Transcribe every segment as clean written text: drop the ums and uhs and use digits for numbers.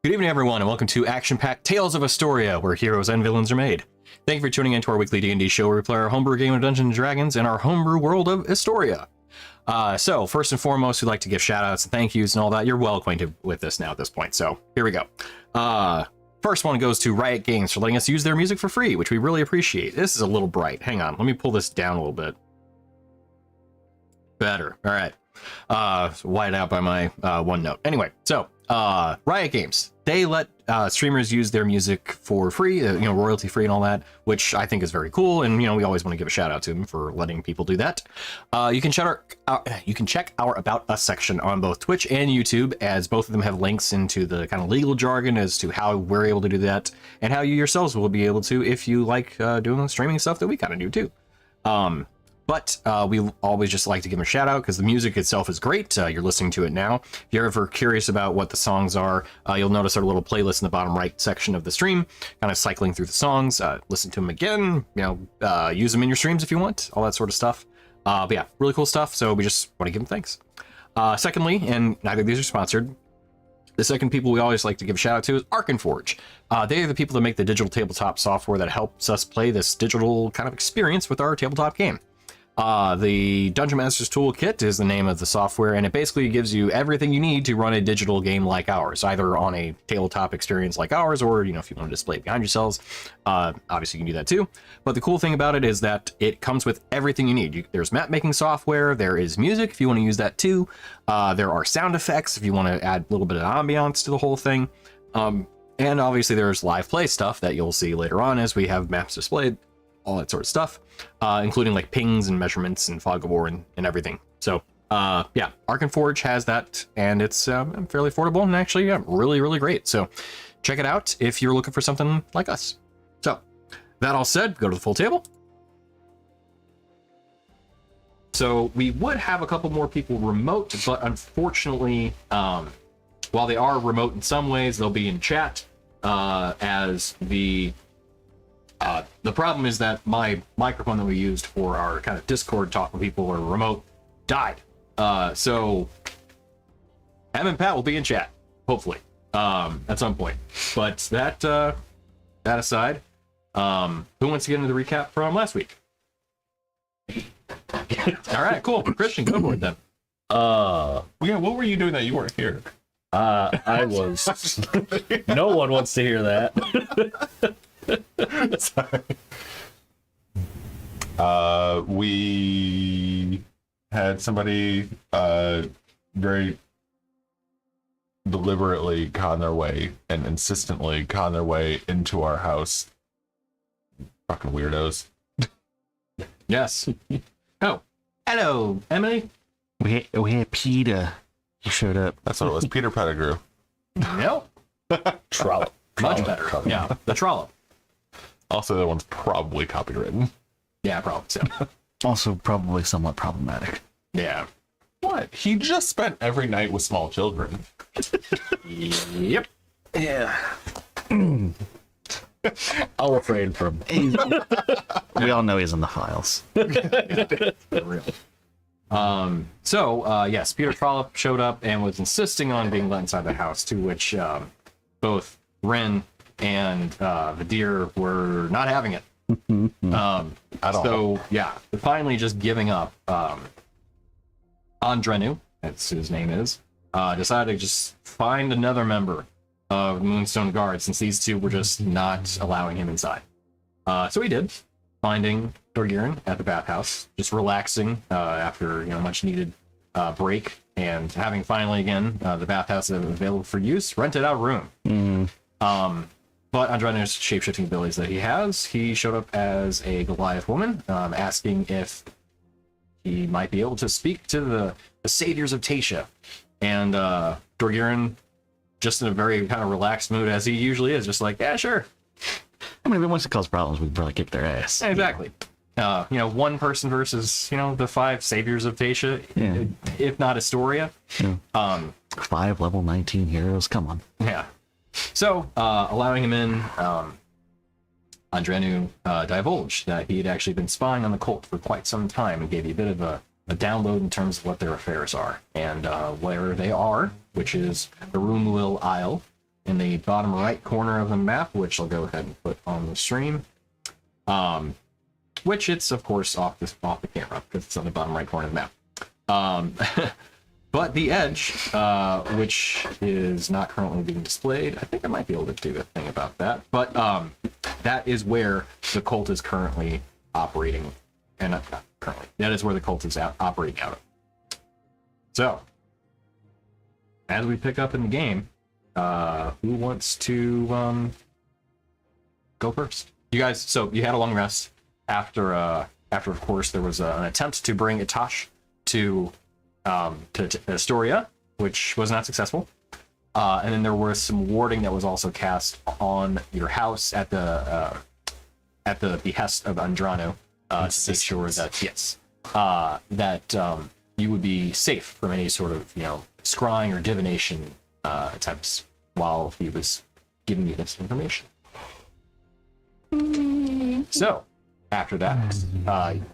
Good evening, everyone, and welcome to Action-Packed Tales of Istoria, where heroes and villains are made. Thank you for tuning in to our weekly D&D show where we play our homebrew game of Dungeons & Dragons in our homebrew world of Istoria. So, first and foremost, we'd like to give shout-outs and thank yous and all that. You're well acquainted with this now at this point, so here we go. First one goes to Riot Games for letting us use their music for free, which we really appreciate. This is a little bright. Hang on, let me pull this down a little bit. Better. All right. Whited out by my OneNote. Anyway, so Riot Games, they let streamers use their music for free, royalty free and all that, which I think is very cool. And we always want to give a shout out to them for letting people do that. You can check our About Us section on both Twitch and YouTube, as both of them have links into the kind of legal jargon as to how we're able to do that and how you yourselves will be able to if you like doing the streaming stuff that we kind of do too. But we always just like to give them a shout out because the music itself is great. You're listening to it now. If you're ever curious about what the songs are, you'll notice our little playlist in the bottom right section of the stream, kind of cycling through the songs. Listen to them again, use them in your streams if you want, all that sort of stuff. But yeah, really cool stuff. So we just want to give them thanks. Secondly, and neither of these are sponsored, the second people we always like to give a shout out to is Arkenforge. They are the people that make the digital tabletop software that helps us play this digital kind of experience with our tabletop game. The Dungeon Master's Toolkit is the name of the software, and it basically gives you everything you need to run a digital game like ours, either on a tabletop experience like ours, or, if you want to display it behind yourselves, obviously you can do that too. But the cool thing about it is that it comes with everything you need. There's map making software, there is music if you want to use that too, there are sound effects if you want to add a little bit of ambiance to the whole thing, and obviously there's live play stuff that you'll see later on as we have maps displayed, all that sort of stuff, including like pings and measurements and fog of war and everything. So yeah, Arkenforge has that, and it's fairly affordable and actually really, really great. So check it out if you're looking for something like us. So that all said, go to the full table. So we would have a couple more people remote, but unfortunately, while they are remote in some ways, they'll be in chat as the problem is that my microphone that we used for our kind of Discord talk with people or remote died. So Em and Pat will be in chat, hopefully, at some point. But that aside, who wants to get into the recap from last week? All right, cool. Christian, go for it then. Yeah, what were you doing that you weren't here? I was. No one wants to hear that. We had somebody very deliberately con their way and insistently con their way into our house. Fucking weirdos. Yes. Oh, hello, Emily. We had Peter. He showed up. That's what it was. Peter Pettigrew. Nope. Trollop. Much better. Yeah, the trollop. Also, that one's probably copywritten. Yeah, probably so. Also, probably somewhat problematic. Yeah. What? He just spent every night with small children. Yep. Yeah. I'll refrain from. We all know he's in the files. For real. Yes, Peter Trollop showed up and was insisting on being let inside the house, to which both Ren and the deer were not having it. At all. So yeah, finally just giving up. Andrenu, that's his name is, decided to just find another member of Moonstone Guard, since these two were just not allowing him inside. So he did, finding Dorgirin at the bathhouse, just relaxing after much needed break, and having finally again the bathhouse available for use, rented out a room. But Andrenu's shapeshifting abilities that he has, he showed up as a Goliath woman, asking if he might be able to speak to the saviors of Tasha. And Dorgirin, just in a very kind of relaxed mood, as he usually is, just like, yeah, sure. I mean, once it causes problems, we can probably kick their ass. Exactly. One person versus, the 5 saviors of Tasha, if not Istoria. Yeah. 5 level 19 heroes, come on. Yeah. So, allowing him in, Andrenu divulged that he had actually been spying on the cult for quite some time, and gave you a bit of a download in terms of what their affairs are and where they are, which is the Roomwil Isle, in the bottom right corner of the map, which I'll go ahead and put on the stream. Which it's of course off the camera because it's on the bottom right corner of the map. But the edge, which is not currently being displayed, I think I might be able to do a thing about that. But that is where the cult is currently operating, and not currently. That is where the cult is operating out of. So, as we pick up in the game, who wants to go first? You guys. So you had a long rest after of course there was an attempt to bring Itash to Istoria, which was not successful. And then there was some warding that was also cast on your house at the behest of Andrano to make sure that you would be safe from any sort of scrying or divination attempts while he was giving you this information. So after that,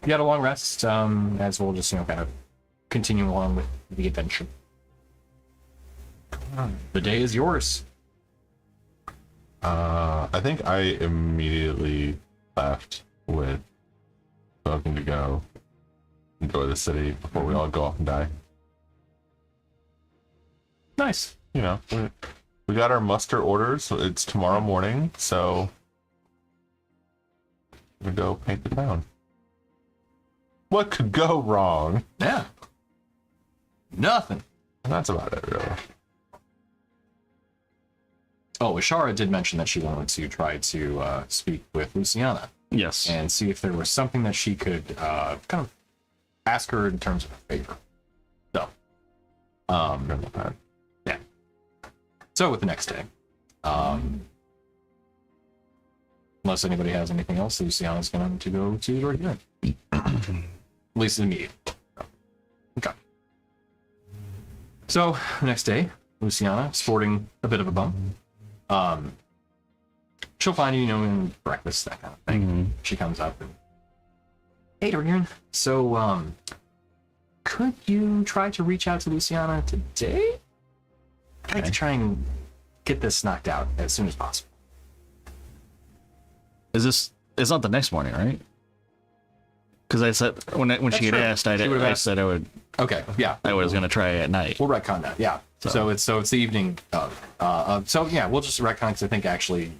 you had a long rest, as we'll just kind of continue along with the adventure. The day is yours. I think I immediately left with looking to go enjoy the city before we all go off and die. Nice. We got our muster orders. So it's tomorrow morning, so we go paint the town. What could go wrong? Yeah. Nothing. And that's about it, really. Oh, Ishara did mention that she wanted to try to speak with Luciana Yes. and see if there was something that she could kind of ask her in terms of a favor. So, yeah. So with the next day, unless anybody has anything else, Luciana's going to go to Dorothy. At least immediate. Okay. So the next day, Luciana, sporting a bit of a bump, she'll find you, in breakfast, that kind of thing. Mm-hmm. She comes up and, hey, Dorian, so, could you try to reach out to Luciana today? I'd like to try and get this knocked out as soon as possible. It's not the next morning, right? Because I said when she had true. asked, I said I would. Okay, yeah. I was gonna try at night. We'll retcon that, yeah. So it's the evening of. So yeah, we'll just retcon because I think actually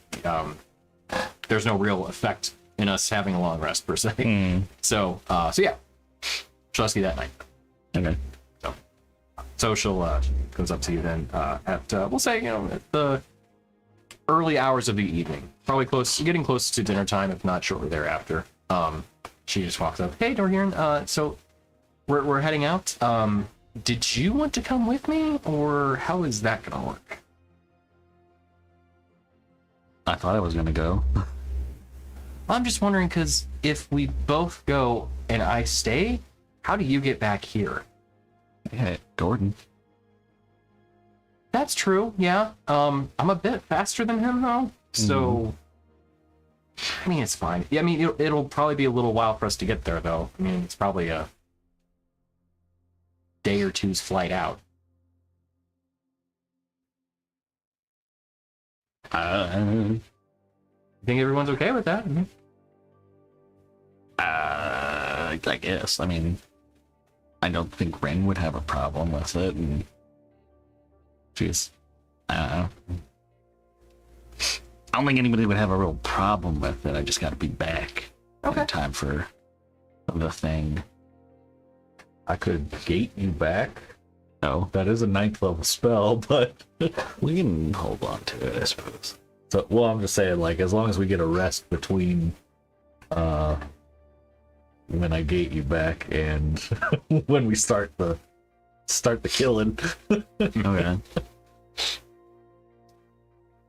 there's no real effect in us having a long rest per se. So yeah, she'll ask you that night. Okay. So she'll goes up to you then at we'll say at the early hours of the evening, probably getting close to dinner time, if not shortly thereafter. She just walks up. Hey, Dorian. So we're heading out. Did you want to come with me, or how is that gonna work? I thought I was gonna go. I'm just wondering because if we both go and I stay, how do you get back here? Hey, Gordon. That's true. Yeah. I'm a bit faster than him though, so. I mean, it's fine. Yeah, I mean, it'll probably be a little while for us to get there, though. I mean, it's probably a day or two's flight out. I Think everyone's okay with that? guess. I mean, I don't think Ren would have a problem with it, and she's. I don't know. I don't think anybody would have a real problem with it. I just got to be back in time for the thing. I could gate you back. No, That is a 9th level spell, but we can hold on to it, I suppose. so well, I'm just saying, like, as long as we get a rest between when I gate you back and when we start the killing. Okay.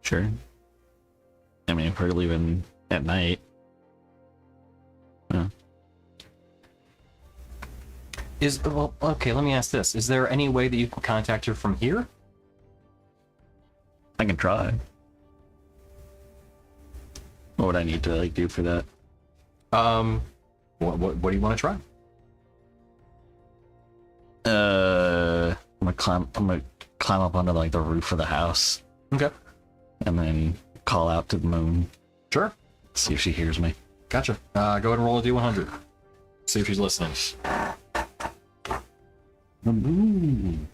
Sure. I mean, if we're leaving at night. Okay, let me ask this. Is there any way that you can contact her from here? I can try. What would I need to do for that? What do you want to try? I'm gonna climb up onto the roof of the house. Okay. and then call out to the moon, Sure. see if she hears me. Gotcha. Go ahead and roll a D100. See if she's listening. The moon.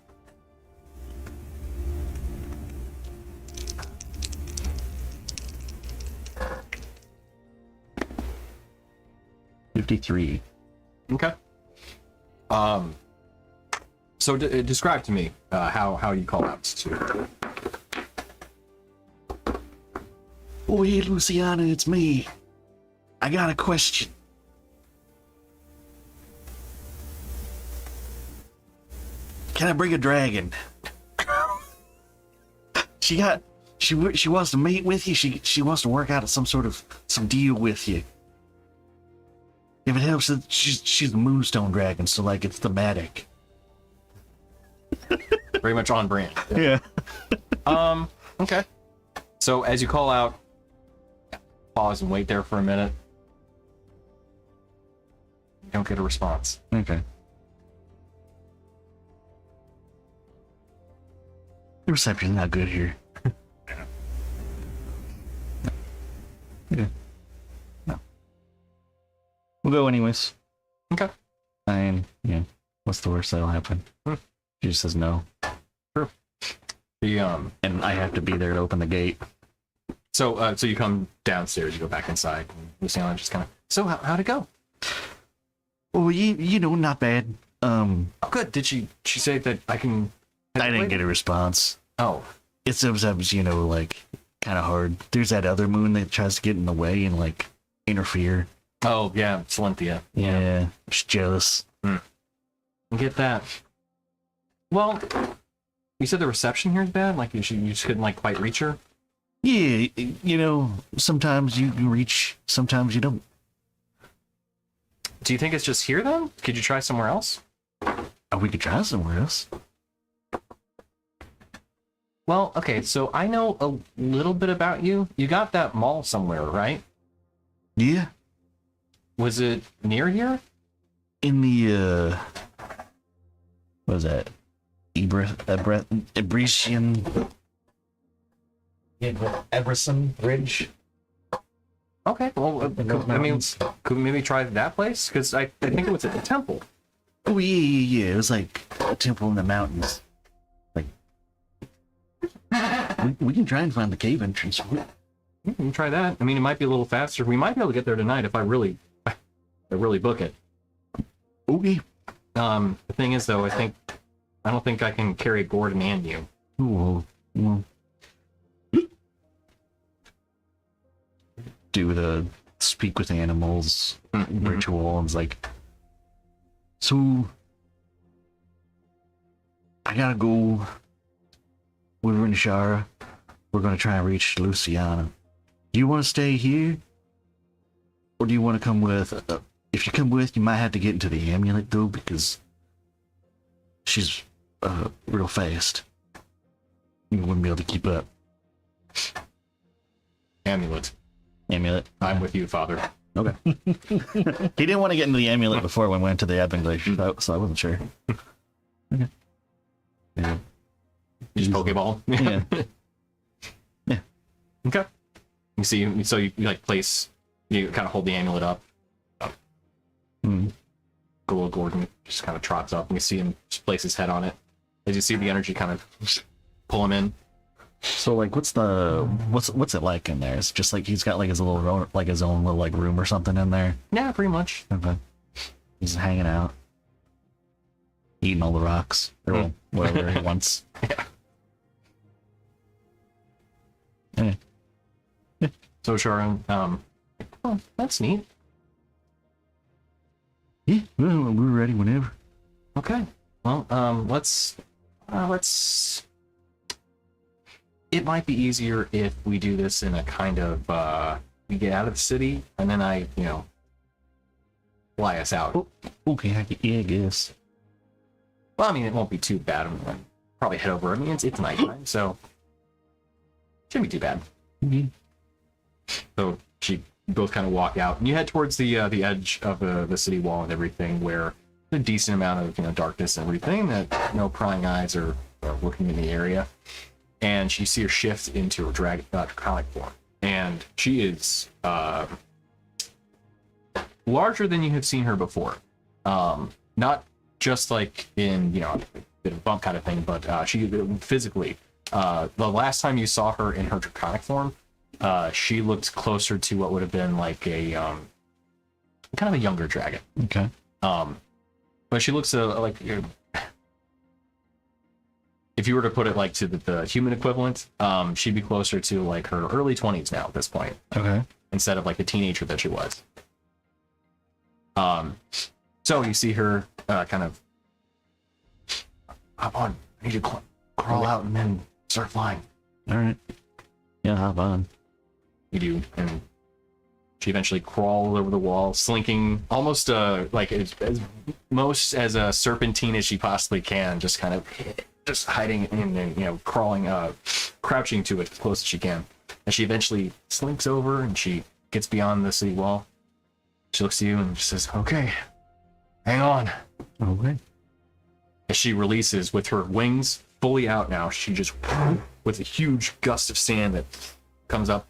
$53. Okay. So describe to me how you call out to. Oh, hey, Luciana, it's me. I got a question. Can I bring a dragon? She wants to mate with you. She wants to work out some deal with you. If it helps, she's the Moonstone Dragon, so like it's thematic. Very much on brand. Yeah. Okay. So as you call out, pause and wait there for a minute. You don't get a response. Okay. The reception's not good here. Yeah. No. We'll go anyways. Okay. I mean, yeah. What's the worst that'll happen? She just says no. Sure. The And I have to be there to open the gate. So you come downstairs, you go back inside, and Luciana just kind of. So how'd it go? Well, you know, not bad. Oh, good. Did she say that I can? I didn't get a response. Oh, It's sometimes, you know, like kind of hard. There's that other moon that tries to get in the way and like interfere. oh yeah, Salenthia. Yeah, she's jealous. I get that. Well, you said the reception here is bad. Like you just couldn't like quite reach her. Yeah, you know, sometimes you can reach, sometimes you don't. Do you think it's just here then? Could you try somewhere else? We could try somewhere else. Well, okay, so I know a little bit about you. You got that mall somewhere, right? Yeah, Was it near here? in the what is that? Ebresian Bridge. Okay, well, could we maybe try that place? Because I think it was at the temple. Oh yeah. It was like a temple in the mountains. Like we can try and find the cave entrance. We can try that. I mean, it might be a little faster. We might be able to get there tonight if I really book it. Okay. The thing is, though, I don't think I can carry Gordon and you. Well, do the speak with animals ritual, and it's like, so I gotta go. We're in Shara. We're gonna try and reach Luciana. Do you want to stay here, or do you want to come with? If you come with, you might have to get into the amulet though, because she's real fast. You wouldn't be able to keep up. Amulet. Amulet. I'm with you, Father. Okay. He didn't want to get into the amulet before we went to the Ebon Glacier, so I wasn't sure. Okay. Yeah. Just Pokeball. Yeah. Yeah. Okay. You see, so you like place, you kind of hold the amulet up. Hmm. Little Gordon just kind of trots up, and you see him just place his head on it. As you see the energy kind of pull him in. So like, what's it like in there? It's just like he's got like his little like his own little like room or something in there. Yeah, pretty much. Okay. He's hanging out, eating all the rocks or whatever he wants. Yeah. So Sharon, oh, that's neat. Yeah, well, we're ready whenever. Okay. Well, let's. It might be easier if we do this in a kind of we get out of the city and then I fly us out. Oh, okay, I guess. Well, I mean, it won't be too bad. I'm gonna probably head over. I mean, it's nighttime, so shouldn't be too bad. Mm-hmm. So you both kind of walk out, and you head towards the edge of the city wall and everything, where a decent amount of darkness and everything that no prying eyes are looking in the area. and you see her shift into her draconic form, and she is larger than you have seen her before. Not just like in, a bit of bump kind of thing, but she physically, the last time you saw her in her draconic form, she looked closer to what would have been like a kind of a younger dragon. Okay. But she looks like, if you were to put it like to the human equivalent, she'd be closer to like her early 20s now at this point, Okay. instead of like the teenager that she was. So you see her kind of hop on. I need to crawl out and then start flying. All right. Yeah, hop on. You do, and she eventually crawls over the wall, slinking almost like as a serpentine as she possibly can, just kind of just hiding and crawling, crouching to it as close as she can. And she eventually slinks over and she gets beyond the city wall. She looks at you and says, "Okay, hang on." Okay. As she releases with her wings fully out now, she just, with a huge gust of sand that comes up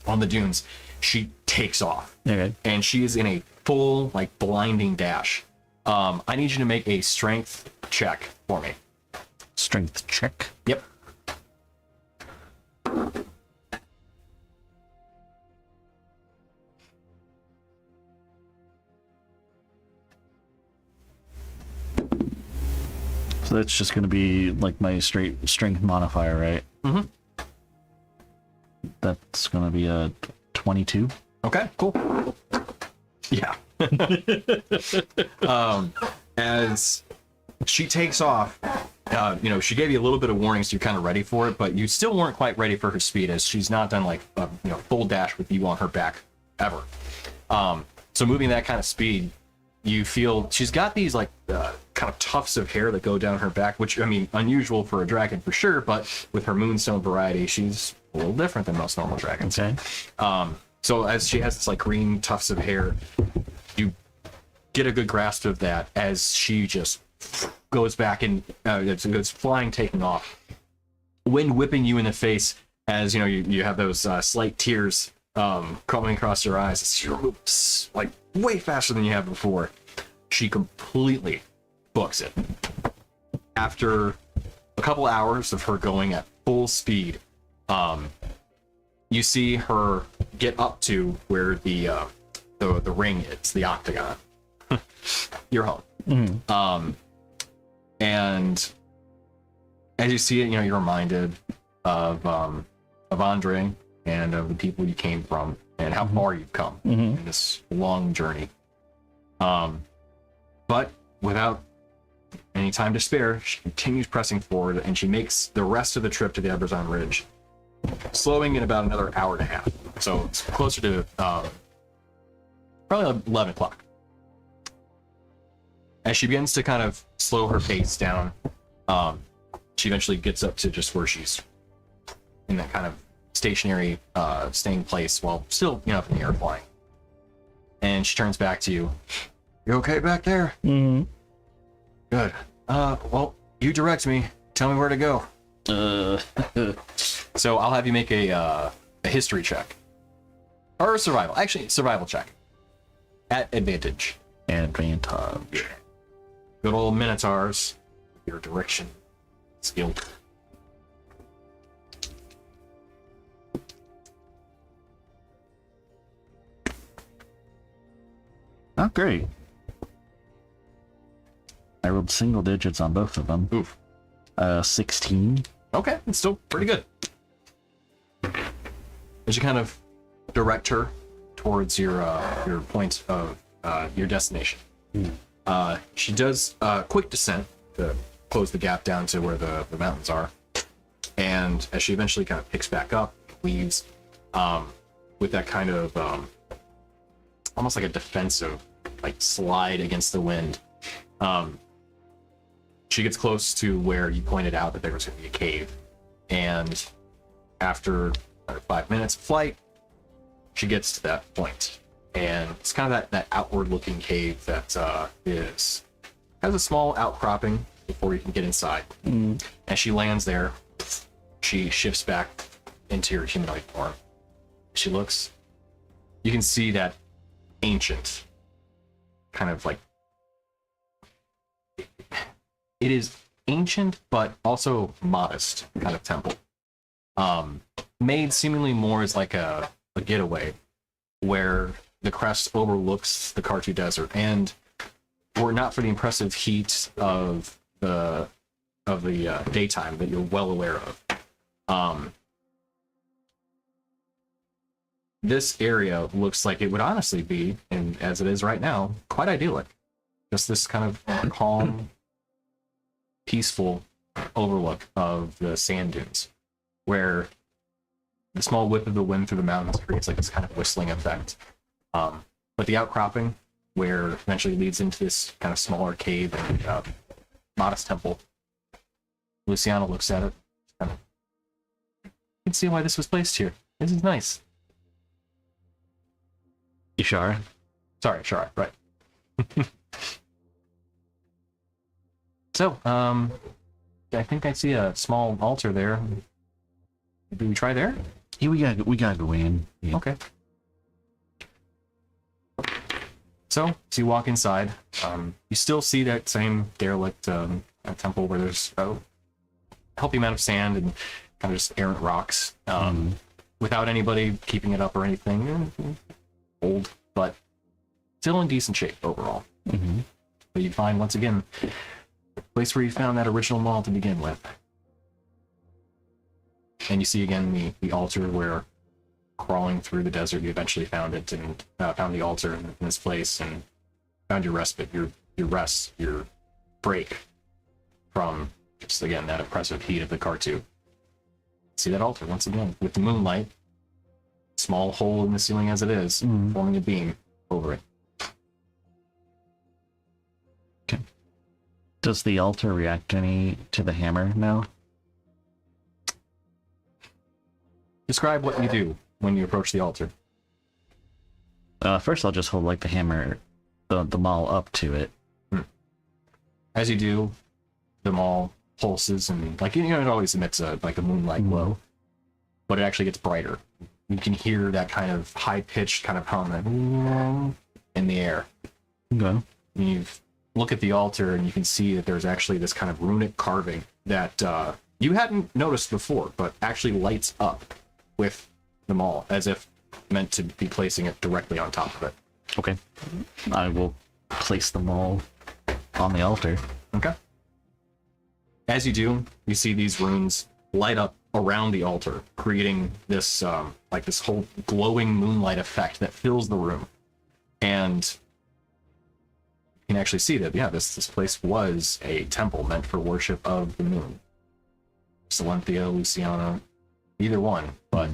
on the dunes, she takes off. Okay. And she is in a full, like, blinding dash. I need you to make a strength check for me. Strength check. Yep. So that's just going to be like my straight strength modifier, right? Mm-hmm. That's going to be a 22. Okay, cool. Yeah. As she takes off, she gave you a little bit of warning, so you're kind of ready for it, but you still weren't quite ready for her speed, as she's not done like a full dash with you on her back ever. So moving that kind of speed, you feel she's got these like kind of tufts of hair that go down her back, which, I mean, unusual for a dragon for sure, but with her Moonstone variety, she's a little different than most normal dragons. Okay. So as she has this like green tufts of hair, you get a good grasp of that as she just goes back and goes flying, taking off. Wind whipping you in the face as you have those slight tears coming across your eyes. She moves like way faster than you have before. She completely books it. After a couple hours of her going at full speed, you see her get up to where the ring is, the octagon. You're home. Mm-hmm. And as you see it, you're reminded of Andre and of the people you came from and how far you've come in this long journey. But without any time to spare, she continues pressing forward, and she makes the rest of the trip to the Eberzon Ridge, slowing in about another hour and a half. So it's closer to probably 11 o'clock. As she begins to kind of slow her pace down, she eventually gets up to just where she's in that kind of stationary, staying place while still, up in the air flying. And she turns back to you. "You okay back there?" Mm-hmm. "Good. Well, you direct me. Tell me where to go." So I'll have you make a history check. Or a survival. Actually, survival check. At advantage. Advantage. Good old Minotaurs. Your direction skill. Oh, great. I rolled single digits on both of them. Oof. 16. Okay, it's still pretty good. As you kind of direct her towards your point of your destination. She does a quick descent to close the gap down to where the mountains are. And as she eventually kind of picks back up, leaves with that kind of almost like a defensive like slide against the wind. She gets close to where you pointed out that there was going to be a cave, and after 5 minutes of flight, she gets to that point, and it's kind of that outward-looking cave that has a small outcropping before you can get inside. And she lands there, she shifts back into her humanoid form. She looks. You can see that ancient, kind of like. It is ancient, but also modest kind of temple. Made seemingly more as like a getaway, where the crest overlooks the Kartu Desert, and were it not for the impressive heat of the daytime that you're well aware of. This area looks like it would honestly be, and as it is right now, quite idyllic. Just this kind of calm, peaceful overlook of the sand dunes, where the small whip of the wind through the mountains creates like this kind of whistling effect. But the outcropping, where eventually leads into this kind of smaller cave and modest temple, Luciana looks at it. Kind of, you can see why this was placed here. This is nice. Ishara? Sorry, Shara, right. So, I think I see a small altar there. Do we try there? Yeah, we gotta go in. Yeah. Okay. So you walk inside. You still see that same derelict temple where there's a healthy amount of sand and kind of just errant rocks. Without anybody keeping it up or anything. Old, but still in decent shape overall. Mm-hmm. But you find, once again, the place where you found that original mall to begin with. And you see again the altar where, crawling through the desert, you eventually found it and found the altar in this place and found your respite, your rest, your break from just, again, that oppressive heat of the Kartu. See that altar once again with the moonlight, small hole in the ceiling as it is, forming a beam over it. Okay. Does the altar react any to the hammer now? Describe what you do when you approach the altar. First I'll just hold like the hammer, the maul up to it. As you do, the maul pulses and, like, it always emits a moonlight glow, but it actually gets brighter. You can hear that kind of high-pitched kind of hum in the air. Okay. You look at the altar and you can see that there's actually this kind of runic carving that you hadn't noticed before, but actually lights up with the maul, as if meant to be placing it directly on top of it. Okay. I will place the maul on the altar. Okay. As you do, you see these runes light up around the altar, creating this this whole glowing moonlight effect that fills the room. And you can actually see that, yeah, this place was a temple meant for worship of the moon. Silenthia, Luciana, either one, but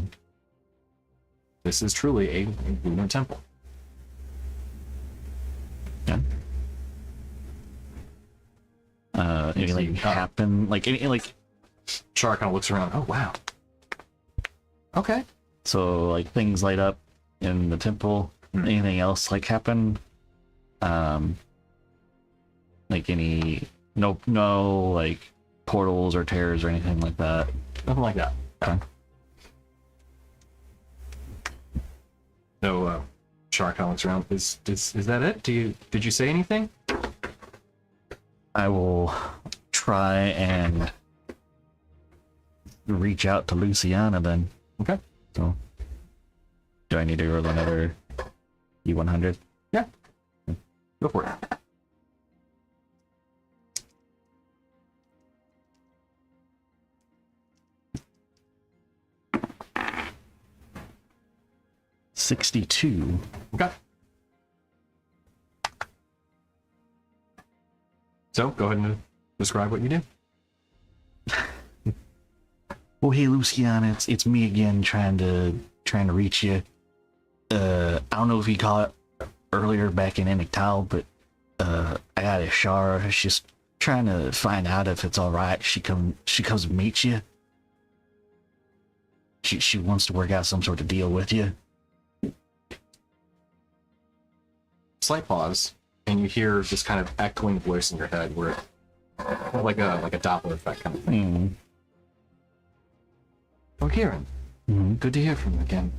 this is truly a lunar temple. Yeah. Anything happen? Char kind of looks around. Oh, wow. Okay. So, like, things light up in the temple. Anything else, like, happen? Like, no, like, portals or tears or anything like that? Nothing like that. Okay. So, Char kind of looks around. Is that it? Did you say anything? I will try and reach out to Luciana then. Okay. So, do I need to roll another E100? Yeah. Go for it. $62. Okay. So, go ahead and describe what you do. Well, hey, Luciana, it's me again, trying to reach you. I don't know if you caught it earlier back in Enictal, but I got Ishara. She's just trying to find out if it's all right. She comes to meet you. She wants to work out some sort of deal with you. Slight pause, and you hear this kind of echoing voice in your head, where like a Doppler effect kind of thing. Oh, Kieran. Mm-hmm. Good to hear from you again.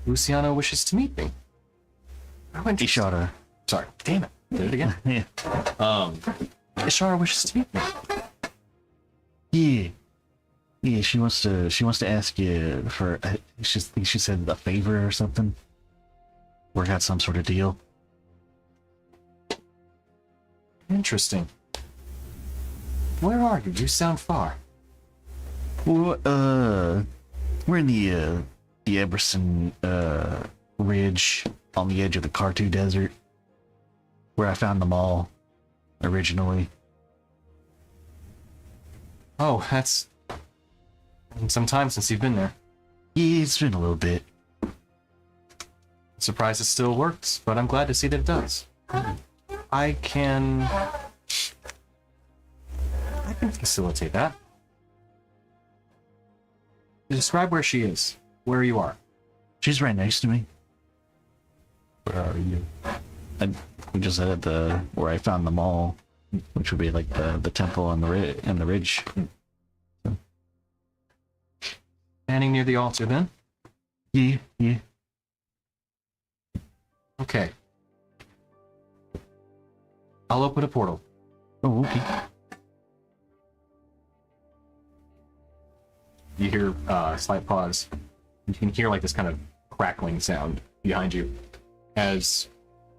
Luciano wishes to meet me. How interesting. Ishara. Sorry, damn it. Did it again. Yeah. Ishara wishes to meet me. Yeah. Yeah, she wants to ask you for she said a favor or something. Work out some sort of deal. Interesting. Where are you? You sound far. Well, we're in the Eberson ridge on the edge of the Kartu Desert, where I found them all originally. Oh, that's been some time since you've been there. Yeah, it's been a little bit. Surprised it still works, but I'm glad to see that it does. I can facilitate that. Describe where she is, where you are. She's right next to me. Where are you? We just said at the where I found them all, which would be like the temple and the ridge. Standing near the altar, then. Yeah, yeah. Okay. I'll open a portal. Oh, okay. You hear a slight pause. You can hear like this kind of crackling sound behind you as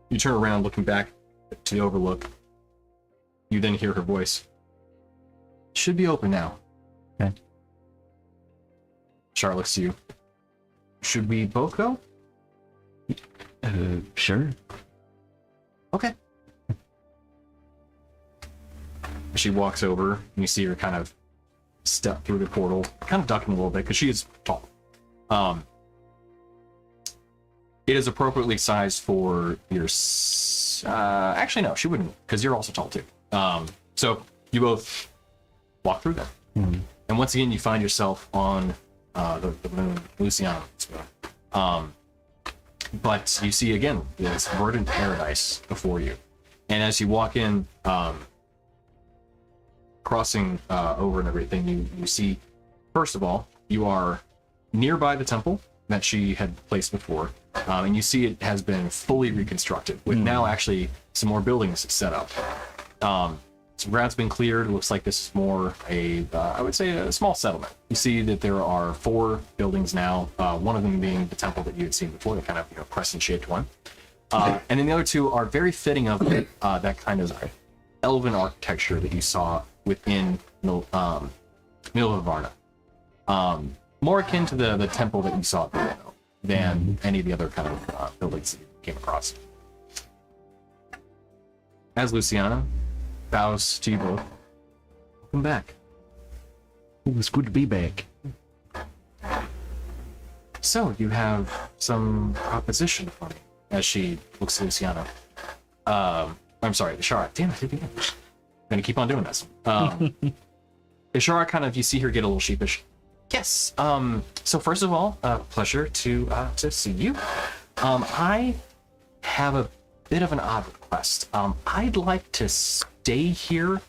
you turn around, looking back to the overlook. You then hear her voice. Should be open now. Okay. Charlotte looks to you. Should we both go? Sure. Okay. She walks over, and you see her kind of step through the portal, kind of ducking a little bit because she is tall. It is appropriately sized for your. Actually, no, she wouldn't, because you're also tall too. So you both walk through them, and once again, you find yourself on the moon, Luciano. But you see again this verdant paradise before you, and as you walk in, crossing over and everything, you see, first of all, you are nearby the temple that she had placed before, and you see it has been fully reconstructed with now actually some more buildings set up. Some ground's been cleared. It looks like this is more I would say a small settlement. You see that there are 4 buildings now, one of them being the temple that you had seen before, the kind of crescent-shaped one. And then the other 2 are very fitting of that kind of elven architecture that you saw within Milvavarna. More akin to the temple that you saw there, though, than any of the other kind of buildings that you came across. As Luciana bows to you both, welcome back. Ooh, it's good to be back. So, you have some proposition for me, as she looks at Luciana. I'm sorry, Ishara. Damn it, again. I'm gonna keep on doing this. Ishara kind of, you see her get a little sheepish. Yes, so first of all, pleasure to see you. I have a bit of an odd request. I'd like to stay here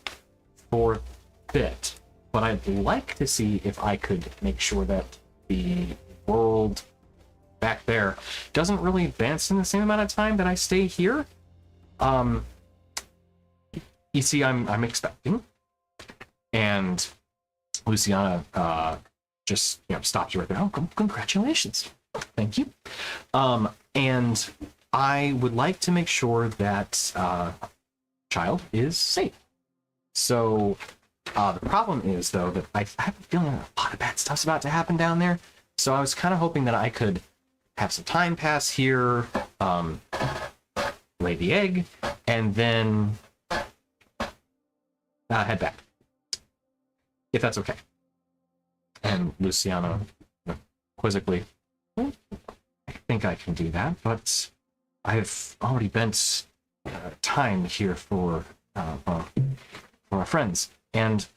for a bit, but I'd like to see if I could make sure that the world back there doesn't really advance in the same amount of time that I stay here. You see, I'm expecting, and Luciana just stops you right there. Oh, congratulations! Thank you. And I would like to make sure that child is safe. So the problem is, though, that I have a feeling a lot of bad stuff's about to happen down there. So I was kind of hoping that I could have some time pass here, lay the egg, and then head back, if that's okay. And Luciano quizzically, well, I think I can do that, but I've already spent time here for our friends, and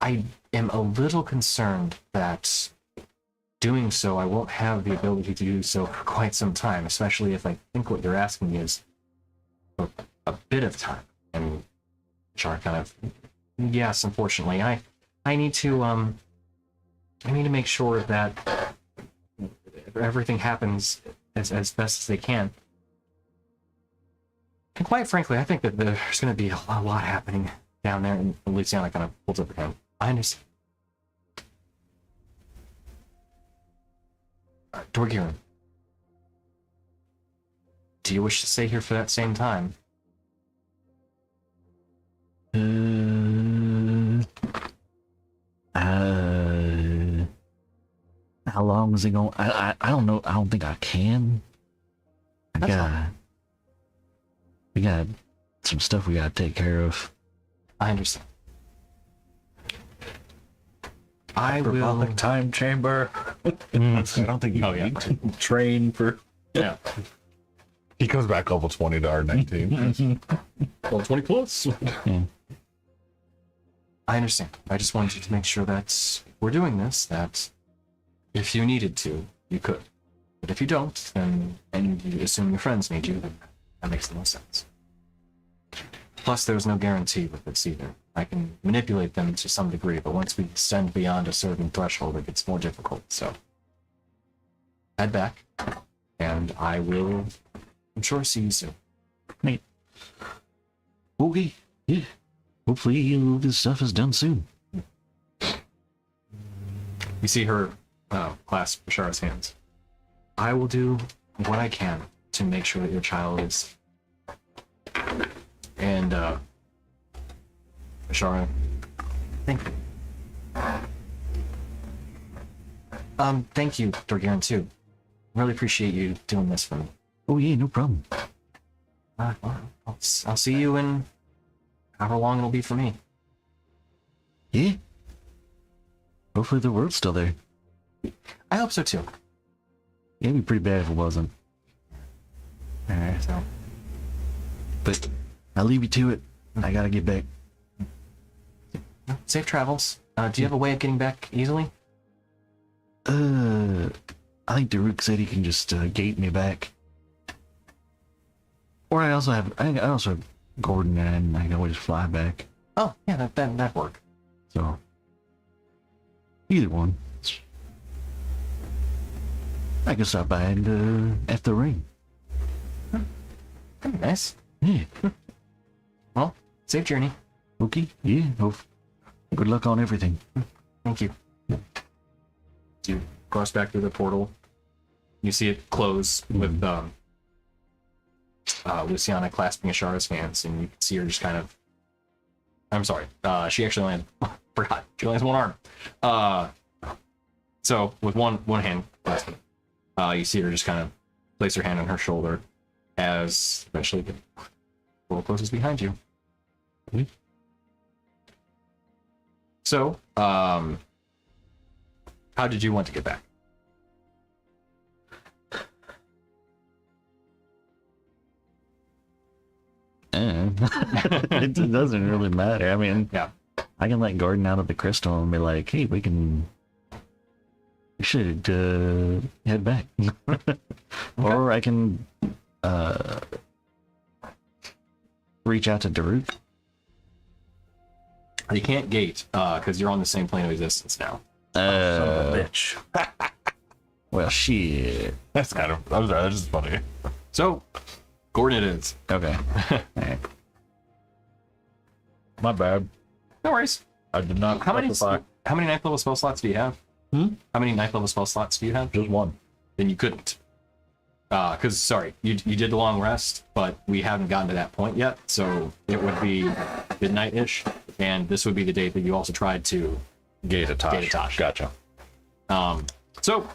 I am a little concerned that doing so, I won't have the ability to do so for quite some time, especially if I think what you're asking is for a bit of time. And Char kind of, yes, unfortunately, I need to I need to make sure that everything happens as best as they can. And quite frankly, I think that there's going to be a lot happening down there. And Luciana kind of holds up her hand. I understand. Dorgiran, do you wish to stay here for that same time? How long is it going? I don't know. I don't think I can. That's fine. We got some stuff we gotta take care of. I understand. I Hyperbolic will. time chamber. I don't think you Oh, yeah. need to train for. Yeah. He comes back level 20 to R19. Well, 20 plus. Yeah. I understand. I just wanted you to make sure that we're doing this, that if you needed to, you could. But if you don't, then, and you assume your friends need you, then that makes the most sense. Plus, there's no guarantee with this either. I can manipulate them to some degree, but once we extend beyond a certain threshold, it gets more difficult. So, head back, and I will, I'm sure, see you soon. Okay. Yeah. Hopefully all this stuff is done soon. You see her clasp Bashara's hands. I will do what I can to make sure that your child is. And, Bashara, thank you. Thank you, Dorgiran, too. Really appreciate you doing this for me. Oh yeah, no problem. Well, I'll see you in however long it'll be for me. Yeah. Hopefully the world's still there. I hope so, too. Yeah, it'd be pretty bad if it wasn't. Alright, so. But I'll leave you to it. I gotta get back. Safe travels. Do you have a way of getting back easily? I think Daruk said he can just gate me back. Or I also have Gordon, and I can always fly back. Oh, yeah, that'd work. So either one. I can stop by and at the ring. That'd be nice. Yeah. Well, safe journey. Okay. Yeah. Good luck on everything. Thank you. You cross back through the portal. You see it close with Luciana clasping Ashara's hands, and you can see her just kind of. I'm sorry. She actually only had, forgot. She only has one arm. So with one hand clasping, you see her just kind of place her hand on her shoulder as eventually the portal closes behind you. So, how did you want to get back? It doesn't really matter. I mean, Yeah. I can let Gordon out of the crystal and be like, "Hey, we should head back," or I can reach out to Daruk. You can't gate because you're on the same plane of existence now. Son of a bitch. Well, shit. That's kind of, I'm sorry, that's just funny. So, Gordon it is. Okay. Alright. My bad. No worries. I did not How many specify. ninth level spell slots do you have? How many ninth level spell slots do you have? Just one. Then you couldn't. Because, sorry, you did the long rest, but we haven't gotten to that point yet, so it would be midnight-ish, and this would be the date that you also tried to Gate Tosh. Gate Tosh. Gotcha. So,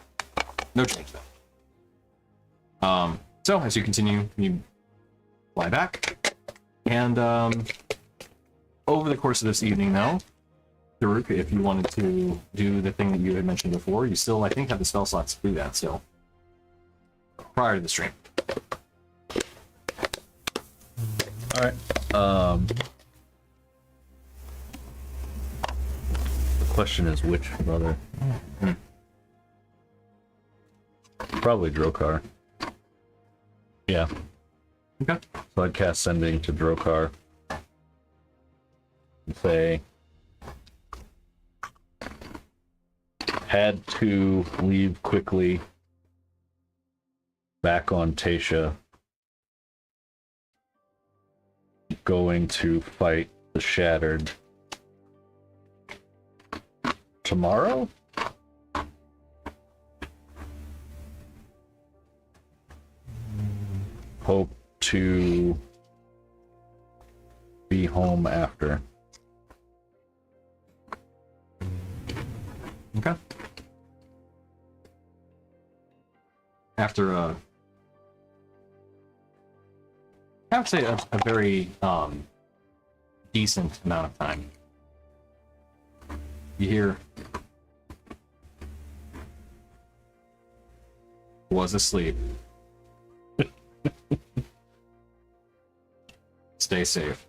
no change then. So, as you continue, you fly back, and over the course of this evening, though, Daruk, if you wanted to do the thing that you had mentioned before, you still, I think, have the spell slots to do that still. Prior to the stream. Alright. The question is which brother? Probably Drokar. Yeah. Okay. So I'd cast Sending to Drokar. And say, had to leave quickly back on Tasha, going to fight the Shattered tomorrow. Hope to be home after. Okay. After I would say a very decent amount of time, you hear was asleep. Stay safe.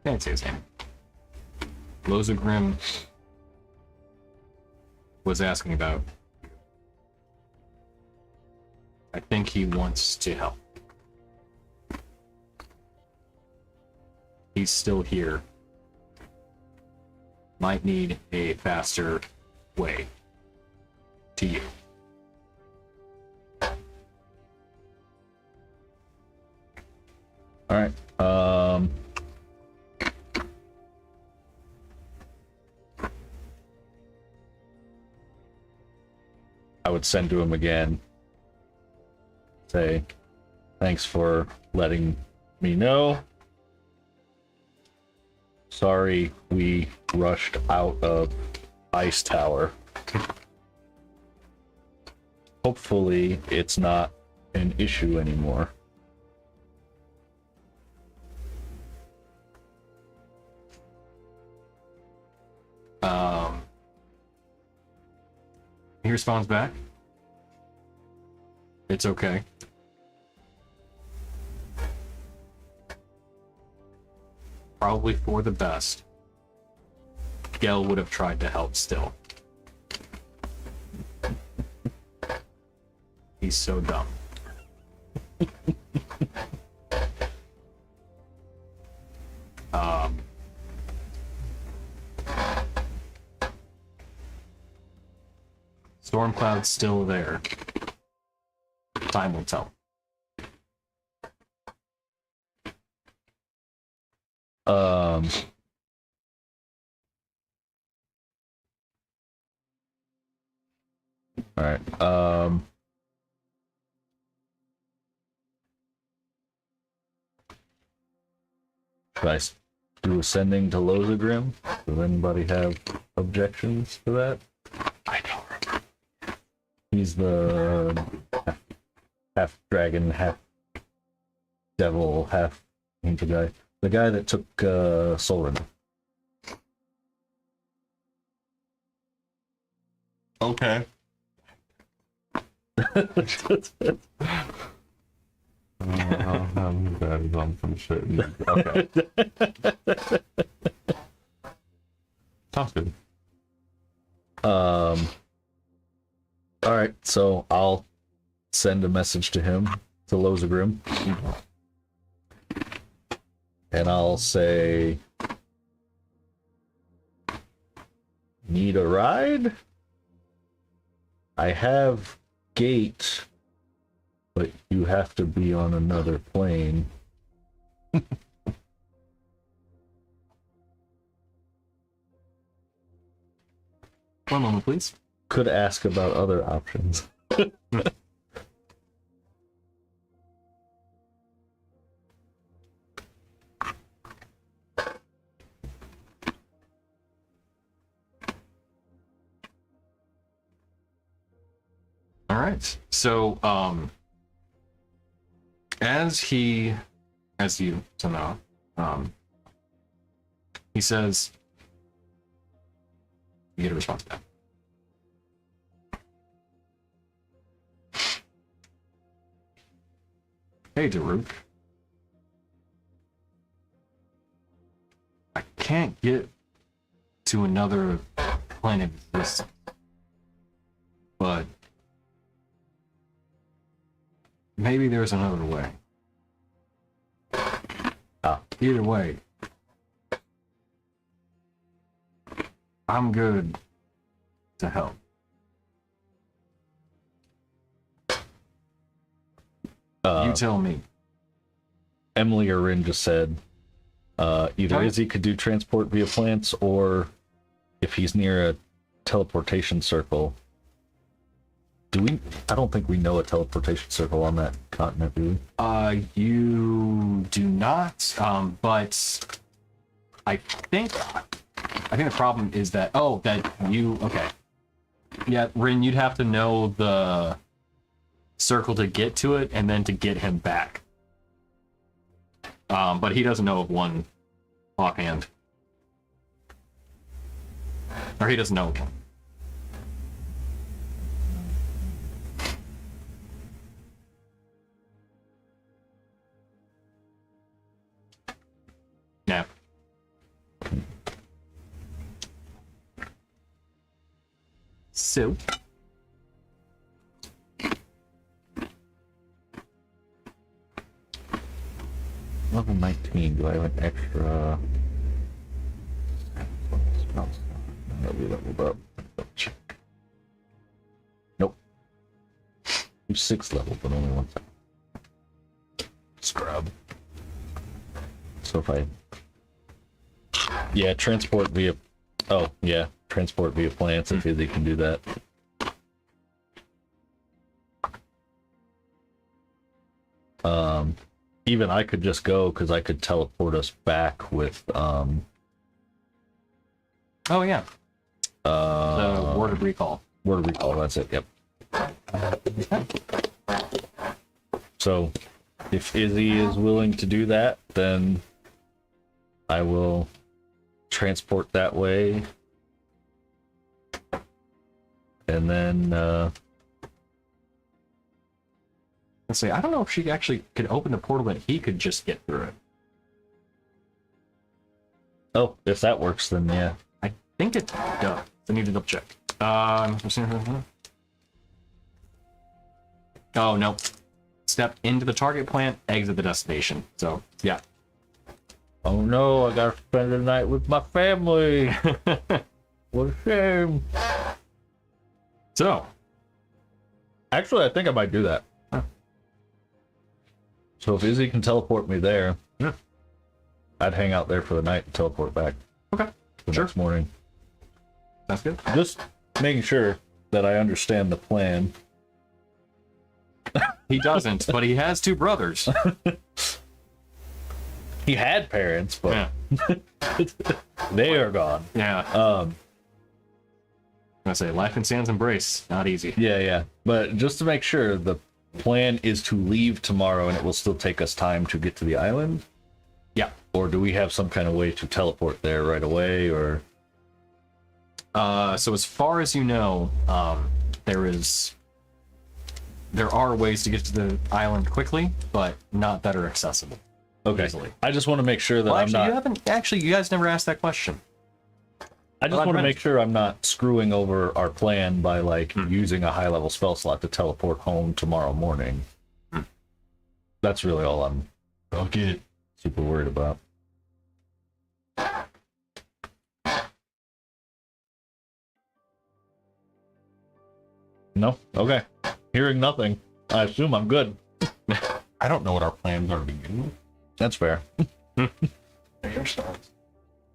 Can't say his name. Lozagrim was asking about. I think he wants to help. He's still here. Might need a faster way to you. All right. I would send to him again. Say, thanks for letting me know. Sorry we rushed out of Ice Tower. Hopefully it's not an issue anymore. He responds back. It's okay. Probably for the best. Gel would have tried to help still. He's so dumb. Stormcloud's still there. Time will tell. All right. Should I do ascending to Lozagrim? Does anybody have objections to that? I don't remember. He's the half dragon, half devil, half angel guy. The guy that took Soren. Okay. I'm bad on some shit. Okay. Sounds good. All right, so I'll send a message to him, to Lozagrim, and I'll say, need a ride? I have gate, but you have to be on another plane. One moment, please. Could ask about other options. All right. So, as you to know, he says, you get a response back. Hey, Daruk. I can't get to another plane of existence, but maybe there's another way. Either way, I'm good to help. You tell me. Emily or Rin just said either Okay. Izzy could do transport via plants, or if he's near a teleportation circle. I don't think we know a teleportation circle on that continent, do we? You do not, but I think the problem is that, okay. Yeah, Rin, you'd have to know the circle to get to it and then to get him back. But he doesn't know of one offhand. Or he doesn't know of one. Yeah. So. Level 19, do I have an extra... That'll be leveled up. Check. Nope. I'm 6 level, but only 1 second. Scrub. So if I... Yeah, transport via... Oh, yeah. Transport via plants, if Izzy can do that. Even I could just go, because I could teleport us back with, Oh, yeah. The word of recall. Word of recall, that's it, yep. So, if Izzy is willing to do that, then I will transport that way. And then, Let's see, I don't know if she actually could open the portal that he could just get through it. oh, if that works, then yeah. I think it does. I need to double check. Oh, no. Step into the target plant, exit the destination. So, yeah. Oh no, I gotta spend the night with my family. What a shame. So, Actually, I think I might do that. Huh. So if Izzy can teleport me there, Yeah. I'd hang out there for the night and teleport back okay. the Sure. next morning. That's good. Just making sure that I understand the plan. He doesn't, but he has 2 brothers. He had parents, but Yeah. they are gone. Yeah. I say life in Sans Embrace, not easy. Yeah. But just to make sure, the plan is to leave tomorrow and it will still take us time to get to the island? Yeah. Or do we have some kind of way to teleport there right away, or... So as far as you know, there are ways to get to the island quickly, but not that are accessible. Okay. Easily. I just want to make sure that Well, I'm actually, not... you haven't. Actually, you guys never asked that question. I just Well, want to I'd make sure I'm not screwing over our plan by, like, using a high-level spell slot to teleport home tomorrow morning. That's really all I'm Okay. super worried about. No? Okay. Hearing nothing. I assume I'm good. I don't know what our plans are to begin with. That's fair.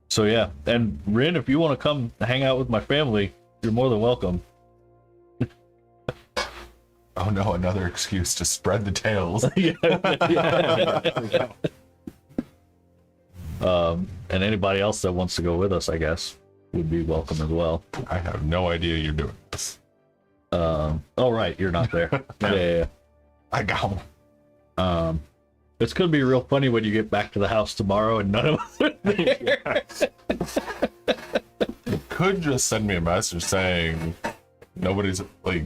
So yeah, and Rin, if you want to come hang out with my family, you're more than welcome. Oh no, another excuse to spread the tales. And anybody else that wants to go with us, I guess, would be welcome as well. I have no idea you're doing this. Oh right, you're not there. Yeah. I got one. It's gonna be real funny when you get back to the house tomorrow and none of us are there. You could just send me a message saying nobody's like,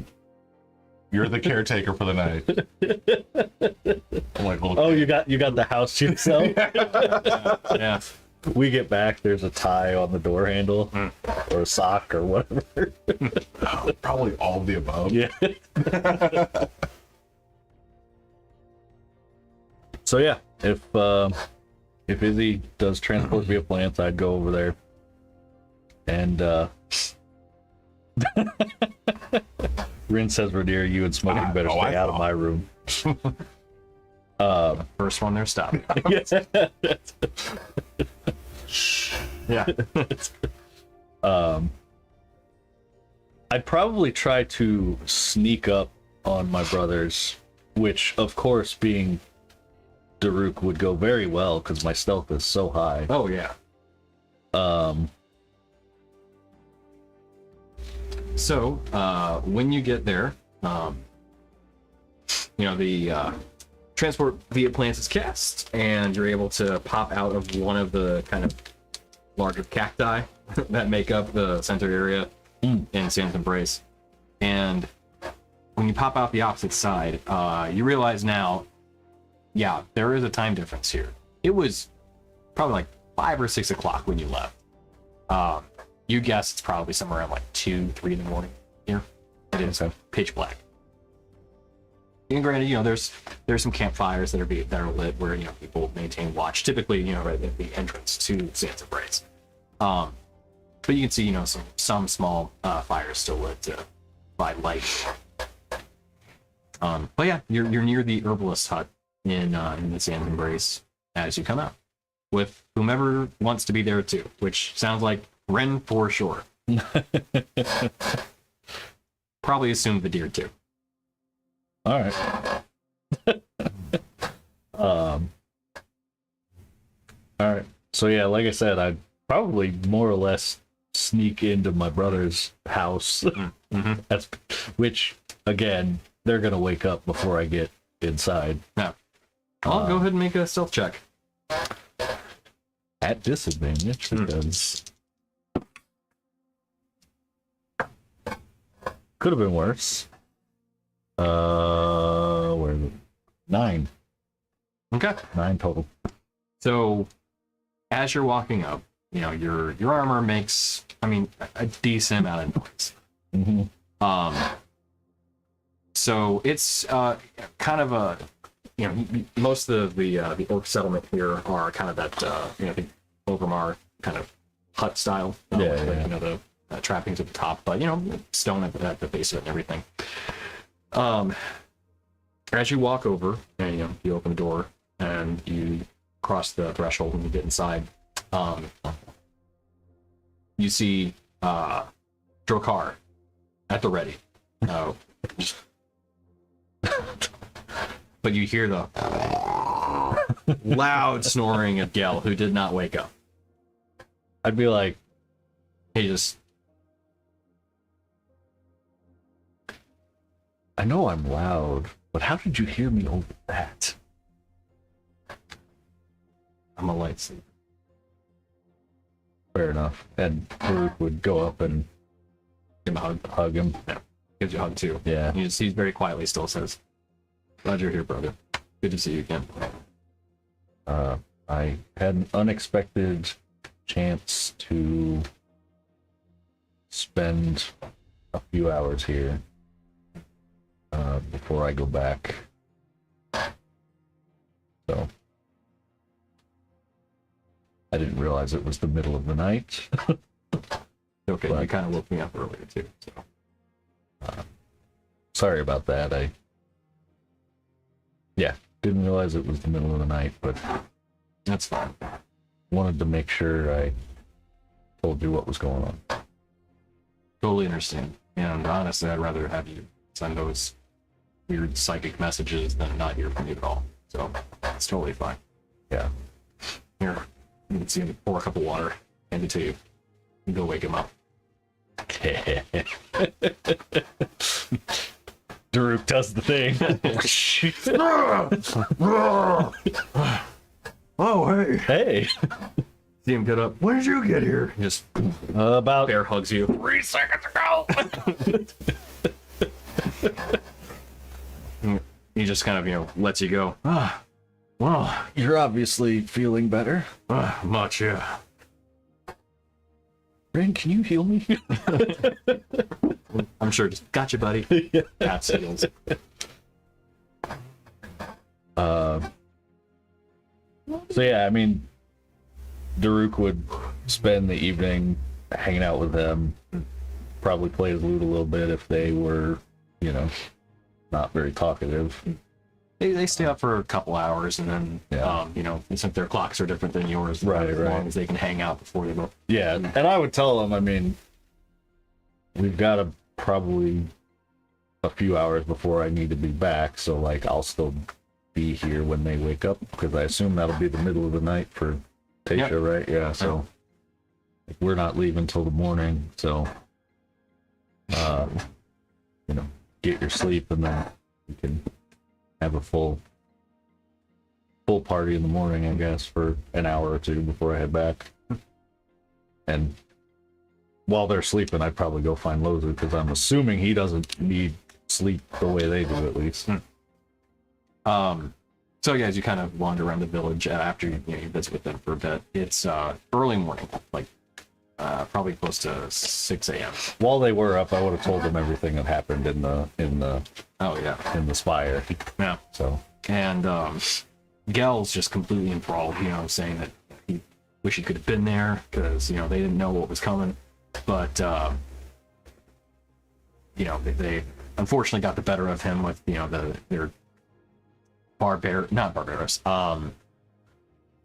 you're the caretaker for the night. I'm like, well, Oh, you got the house to yourself. Yeah. We get back, there's a tie on the door handle, or a sock or whatever. probably all of the above. Yeah. So yeah, if Izzy does transport via plants, I'd go over there. And Rin says we're near you and smoking better stay out of my room. First one there, stop. Yeah. I'd probably try to sneak up on my brothers, which of course being Daruk would go very well because my stealth is so high. Oh yeah. So when you get there, the transport via plants is cast, and you're able to pop out of one of the kind of larger cacti that make up the center area in Sam's Embrace. And when you pop out the opposite side, you realize now, yeah, there is a time difference here. It was probably like 5 or 6 o'clock when you left. You guess it's probably somewhere around like 2, 3 in the morning here. It is pitch black. And granted, there's some campfires that are lit where people maintain watch. Typically, right at the entrance to Sam's Embrace. But you can see, some small fires still lit to provide light. But yeah, you're near the herbalist hut in the Sam's Embrace as you come out with whomever wants to be there too, which sounds like Ren for sure. Probably assume the deer too. All right. All right. So yeah, like I said, I'd probably more or less sneak into my brother's house. Mm-hmm. That's which again, they're gonna wake up before I get inside. Yeah. I'll go ahead and make a stealth check. At disadvantage because could have been worse. Where is it? 9. Okay. 9 total. So as you're walking up, your armor makes, a decent amount of noise. Mm-hmm. So it's kind of a, most of the orc settlement here are kind of that, the Overmar kind of hut style. The trappings at the top, but stone at the base of it and everything. As you walk over and you open the door and you cross the threshold and you get inside, you see Drokar at the ready. But you hear the loud snoring of Gel, who did not wake up. I'd be like, He just I know I'm loud, but how did you hear me over that? I'm a light sleeper. Fair enough. And Farouk would go up and Give him a hug. hug him. Gives you a hug too. Yeah. He very quietly still says, "Glad you're here, brother. Good to see you again." I had an unexpected chance to spend a few hours here before I go back. So I didn't realize it was the middle of the night. Okay, But- you kind of woke me up earlier too. So. Sorry about that. Didn't realize it was the middle of the night, but That's fine. wanted to make sure I told you what was going on. Totally understand. And honestly, I'd rather have you send those weird psychic messages than not hear from you at all. So it's totally fine. Yeah. Here, you can see him pour a cup of water, hand it to you, and go wake him up. Daruk does the thing. Oh, hey. Hey. See him get up. When did you get here? He just About bear hugs you. 3 seconds ago. He just kind of, lets you go. Well, You're obviously feeling better. much, yeah. Ren, can you heal me? I'm sure. Just gotcha, buddy. That's heals. So yeah, I mean, Daruk would spend the evening hanging out with them, probably play his lute a little bit if they were, you know, not very talkative. They stay up for a couple hours, and then Yeah. you know, since their clocks are different than yours, Right, as right. long as they can hang out before they go. Yeah, and I would tell them, I mean, we've got to probably a few hours before I need to be back, so like I'll still be here when they wake up, because I assume that'll be the middle of the night for Tasha, Yep. right? Yeah, so like, we're not leaving till the morning, so you know, get your sleep, and then we can have a full party in the morning, I guess, for an hour or two before I head back. And while they're sleeping, I'd probably go find Lozu, because I'm assuming he doesn't need sleep the way they do, at least. So yeah, as you kind of wander around the village after you visit with them for a bit, it's early morning, like probably close to 6 a.m. While they were up, I would have told them everything that happened in the Oh yeah, spire. yeah. So And Gel's just completely enthralled, saying that he wish he could have been there because they didn't know what was coming, but they unfortunately got the better of him with their not barbarous,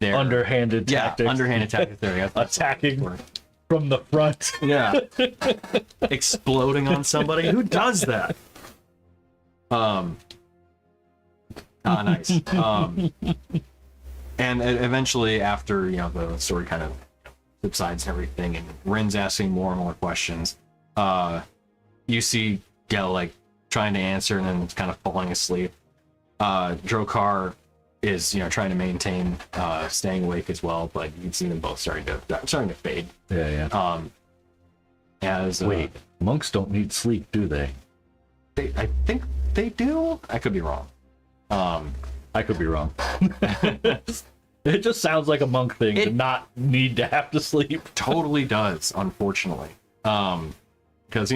their underhanded tactics. underhanded tactics. There, Attacking from the front. Yeah, exploding on somebody. Who does that? Nice. And eventually, after the story kind of subsides and everything, and Rin's asking more and more questions, you see Gel like trying to answer and then kind of falling asleep. Drokar is trying to maintain staying awake as well, but you can see them both starting to fade. Yeah. As Wait, monks don't need sleep, do they? I think they do. I could be wrong. I could be wrong. It just sounds like a monk thing to not need to have to sleep. Totally does, unfortunately. Because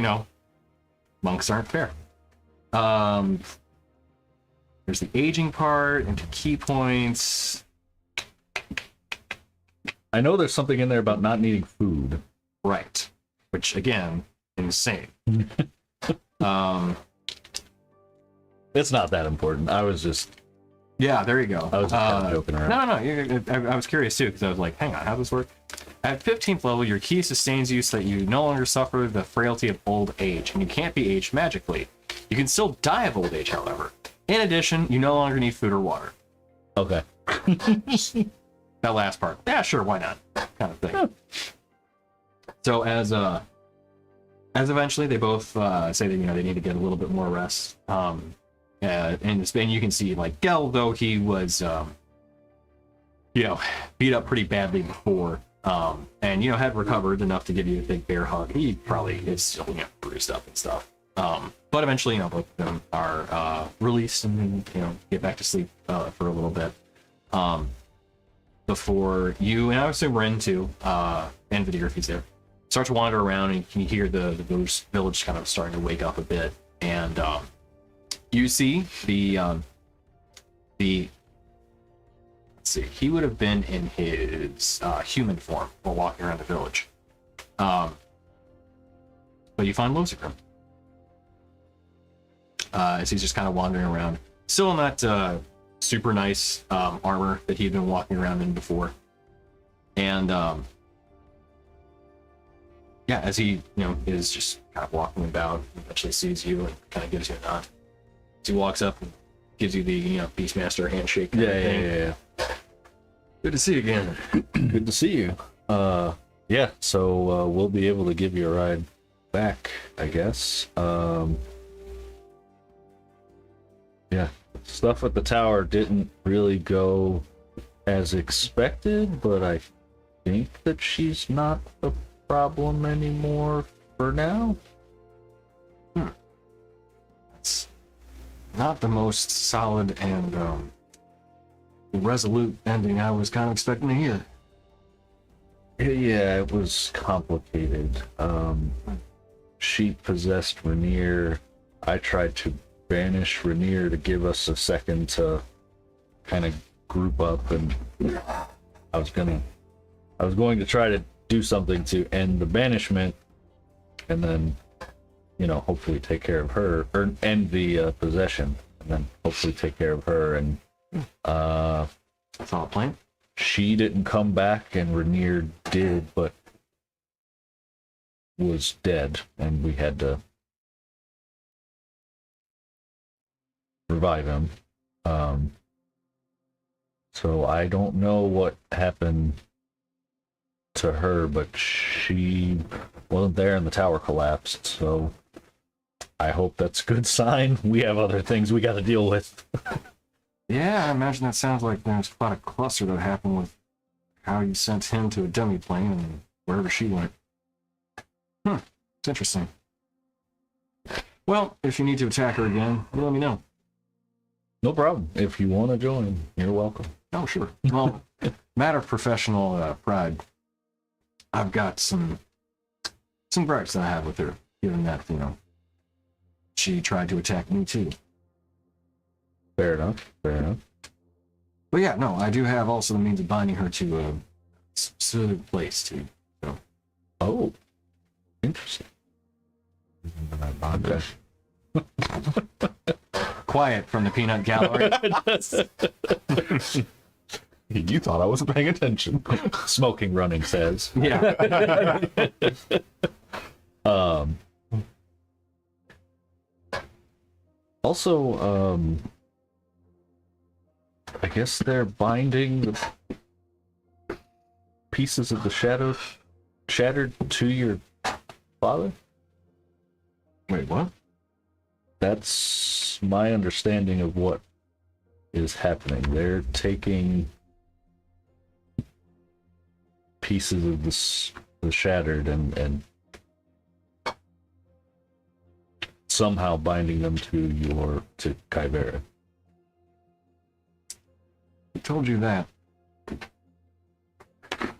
monks aren't fair. There's the aging part into key points. I know there's something in there about not needing food. Right. Which again, insane. It's not that important. I was just there you go. I was just kind of joking around. No. I was curious too, because I was like, hang on, how does this work? At 15th level, your key sustains you so that you no longer suffer the frailty of old age, and you can't be aged magically. You can still die of old age, however. In addition, you no longer need food or water. Okay. That last part. Yeah, sure, why not? Kind of thing. Yeah. So as eventually they both say that they need to get a little bit more rest. And you can see like Gel, though he was beat up pretty badly before, and had recovered enough to give you a big bear hug. He probably is still bruised up and stuff. But eventually, both of them are released and get back to sleep for a little bit. Before you, and I would assume Ren too, and Vidir if he's there, start to wander around, and you can hear the village kind of starting to wake up a bit, and you see the let's see, he would have been in his human form while walking around the village. But you find Losicrum. As he's just kind of wandering around, still in that super nice armor that he'd been walking around in before, and as he is just kind of walking about, eventually sees you and kind of gives you a nod. As he walks up and gives you the Beastmaster handshake. Yeah. Good to see you again. Good to see you. Yeah. So we'll be able to give you a ride back, I guess. Yeah. Stuff at the tower didn't really go as expected, but I think that she's not a problem anymore for now. It's not the most solid and resolute ending I was kind of expecting to hear. Yeah, it was complicated. She possessed Rainier. I tried to banish Rainier to give us a second to kind of group up, and I was going to try to do something to end the banishment, and then, you know, hopefully take care of her, or end the possession, and then hopefully take care of her. And That's all plan. she didn't come back, and Rainier did, but was dead, and we had to revive him. So I don't know what happened to her, but she wasn't there and the tower collapsed, so I hope that's a good sign. We have other things we got to deal with. Yeah, I imagine that sounds like there's quite a cluster that happened with how you sent him to a dummy plane and wherever she went. It's interesting. Well, if you need to attack her again, you let me know. No problem. If you want to join, you're welcome. Oh, sure. Well, matter of professional pride, I've got some gripes that I have with her, given that, you know, she tried to attack me too. Fair enough. But yeah, no, I do have also the means of binding her to a specific place too. So. Oh, interesting. Okay. Quiet from the peanut gallery. You thought I wasn't paying attention. Smoking running says. Yeah. Also, I guess they're binding the pieces of the shattered to your father? Wait, what? That's my understanding of what is happening. They're taking pieces of the shattered and somehow binding them to Kyvera. Who told you that?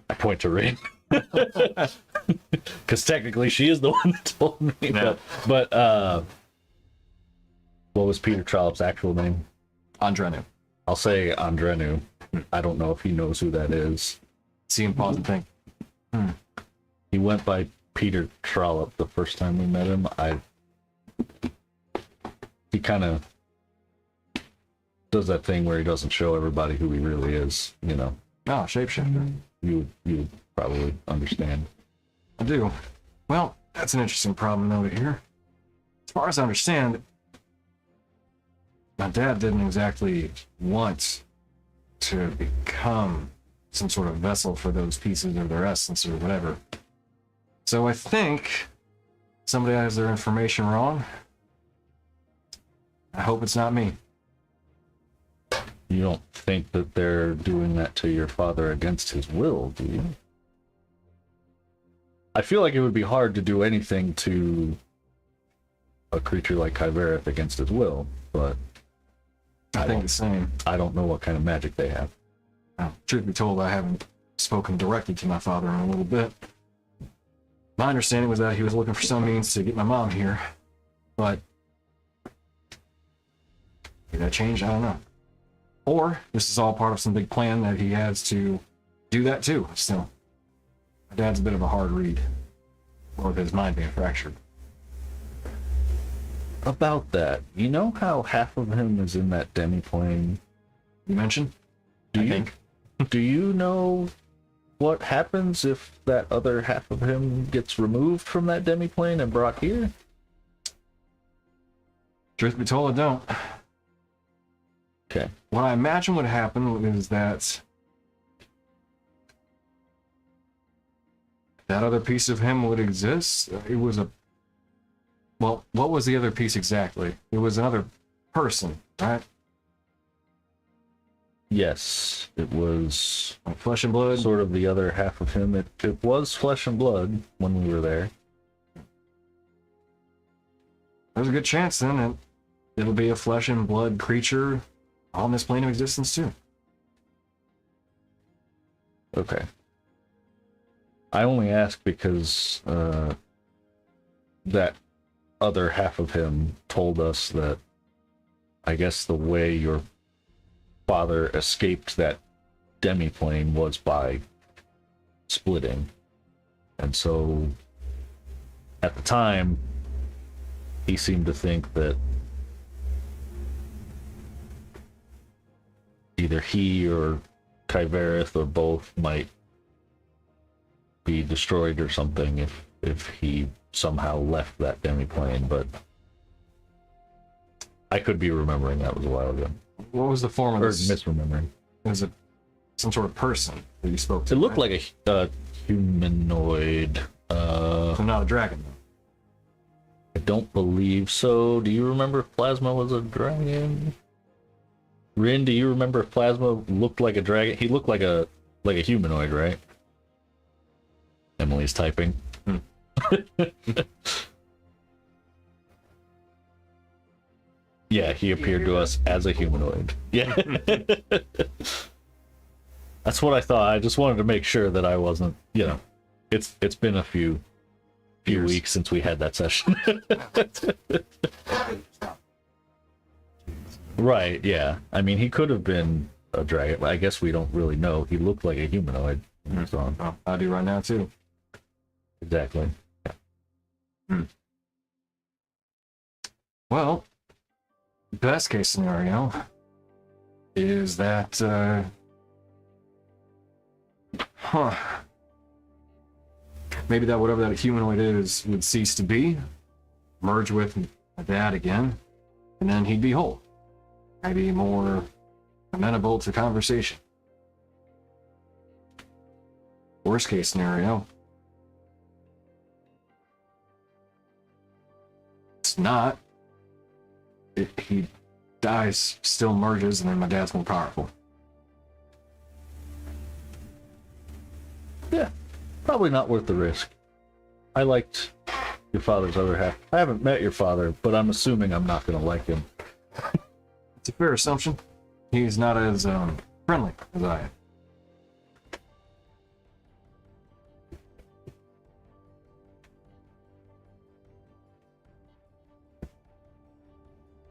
I point to Rain. Because technically she is the one that told me. Yeah. But what was Peter Trollop's actual name? Andrenu. I'll say Andrenu. I don't know if he knows who that is. See him pause and think. He went by Peter Trollop the first time we met him. He kind of does that thing where he doesn't show everybody who he really is, you know. Oh, shapeshifter. You would probably understand. I do. Well, that's an interesting problem noted here. As far as I understand, my dad didn't exactly want to become some sort of vessel for those pieces of their essence or whatever. So I think somebody has their information wrong. I hope it's not me. You don't think that they're doing that to your father against his will, do you? I feel like it would be hard to do anything to a creature like Kyverith against his will, but I think the same. I don't know what kind of magic they have. Now, truth be told, I haven't spoken directly to my father in a little bit. My understanding was that he was looking for some means to get my mom here, but did that change? I don't know. Or this is all part of some big plan that he has to do that too. Still, my dad's a bit of a hard read, or with his mind being fractured. About that, you know how half of him is in that demi-plane? You mentioned? Do I you think. Do you know what happens if that other half of him gets removed from that demi-plane and brought here? Truth be told, I don't. Okay. What I imagine would happen is that that other piece of him would exist. It was a... Well, what was the other piece exactly? It was another person, right? Yes, it was Like flesh and blood. sort of the other half of him. It was flesh and blood when we were there. There's a good chance then that it'll be a flesh and blood creature on this plane of existence too. Okay. I only ask because that other half of him told us that I guess the way your father escaped that demiplane was by splitting. And so at the time, he seemed to think that either he or Kyverith or both might be destroyed or something if he somehow left that demiplane, but I could be remembering that was a while ago. What was the form of Or this? misremembering. Was it some sort of person that you spoke to? It looked right? like a humanoid. So not a dragon, though. I don't believe so. Do you remember if Plasma was a dragon? Rin, do you remember if Plasma looked like a dragon? He looked like a humanoid, right? Emily's typing. Yeah, he appeared to us as a humanoid. Yeah. That's what I thought. I just wanted to make sure that I wasn't, it's been a few Years. weeks since we had that session. Right, yeah. I mean, he could have been a dragon, but I guess we don't really know. He looked like a humanoid. So, Well, I do right now, too. exactly. Well, best case scenario is that, maybe that whatever that humanoid is would cease to be, merge with my dad again, and then he'd be whole. Maybe more amenable to conversation. Worst case scenario, it's not. He dies, still merges, and then my dad's more powerful. Yeah, probably not worth the risk. I liked your father's other half. I haven't met your father, but I'm assuming I'm not going to like him. It's a fair assumption. He's not as friendly as I am.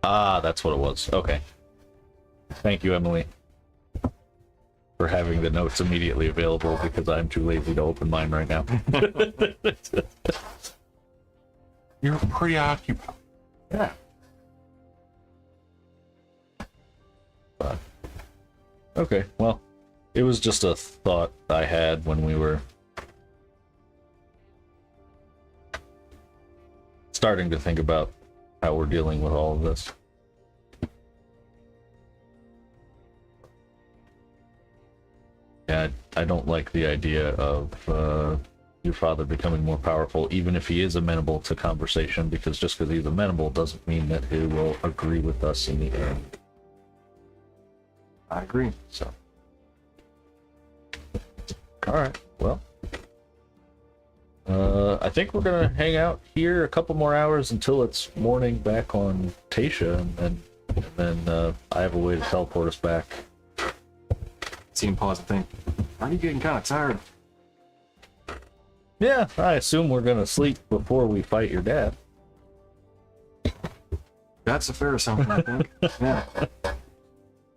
Ah, that's what it was. Okay. Thank you, Emily, for having the notes immediately available because I'm too lazy to open mine right now. You're pretty occupied. Yeah. Okay, well, it was just a thought I had when we were starting to think about how we're dealing with all of this. Yeah, I don't like the idea of your father becoming more powerful, even if he is amenable to conversation, because just because he's amenable doesn't mean that he will agree with us in the end. I agree. So, all right. Well, I think we're gonna hang out here a couple more hours until it's morning back on Tasha, and then I have a way to teleport us back. See him pause and think. Are you getting kind of tired? Yeah, I assume we're gonna sleep before we fight your dad. That's a fair assumption, I think. Yeah.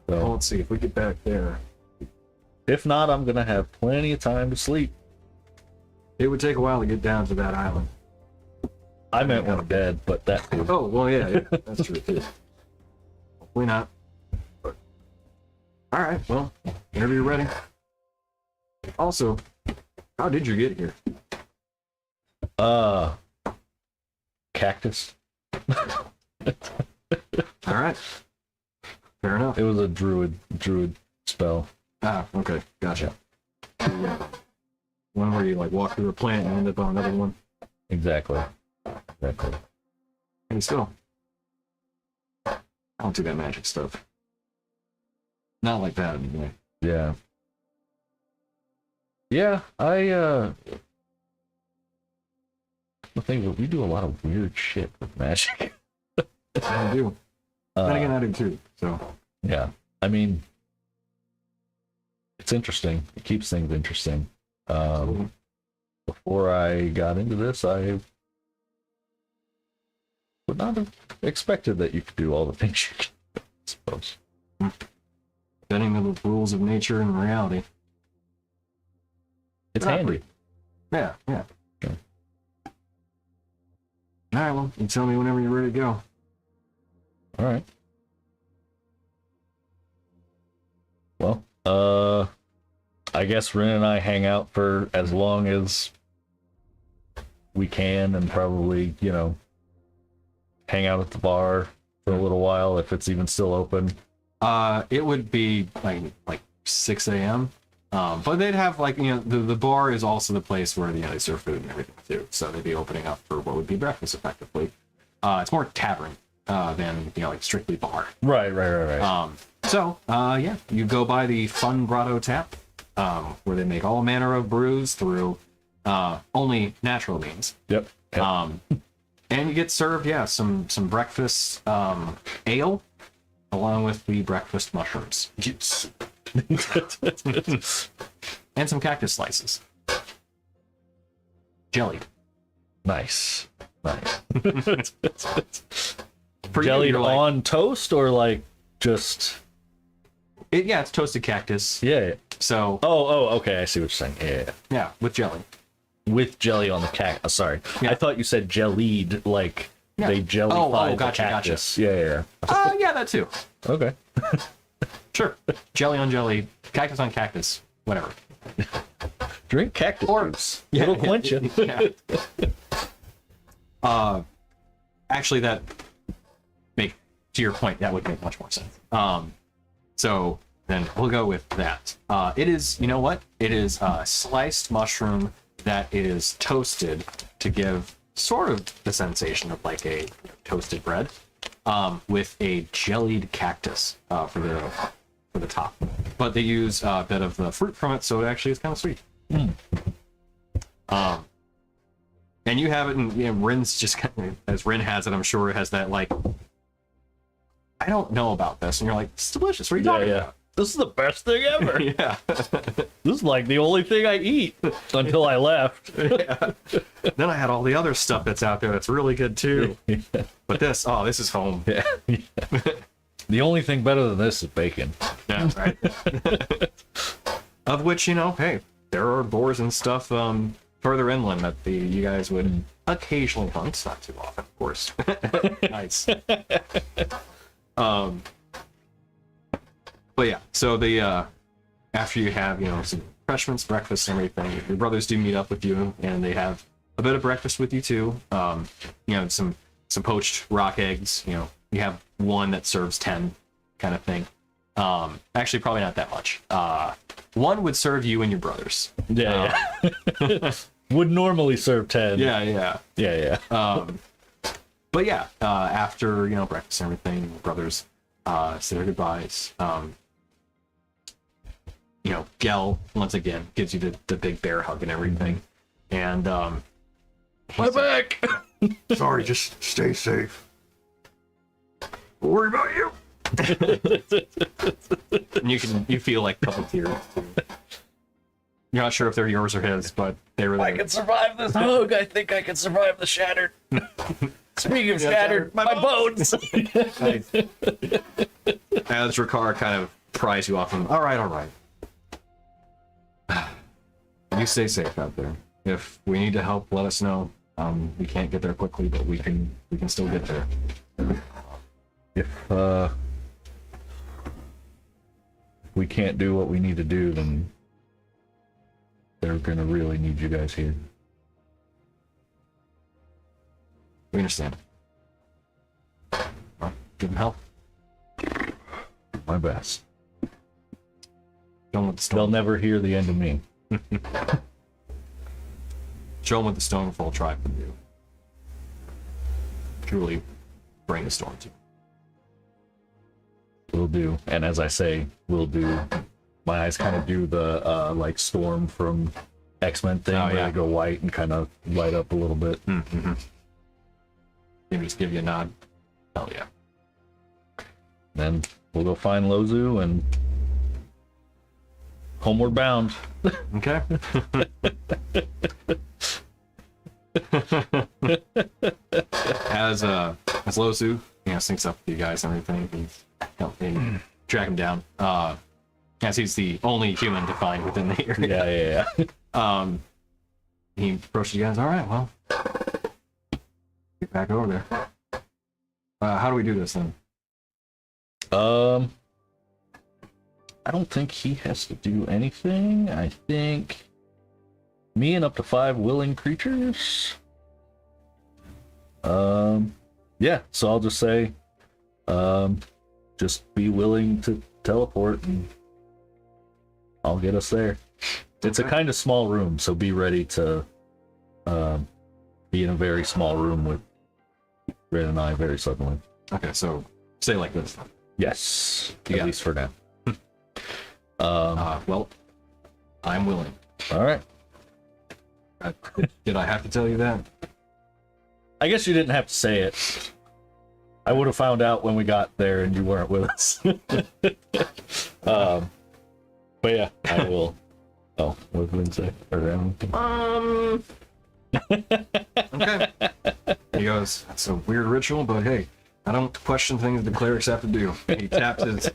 Well, So, let's see if we get back there. if not, I'm gonna have plenty of time to sleep. It would take a while to get down to that island. I meant when I'm dead, but that too. Oh, well, yeah, that's true. Hopefully not. But, all right, well, whenever you're ready. Also, how did you get here? Cactus. All right. Fair enough. It was a druid spell. Ah, okay, gotcha. One where you like walk through a plant and end up on another one. Exactly. And still, I don't do that magic stuff. Not like that anyway. Yeah. Yeah, the thing is, we do a lot of weird shit with magic. I do. Then again, I do too. So Yeah, I mean, it's interesting. It keeps things interesting. Before I got into this, I would not have expected that you could do all the things you can do, I suppose. bending the rules of nature and reality. It's Not handy. Yeah. Okay. All right, well, you tell me whenever you're ready to go. All right. Well, I guess Rin and I hang out for as long as we can, and probably, hang out at the bar for a little while if it's even still open. It would be like 6 a.m. But they'd have the bar is also the place where they serve food and everything too. So they'd be opening up for what would be breakfast effectively. It's more tavern than like strictly bar. Right. So you go by the Fun Grotto Tap, where they make all manner of brews through only natural means. Yep. And you get served some breakfast ale along with the breakfast mushrooms. And some cactus slices. Jellied. Nice. For Jellied you, on toast or like just... it's toasted cactus. Yeah. So Oh, okay. I see what you're saying. Yeah. with jelly. With jelly on the cactus. Sorry. Yeah. I thought you said jellied, like they jellified the gotcha. cactus. Yeah. Yeah, that too. Okay. Sure. Jelly on jelly, cactus on cactus, whatever. Drink cactus juice. Yeah, It'll quench you. Yeah. Actually, to your point, that would make much more sense. So then we'll go with that. It is, you know what? It is a sliced mushroom that is toasted to give sort of the sensation of like a toasted bread, with a jellied cactus for the top. But they use a bit of the fruit from it, so it actually is kind of sweet. And you have it, and Rin's just as Rin has it. I'm sure it has that like, I don't know about this, and you're like, it's delicious. What are you talking about? This is the best thing ever. Yeah. This is like the only thing I eat until I left. Yeah. Then I had all the other stuff that's out there that's really good too. But this is home. Yeah. The only thing better than this is bacon. Yeah, right. Of which, hey, there are boars and stuff further inland that you guys would occasionally hunt, not too often, of course. Nice. But yeah, so after you have some refreshments, breakfast, and everything, your brothers do meet up with you, and they have a bit of breakfast with you too. Some poached rock eggs. You have one that serves 10, kind of thing. Actually, probably not that much. One would serve you and your brothers. Yeah. Would normally serve 10. Yeah. But yeah, after breakfast and everything, brothers say their goodbyes. Gel once again gives you the big bear hug and everything, and My back. sorry, just stay safe. Don't worry about you. And you feel like a couple tears too. You're not sure if they're yours or his, but they were there. I can survive this hug. I think I can survive the shattered. Speaking of shattered, my bones. Nice. As Ricard kind of pries you off him. All right. You stay safe out there. If we need to help, let us know. We can't get there quickly, but we can still get there. If we can't do what we need to do, then they're gonna really need you guys here. We understand. Well, give them help. My best. Show them what the They'll stone. never hear the end of me. Show them what the Stonefall tribe can do. Truly, bring the storm to. Will do. And as I say, will do. My eyes kind of do the like Storm from X-Men thing, Oh, where yeah. they go white and kind of light up a little bit. Mm-hmm. Maybe just give you a nod. Hell yeah. Then we'll go find Lozu and homeward bound. Okay. As Losu, syncs up with you guys and everything, you track him down. as he's the only human to find within the area. Yeah. He approaches you guys. All right, well, get back over there. How do we do this then? I don't think he has to do anything. I think me and up to 5 willing creatures. Yeah, so I'll just say, just be willing to teleport and I'll get us there. It's a kind of small room, so be ready to be in a very small room with Red and I very suddenly. Okay, so say like this. Yes, You at got least for now. Well, I'm willing. All right. Did I have to tell you that? I guess you didn't have to say it. I would have found out when we got there and you weren't with us. But yeah, I will. Oh, what did Lynn say? Okay. He goes, that's a weird ritual, but hey, I don't question things the clerics have to do. He taps his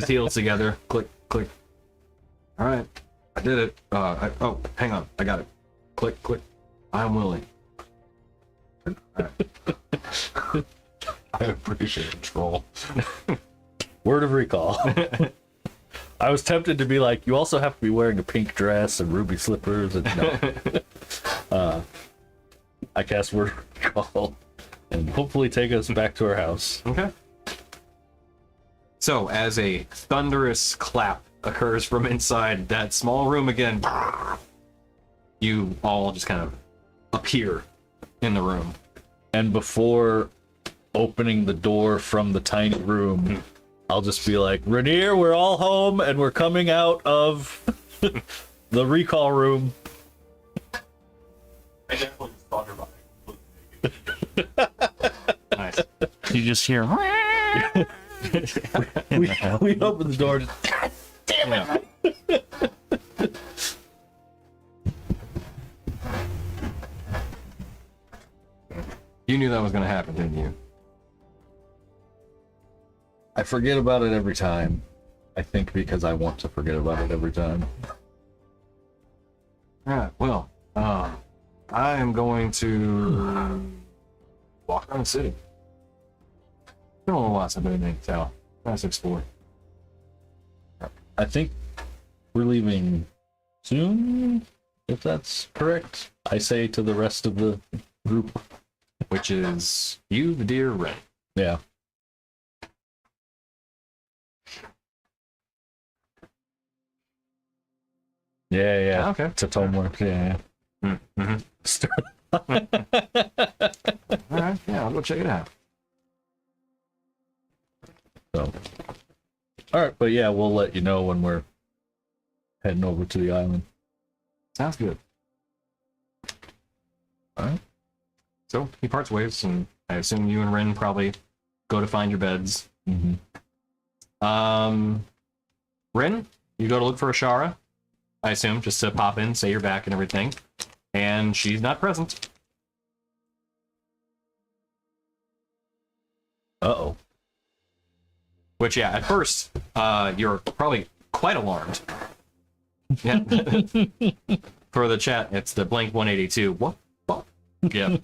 heels together. Click, click. All right, I did it. Oh, hang on, I got it. Click, click. I'm willing. All right. I appreciate control. Word of recall. I was tempted to be like, you also have to be wearing a pink dress and ruby slippers, and no. I cast word of recall and hopefully take us back to our house. Okay. So, as a thunderous clap occurs from inside that small room again, you all just kind of appear in the room. And before opening the door from the tiny room, I'll just be like, Rainier, we're all home and we're coming out of the recall room. I definitely just thought about it. Nice. You just hear. we open the door. Just, God damn it! You knew that was going to happen, didn't you? I forget about it every time. I think because I want to forget about it every time. Alright, well, I am going to walk around the city. Been a little while since I've been in town. Nice to explore. I think we're leaving soon, if that's correct. I say to the rest of the group. Which is you, the deer, Ren. Yeah. Yeah. Okay. It's a homework. Yeah. Mm-hmm. Alright, yeah, I'll go check it out. So. All right, but yeah, we'll let you know when we're heading over to the island. Sounds good. Alright. So he parts ways, and I assume you and Ren probably go to find your beds. Mm-hmm. Ren, you go to look for Ashara, I assume, just to pop in, say you're back and everything. And she's not present. Uh-oh. Which, yeah, at first, you're probably quite alarmed. Yeah. For the chat, it's the blank 182. What? Yeah.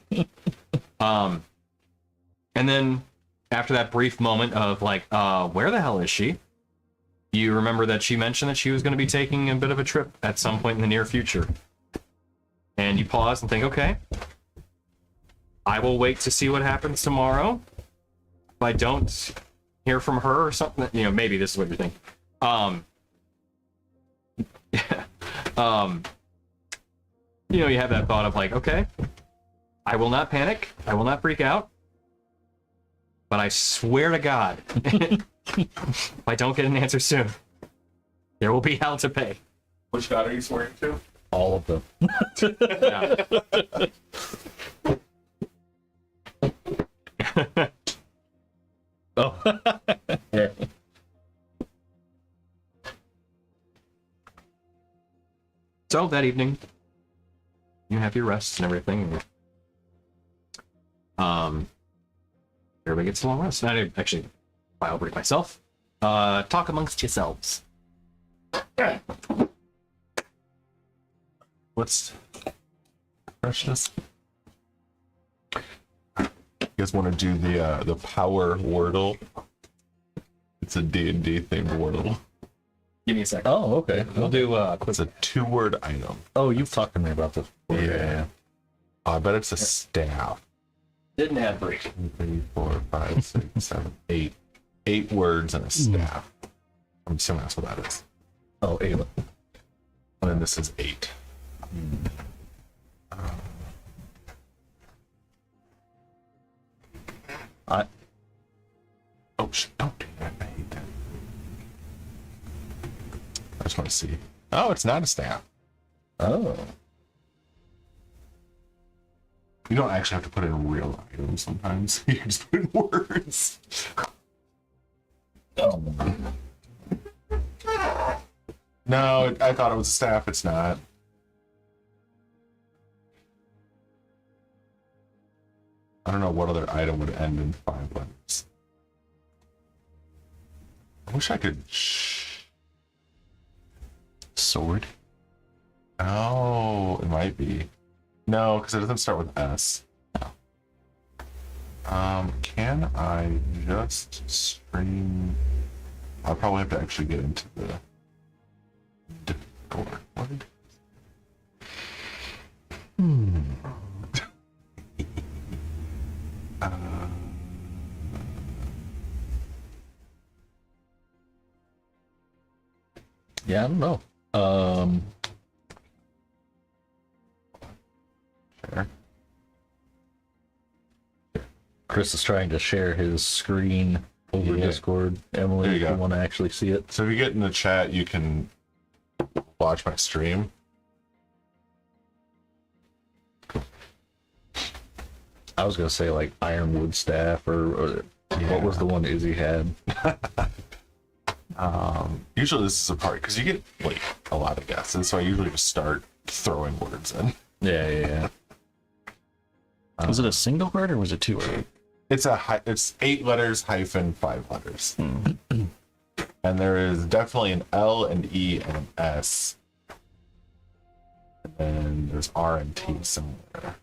And then after that brief moment of like, where the hell is she? You remember that she mentioned that she was going to be taking a bit of a trip at some point in the near future. And you pause and think, okay, I will wait to see what happens tomorrow. If I don't hear from her or something, you know, maybe this is what you're thinking. You know, you have that thought of like, okay, I will not panic. I will not freak out. But I swear to God, if I don't get an answer soon, there will be hell to pay. Which god are you swearing to? All of them. Yeah. Oh. Yeah. So that evening, you have your rest and everything. Everybody gets a long rest. I actually, I'll break myself. Talk amongst yourselves. Let's refresh this. You guys want to do the power wordle? It's a D&D themed wordle. Give me a second. Oh, okay. We'll do It's a 2-word item. Oh, you've talked to me about this before. Yeah. Oh, I bet it's a staff. didn't add break. 3, 4, 5, 6, 7, 8. 8 words and a staff. I'm assuming that's what that is. Oh, 8. And then this is 8. I Oh, don't do that. I hate that. I just want to see. Oh, it's not a staff. oh. You don't actually have to put in real items sometimes. You just put in words. No, I thought it was a staff. It's not. I don't know what other item would end in 5 letters. I wish I could. Sword. Oh, it might be. No, because it doesn't start with S. Can I just stream? I'll probably have to actually get into the Discord. What? Yeah, I don't know. Sure. Chris is trying to share his screen over Yeah. Discord. Emily, There if you you go. want to actually see it. So if you get in the chat, you can watch my stream. I was gonna say like ironwood staff or what was the one Izzy had? Usually this is a part because you get like a lot of guesses, so I usually just start throwing words in. Yeah. Was it a single word or was it 2 word? It's 8 letters hyphen 5 letters, and there is definitely an L and E and an S, and then there's R and T somewhere.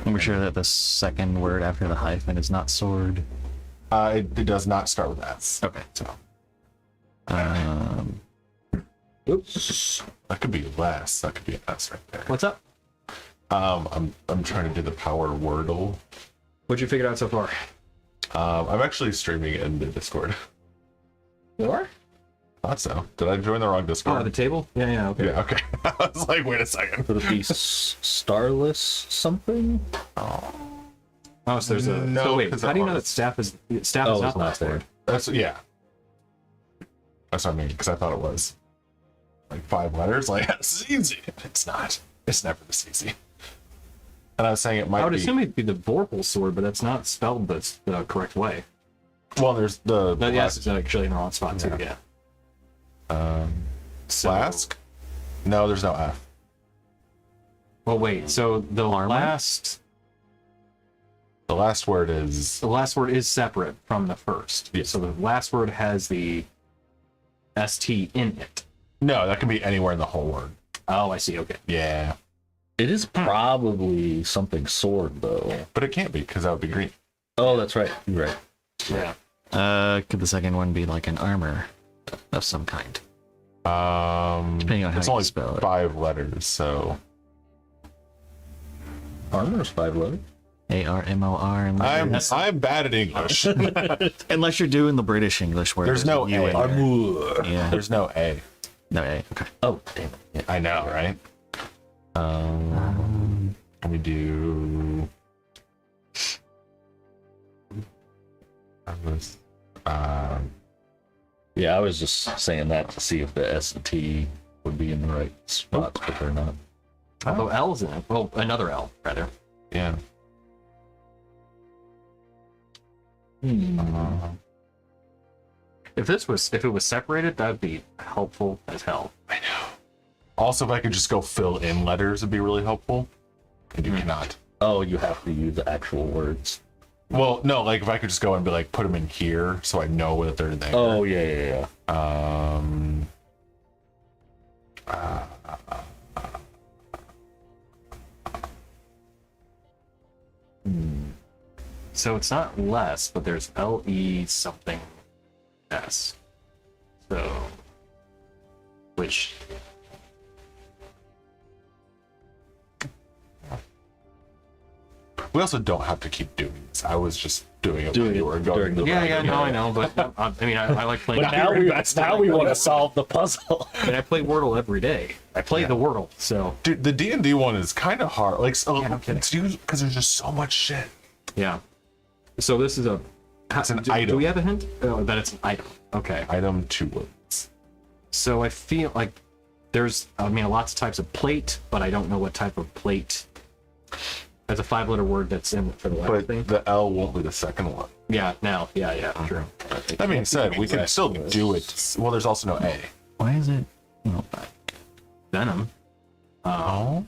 And we're sure that the second word after the hyphen is not sword. It does not start with S. Okay. So Oops. that could be less. That could be an S right there. What's up? I'm trying to do the power wordle. What'd you figure out so far? I'm actually streaming in the Discord. You are? Thought so. Did I join the wrong Oh, Discord? the table? Yeah, okay. Yeah, okay. I was like, wait a second. Could it be Starless something? Oh, so there's a. No, so wait, 'cause how do you know R- that staff is Oh, not it's the not last there. word? That's yeah. That's what I mean, because I thought it was like 5 letters. Like it's easy. It's not. It's never this easy. And I was saying it might I would be. assume it'd be the Vorpal sword, but that's not spelled the correct way. Well, there's the But yes, it's actually in the wrong spot too. Yeah. Yeah. flask. No, there's no F. Well, wait. So the last word is word is separate from the first. Yes. So the last word has the ST in it. no. That can be anywhere in the whole word. Oh, I see. Okay. Yeah, It is probably something sword though. but it can't be because that would be green. Oh, that's right. You're right. Yeah. Could the second one be like an armor of some kind? Depending on how it's you only spell it. 5 letters, so Armor is 5 letters. ARMOR. and I'm bad at English. unless you're doing the British English where There's no U A. in there. Armor. Yeah. There's no A. No A. Okay. Oh, damn it. Yeah. I know, right? Can we do? Yeah, I was just saying that to see if the S and T would be in the right spots, but they're not. Although L's in it. Well, another L rather. Yeah. If it was separated, that'd be helpful as hell. I know. Also, if I could just go fill in letters, it'd be really helpful. And you cannot. Oh, you have to use the actual words. Well, no, like if I could just go and be like, put them in here so I know that they're there. Oh, yeah. So it's not less, but there's LE something S. So, which We also don't have to keep doing this. I was just doing it Doing when you it were going during to the the yeah, no, I know, but I mean, I like playing. But now we want to solve the puzzle. I mean, I play Wordle every day. I play the Wordle, so Dude, the D&D one is kind of hard. Like, so, Yeah, no kidding. because there's just so much shit. yeah. So this is a. It's an do, item. Do we have a hint? Oh, that it's an item. Okay. Item 2 words. So I feel like there's, I mean, lots of types of plate, but I don't know what type of plate. There's a 5-letter word that's in for the last But thing. the L won't be the second one. Yeah, now. Yeah, true. That being said, we can still do it. Well, there's also no A. Why is it? No. Venom. Oh.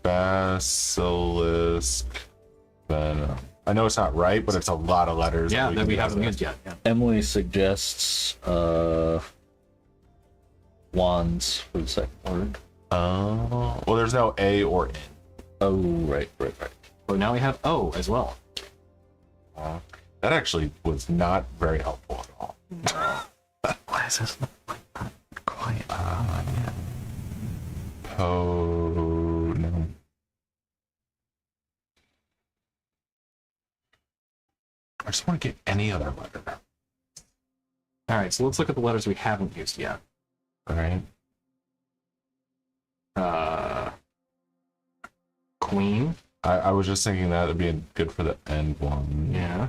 Basilisk. Venom. I know it's not right, but it's a lot of letters. Yeah, that we can haven't use used yet. Yeah. Emily suggests wands for the second word. Oh. Well, there's no A or N. Oh, right. But now we have O as well. That actually was not very helpful at all. Why is this not quiet? No. I just want to get any other letter. All right, so let's look at the letters we haven't used yet. All right. Queen. I was just thinking that would be good for the end one. Yeah.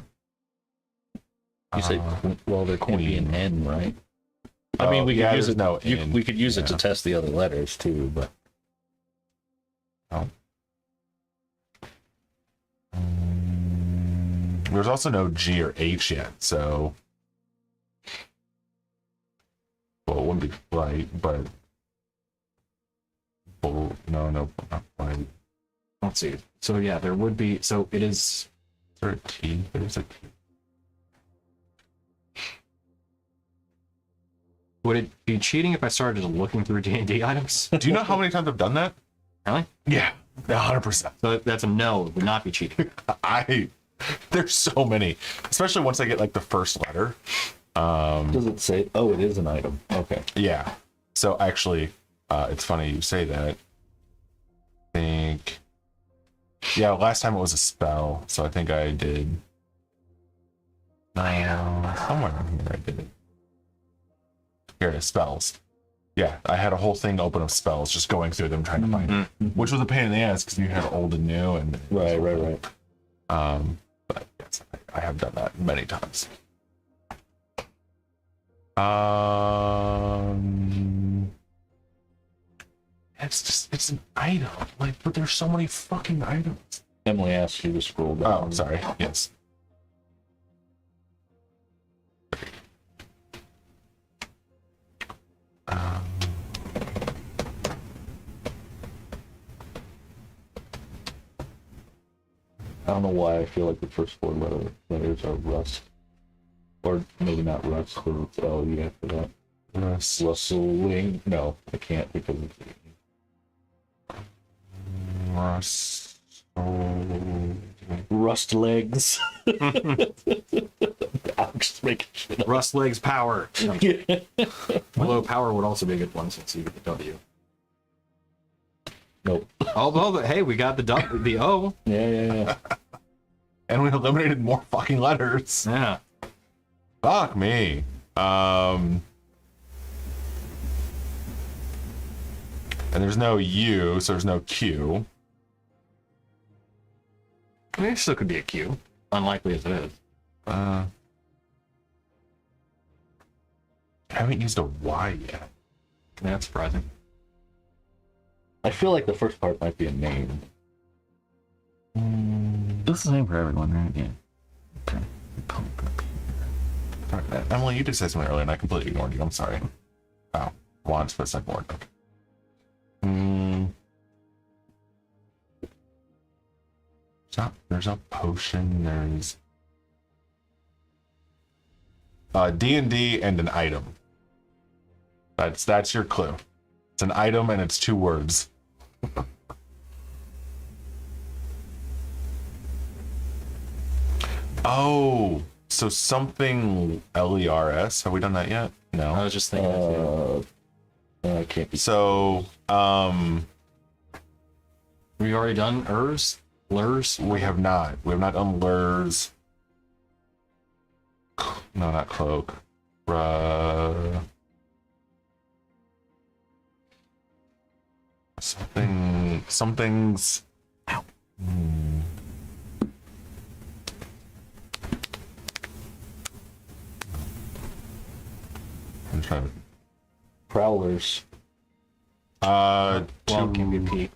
You say, well, there can't be an queen. N, right? Oh, I mean, we could yeah, use there's it. no N. We could use it to Yeah. test the other letters too, but There's also no G or H yet, so. Well, it wouldn't be right, but. Well, no, not right. Let's see. So yeah, there would be. So it is. Is there a T? There's a T. Would it be cheating if I started looking through D&D items? Do you know how many times I've done that? Really? Yeah, 100%. So that's a no. It would not be cheating. There's so many, especially once I get like the first letter. does it say? Oh, it is an item. Okay. Yeah. So actually, it's funny you say that. I think. Yeah, last time it was a spell, so I think I did. Somewhere in here I did it. Here it is, spells. Yeah, I had a whole thing open of spells, just going through them trying to find it, which was a pain in the ass because you had old and new and. Right. But yes, I have done that many times. It's an item. Like, but there's so many fucking items. Emily asked you to scroll Oh, down. I'm sorry. Yes. I don't know why I feel like the first 4 letters are rust. Or maybe not rust, but it's L-E after that. Rustling. No, I can't because it's... Rust legs. I'm just making shit up. Rust legs power. Although power would also be a good one since you get the W. Nope. Although, hey, we got the O. Yeah. And we eliminated more fucking letters. Yeah. Fuck me. And there's no U, so there's no Q. I mean, it still could be a Q. Unlikely as it is. I haven't used a Y yet. Yeah, that's surprising. I feel like the first part might be a name. This is the same for everyone, right? Yeah. Okay. Sorry, Emily, you did say something earlier and I completely ignored you. I'm sorry. Wow. Wands for the second word. It's not there's a potion. There's D&D and an item. That's your clue. It's an item and it's 2 words. Oh, so something LERS. Have we done that yet? No. I was just thinking that too. I can't be. So, We already done lurs. we have not. We have not done lures. No, not cloak. Something's. Ow. I'm trying to. Prowlers. Well, it to- can be P.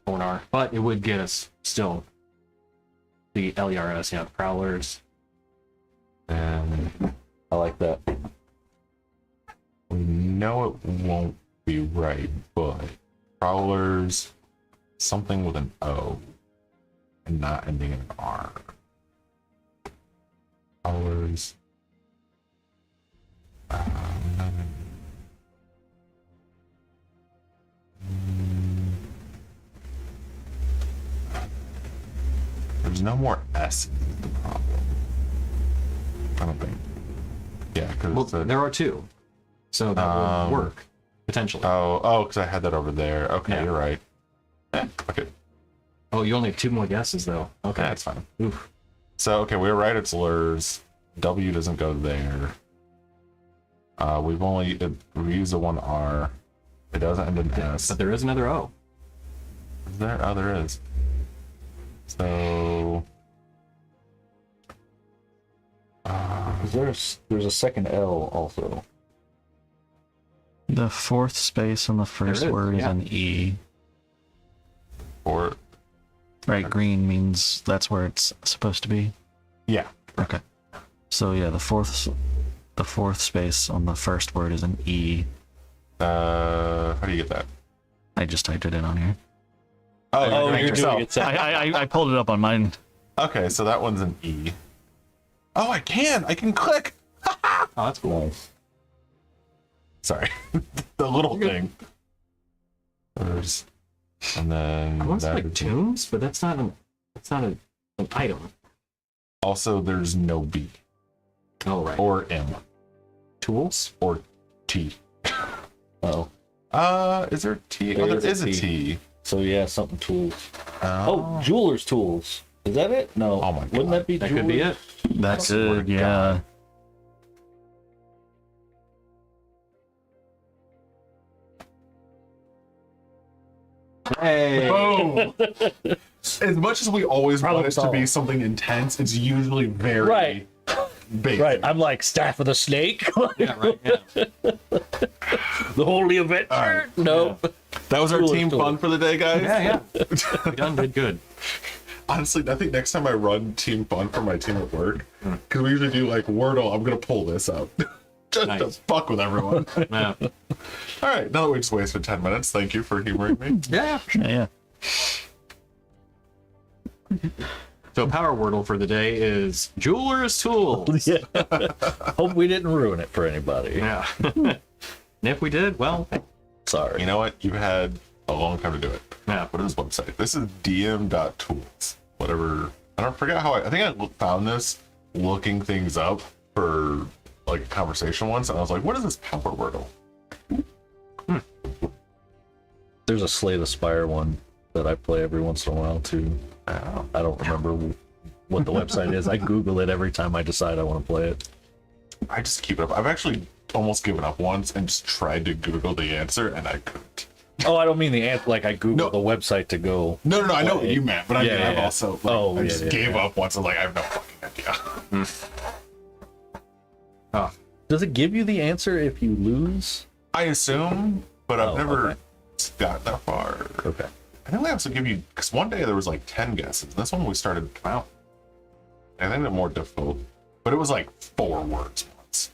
Or an R, but it would get us still the LERS, yeah, prowlers. And I like that. we know it won't be right, but prowlers, something with an O and not ending in an R. Prowlers. There's no more S is the problem. I don't think. Yeah, because Well, there are 2, so that would work potentially. because I had that over there. Okay, Yeah. you're right. Okay, Oh, you only have 2 more guesses though. Okay, that's fine. Oof. So okay, we were right. It's lures. W doesn't go there. We used the 1 R. It doesn't end in S. But there is another O. Is there? Oh, there is. So. There's a second L also. The 4th space on the first There is, word is yeah. an E. Or Right, green means that's where it's supposed to be. yeah. Okay. So yeah, the fourth space on the first word is an E. How do you get that? I just typed it in on here. Oh, Oh, doing it you're yourself. doing it. Second. I pulled it up on mine. Okay, so that one's an E. Oh, I can click. Oh, that's cool. Nice. Sorry, the little thing. There's, and then I want to that like is- tunes, but that's not an item. also there's no B Oh right. or M Tools. or T. Oh, Is there T? There Oh, there is a is a T. T. so yeah, something tools. Oh, jeweler's tools. Is that it? No. Oh my God. Wouldn't that be? That could be jeweler's? it. That's swear it, to yeah. God. Hey. Boom. As much as we always Problem want it to be solved. something intense, it's usually very Right. basic. Right. I'm like staff of the snake. Yeah, right. Yeah. The holy adventure. All right. Nope. That was our Jeweler's team tools. fun for the day, guys. Yeah, we did good. Honestly, I think next time I run team fun for my team at work, because we usually do like Wordle, I'm gonna pull this up just to Nice. fuck with everyone. Yeah. All right, now that we just wasted 10 minutes, thank you for humoring me. Yeah. Yeah. So power wordle for the day is jeweler's tools. Yeah. Hope we didn't ruin it for anybody. Yeah. And if we did, well, Sorry. You know what? You had a long time to do it. yeah. What is this website? This is dm.tools. Whatever. I don't forget how I think I found this looking things up for like a conversation once, and I was like, what is this power wordle? There's a Slay the Spire one that I play every once in a while too. Oh. I don't remember what the website is. I Google it every time I decide I want to play it. I just keep it up. I've actually almost given up once and just tried to Google the answer, and I couldn't. Oh, I don't mean the answer. Like I Google No. the website to go. No, I know what you meant, but I Yeah, mean, I've yeah. also like, Oh, I yeah, just yeah, gave yeah. up once. I'm like, I have no fucking idea. Oh, Does it give you the answer if you lose? I assume, but I've Oh, never okay. got that far. Okay. I think they also give you, because one day there was like 10 guesses. This one we started, wow. I think they're more difficult, but it was like 4 words once.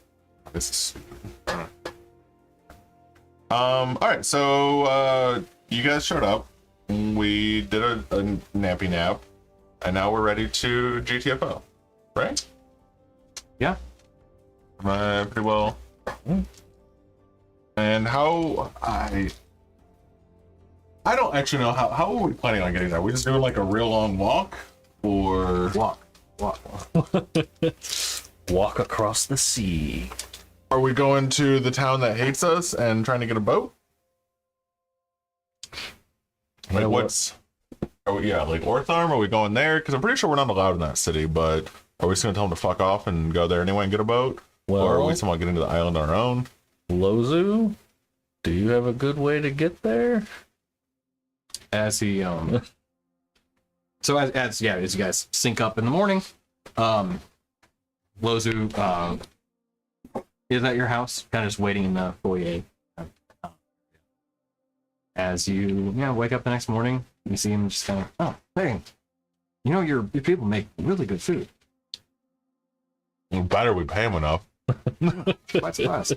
This is stupid. All right, so you guys showed up. We did a nappy nap. And now we're ready to GTFO, right? Yeah. Pretty well. And how I don't actually know how are we planning on getting there? We just doing like a real long walk, or Walk. Walk across the sea. are we going to the town that hates us and trying to get a boat? Like what's? Like Ortharm. Are we going there? Because I'm pretty sure we're not allowed in that city. But are we just gonna tell them to fuck off and go there anyway and get a boat? Well, or are we somehow getting to the island on our own? Lozu, do you have a good way to get there? As he so as you guys sync up in the morning, Lozu is at your house, kind of just waiting in the foyer. As you wake up the next morning, you see him just kind of, oh, hey, your people make really good food. Better we pay him enough. Quite surprised.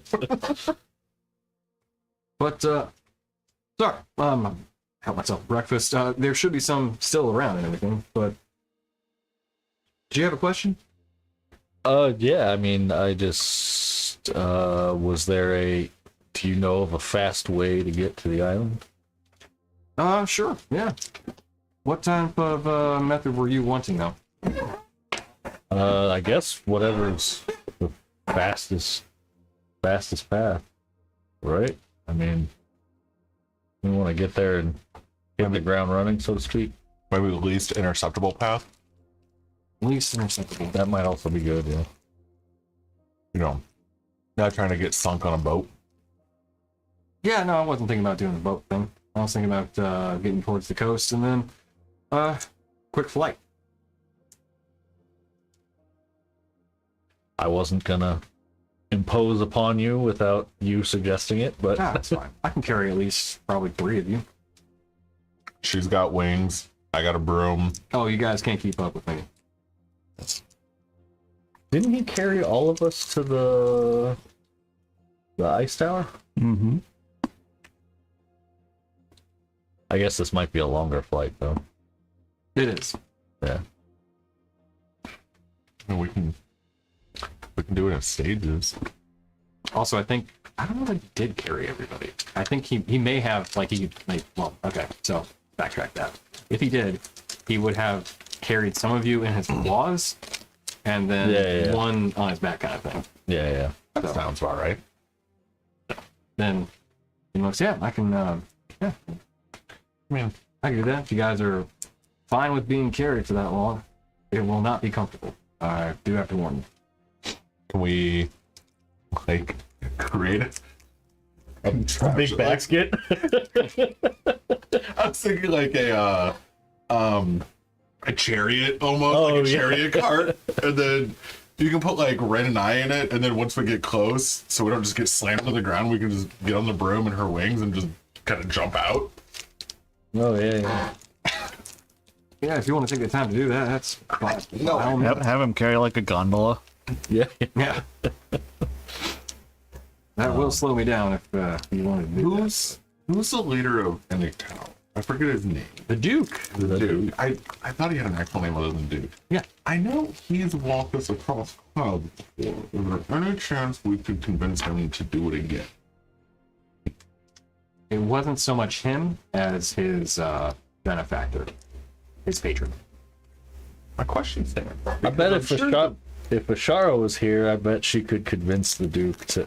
But sorry, help myself breakfast. There should be some still around and everything, but do you have a question? Yeah, I mean, I just was there do you know of a fast way to get to the island? Sure, yeah. What type of method were you wanting though? I guess whatever's the fastest path, right? I mean, we want to get there and hit the ground running, so to speak. Maybe the least interceptable path. Least interceptable. That might also be good, yeah. Not trying to get sunk on a boat. Yeah, no, I wasn't thinking about doing the boat thing. I was thinking about getting towards the coast and then quick flight. I wasn't gonna impose upon you without you suggesting it, but That's fine. I can carry at least probably 3 of you. She's got wings. I got a broom. Oh, you guys can't keep up with me. didn't he carry all of us to the ice tower? Mm-hmm. I guess this might be a longer flight, though. It is. Yeah. And we can do it in stages. Also, I don't know that he did carry everybody. I think he may have, well, okay, so backtrack that. If he did, he would have carried some of you in his claws, and then one on his back kind of thing. Yeah. That sounds about right. Then he looks, I can, I can do that. If you guys are fine with being carried for that long, it will not be comfortable. I do have to warn you. Can we, create a Big basket. I was thinking a chariot almost, a chariot cart, and then you can put Ren and I in it, and then once we get close, so we don't just get slammed to the ground, we can just get on the broom and her wings and just kind of jump out. Oh, yeah. Yeah, if you want to take the time to do that, that's fine. No, Have him carry like a gondola. Yeah. Yeah. That will slow me down if you wanted to do who's the leader of any town? I forget his name. that. The Duke. The Duke. I thought he had an actual name other than Duke. Yeah. I know he's walked us across clouds before. Is there any chance we could convince him to do it again? It wasn't so much him as his benefactor, his patron. My question's there. I bet if Ashara was here, I bet she could convince the Duke to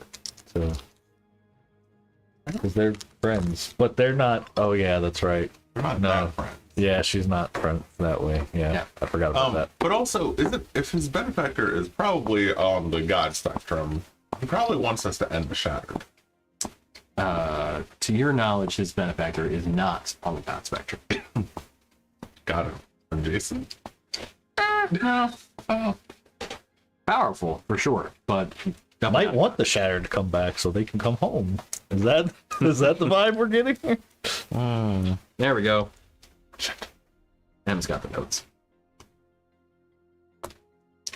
because they're friends, but they're not. Oh yeah, that's right. We're not No. that friends. Yeah, she's not friends that way. Yeah. I forgot about that. But also, if his benefactor is probably on the god spectrum, he probably wants us to end the Shattered. To your knowledge, his benefactor is not on the God spectrum. Got him. And Jason? No. Powerful, for sure, but Might want the Shattered to come back so they can come home. Is that the vibe we're getting? There we go. Em's got the notes.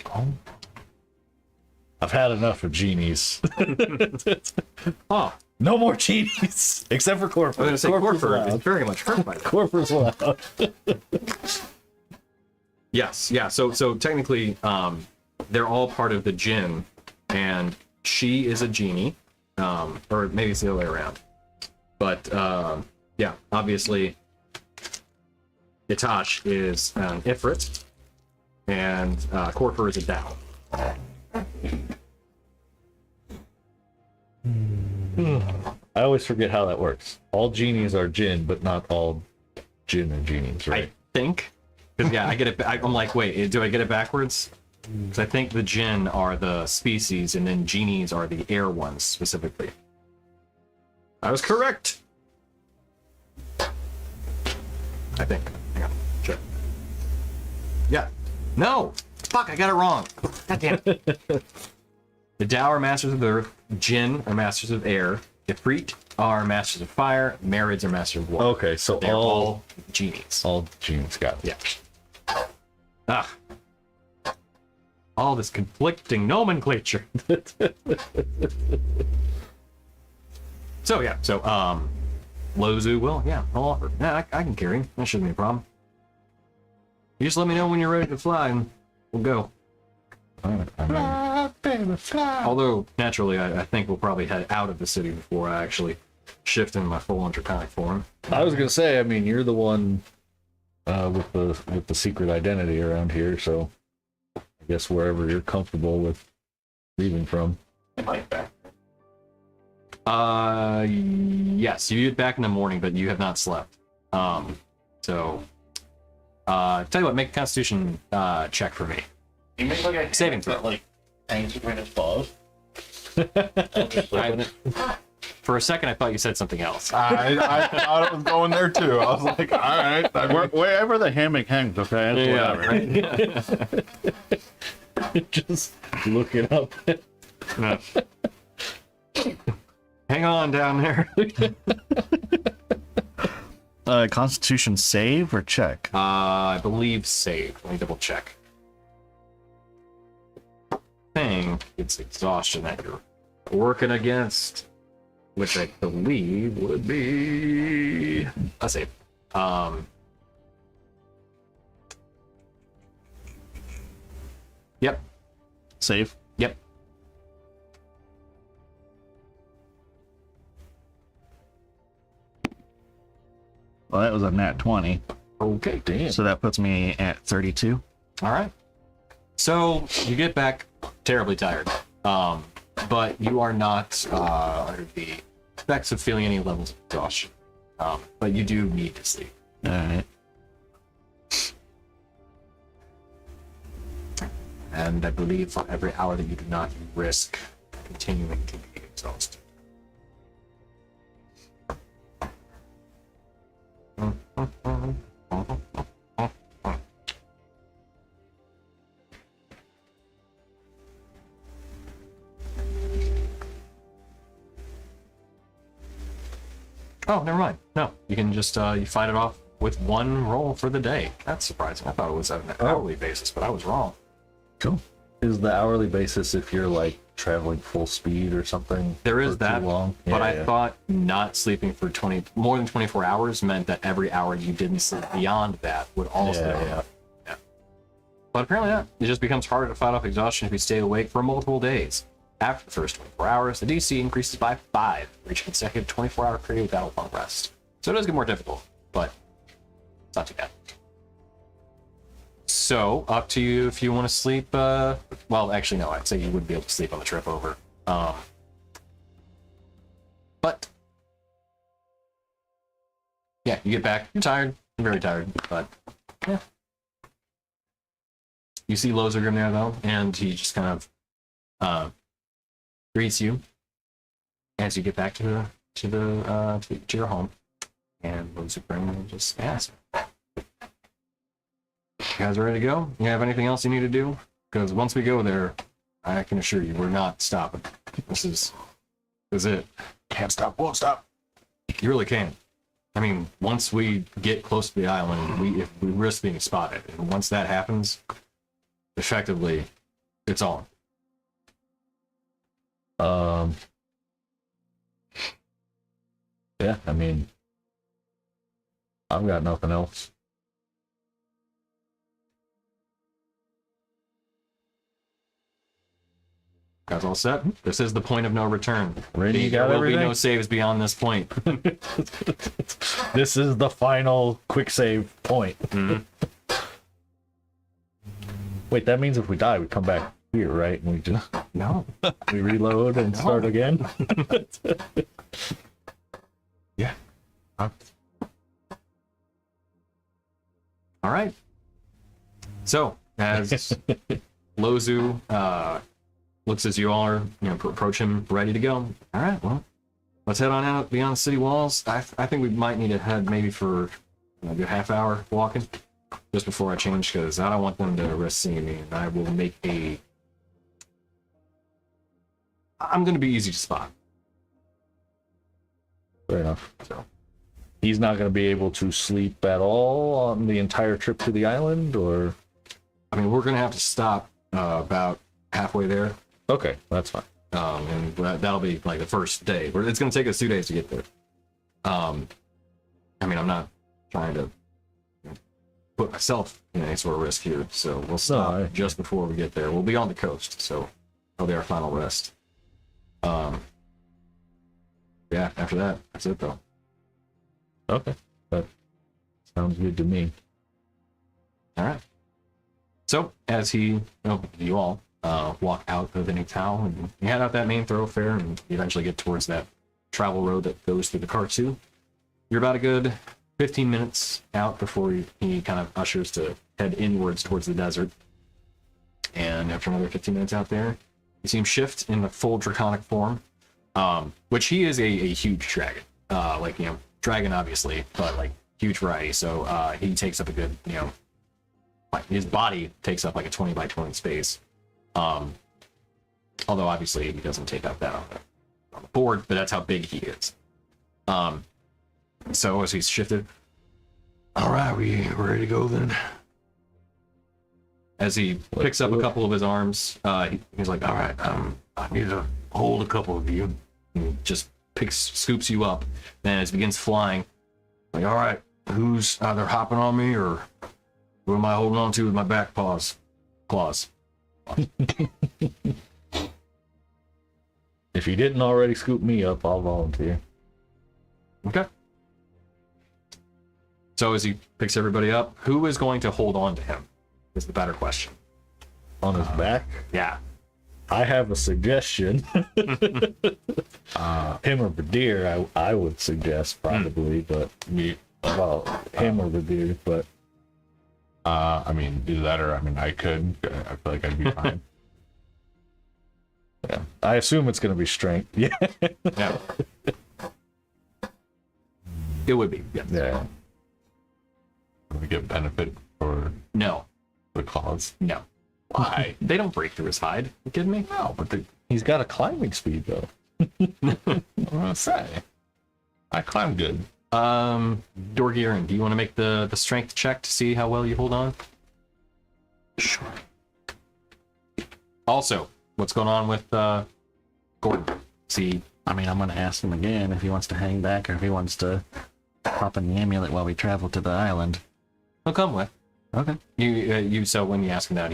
Oh. I've had enough of genies. Oh, No more genies, except for Corford. I was going to say Corford is very much hurt by that. Corford's allowed. Yes, yeah. So technically, they're all part of the Jinn, and she is a genie, or maybe it's the other way around. But yeah, obviously, Itash is an Ifrit, and Corfer is a Dao. I always forget how that works. All genies are Jinn, but not all Jinn are genies, right? I think, because yeah, I get it. I'm like, wait, do I get it backwards? Because I think the Jinn are the species, and then genies are the air ones specifically. I was correct. I think. Hang on. Sure. Yeah. No. Fuck. I got it wrong. God damn it. The Dao are masters of earth. Jinn are masters of air. Ifrit are masters of fire. Marids are masters of water. Okay, so They're all genies. all genies got it. Yeah. Ah. All this conflicting nomenclature. So yeah, Lozu will, yeah, I'll offer. Yeah, I can carry. That shouldn't be a problem. You just let me know when you're ready to fly, and we'll go. Fly, baby, fly. Although naturally, I think we'll probably head out of the city before I actually shift into my full draconic form. I was gonna say, I mean, you're the one with the secret identity around here, so I guess wherever you're comfortable with leaving from. Yes, you get back in the morning, but you have not slept. Tell you what, make a Constitution check for me. You make like a Saving throw. like hangs between his paws. For a second, I thought you said something else. I thought it was going there too. I was like, all right. Wherever the hammock hangs, okay, that's whatever. Right? Just look it up. No. Hang on down there. Constitution save or check? I believe save. Let me double check. I think it's exhaustion that you're working against, which I believe would be a save. Yep. Save. Yep. Well, that was a nat 20. Okay. Damn. So that puts me at 32. All right. So you get back terribly tired, but you are not under the effects of feeling any levels of exhaustion. But you do need to sleep. All right. And I believe for every hour that you do not, you risk continuing to be exhausted. Oh, never mind. No, you can just you fight it off with one roll for the day. That's surprising. I thought it was on an hourly basis, but I was wrong. Cool. Is the hourly basis if you're like traveling full speed or something? There is for that, too long? but Yeah, I yeah. thought not sleeping for more than 24 hours meant that every hour you didn't sleep beyond that would also. Yeah. But apparently not. It just becomes harder to fight off exhaustion if you stay awake for multiple days. After the first 24 hours, the DC increases by 5 for each consecutive 24-hour period without a long rest. So it does get more difficult, but it's not too bad. So, up to you if you want to sleep. Well, actually, no, I'd say you wouldn't be able to sleep on the trip over. But, yeah, you get back. You're tired. You're very tired, but, yeah. You see Lozergrim there, though, and he just kind of greets you as you get back to your home. And Lozergrim just asks, "You guys ready to go? You have anything else you need to do? Because once we go there, I can assure you, we're not stopping. This is it. Can't stop, won't stop. You really can't. I mean, once we get close to the island, if we risk being spotted, and once that happens, effectively, it's on." Yeah, I mean, I've got nothing else. Guys all set? This is the point of no return. Ready, you There got will everything? be no saves beyond this point. This is the final quick save point. Wait, that means if we die, we come back here, right? And we just No. we reload and start again. Yeah. All right. So, as Lozu looks as you all are, approach him, ready to go. All right, well, let's head on out beyond the city walls. I think we might need to head maybe for a good half hour walking just before I change, because I don't want them to risk seeing me, and I will make I'm going to be easy to spot. Fair enough. So, He's not going to be able to sleep at all on the entire trip to the island, or I mean, we're going to have to stop about halfway there. okay, that's fine. And that'll be like the first day. It's going to take us 2 days to get there. I mean, I'm not trying to put myself in any sort of risk here, so we'll stop just before we get there. We'll be on the coast, so that'll be our final rest. Yeah, after that, that's it though. Okay, that sounds good to me. All right. So as you all walk out of the new town and you head out that main thoroughfare and you eventually get towards that travel road that goes through the Kartu, you're about a good 15 minutes out before he kind of ushers to head inwards towards the desert. And after another 15 minutes out there, you see him shift in the full draconic form, which he is a huge dragon. Dragon obviously, but like huge variety. So he takes up a good, like his body takes up like a 20 by 20 space. Although obviously he doesn't take up that on the board, but that's how big he is. So as he's shifted, all right, we ready to go then? As he picks up a couple of his arms, he's like, all right, I need to hold a couple of you. And just scoops you up. Then as he begins flying, like, all right, who's either hopping on me or who am I holding on to with my back claws? If you didn't already scoop me up, I'll volunteer. Okay. So as he picks everybody up, who is going to hold on to him? Is the better question. On his back? Yeah. I have a suggestion. Him or Badir, I would suggest probably, but well, him or Badir, but I mean, either that or I could. I feel like I'd be fine. yeah, I assume it's gonna be strength. Yeah, Yeah. It would be. Yeah. yeah. We get benefit for No. the cause. No. Why? They don't break through his hide. You kidding me? No, but He's got a climbing speed though. I'm gonna say, I climb good. Dorgiran, do you want to make the strength check to see how well you hold on? Sure. Also, what's going on with Gordon? See, I mean, I'm gonna ask him again if he wants to hang back or if he wants to pop in the amulet while we travel to the island. he'll come with. Okay. So when you ask him that,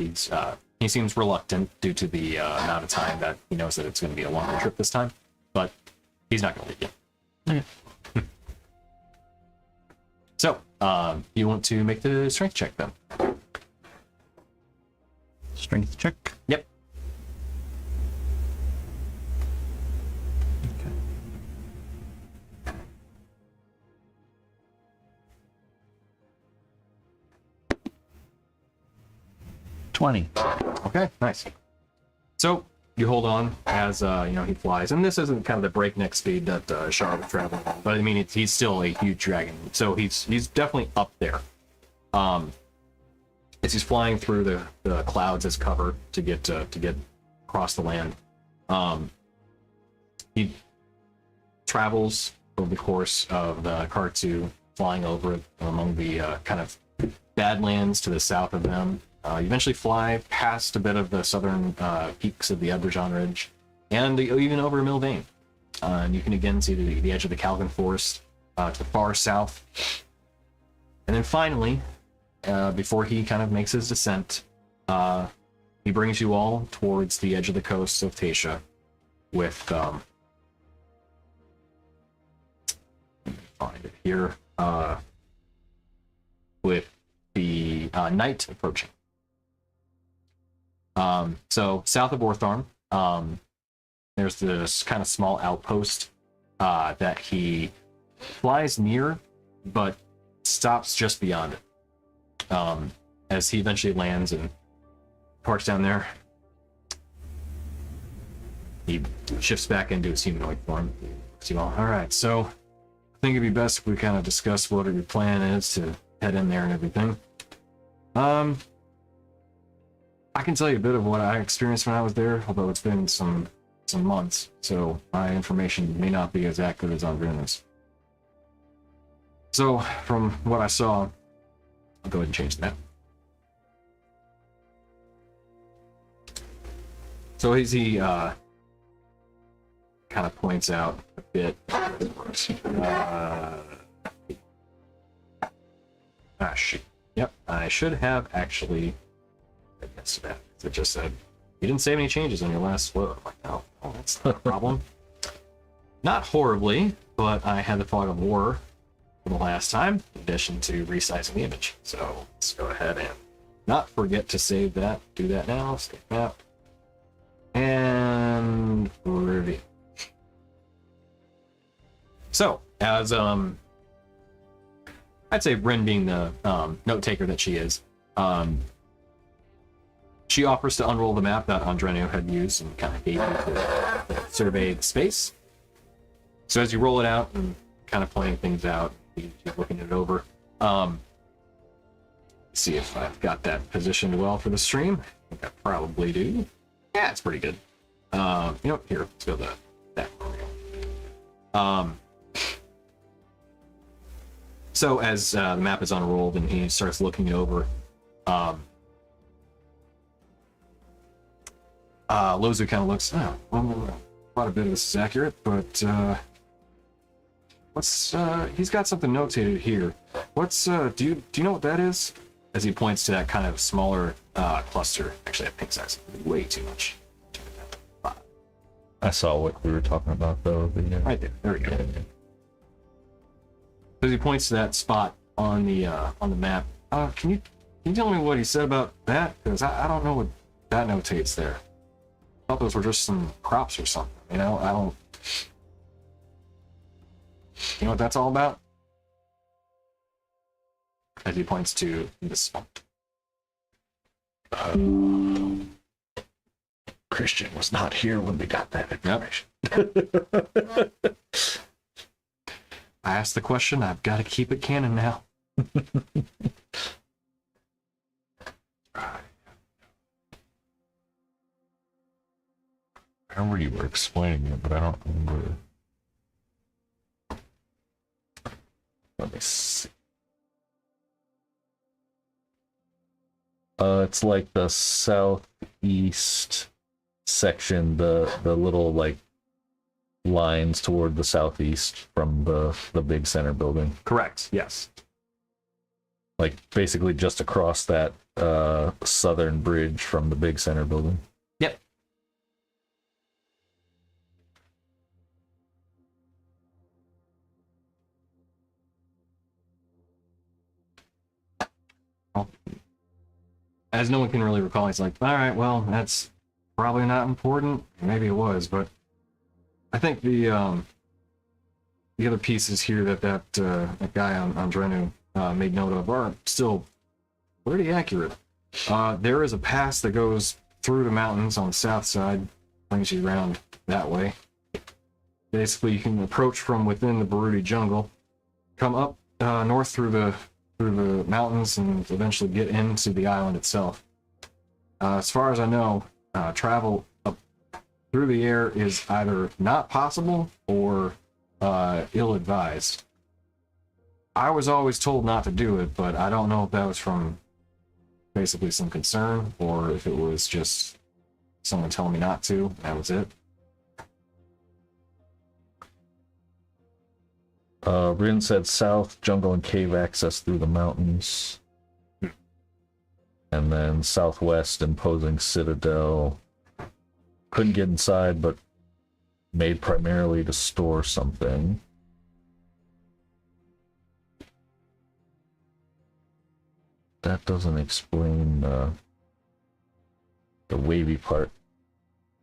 he seems reluctant due to the amount of time that he knows that it's going to be a longer trip this time, but he's not going to leave you. Okay. So, you want to make the strength check then? Strength check. Yep. Okay. 20. Okay, nice. So you hold on as he flies, and this isn't kind of the breakneck speed that Shar was traveling on, but I mean he's still a huge dragon, so he's definitely up there. As he's flying through the clouds as cover to get across the land, he travels over the course of the Kartu, flying over among the kind of badlands to the south of them. You eventually fly past a bit of the southern peaks of the Ebon Ridge, and even over Milvain. And you can again see the edge of the Calvin Forest to the far south. And then finally, before he kind of makes his descent, he brings you all towards the edge of the coast of Tasha with find it here, with the night approaching. So south of Ortharm, there's this kind of small outpost that he flies near, but stops just beyond it. As he eventually lands and parks down there, he shifts back into his humanoid form. All right, so I think it'd be best if we kind of discuss what your plan is to head in there and everything. I can tell you a bit of what I experienced when I was there, although it's been some months, so my information may not be as accurate as Andrena's. So, from what I saw, I'll go ahead and change that. So as he kind of points out a bit. Shoot. Yep, I should have actually. I guess that it just said you didn't save any changes on your last flow. I'm like, oh, that's not a problem. Not horribly, but I had the fog of war for the last time, in addition to resizing the image. So let's go ahead and not forget to save that. Do that now. Save map. And review. So, as I'd say Bryn being the note taker that she is, she offers to unroll the map that Andreno had used and kind of gave you to survey the space. So as you roll it out and kind of pointing things out, you keep looking it over. See if I've got that positioned well for the stream. I think I probably do. Yeah, it's pretty good. Here, let's go to that. So as the map is unrolled and he starts looking it over, Lozu kind of looks, quite a bit of this is accurate, but he's got something notated here. Do you know what that is? As he points to that kind of smaller cluster. Actually, that pink size way too much. I saw what we were talking about though. Right there. There we go. As he points to that spot on the map, can you tell me what he said about that? Because I don't know what that notates there. I thought those were just some crops or something. I don't. You know what that's all about? As he points to this spot. Christian was not here when we got that information. Yep. I asked the question, I've got to keep it canon now. I remember you were explaining it, but I don't remember. Let me see. It's like the southeast section, the little like lines toward the southeast from the big center building. Correct, yes. Like basically just across that southern bridge from the big center building. Yep. Well, as no one can really recall, he's like, all right, well, that's probably not important. Maybe it was, but I think the other pieces here that guy on Drenu made note of are still pretty accurate. There is a pass that goes through the mountains on the south side, brings you around that way. Basically, you can approach from within the Baruti jungle, come up north through the mountains, and eventually get into the island itself. As far as I know, travel up through the air is either not possible or ill-advised. I was always told not to do it, but I don't know if that was from basically some concern or if it was just someone telling me not to. That was it. Rin said south, jungle and cave access through the mountains. And then southwest, imposing citadel. Couldn't get inside, but made primarily to store something. That doesn't explain the wavy part.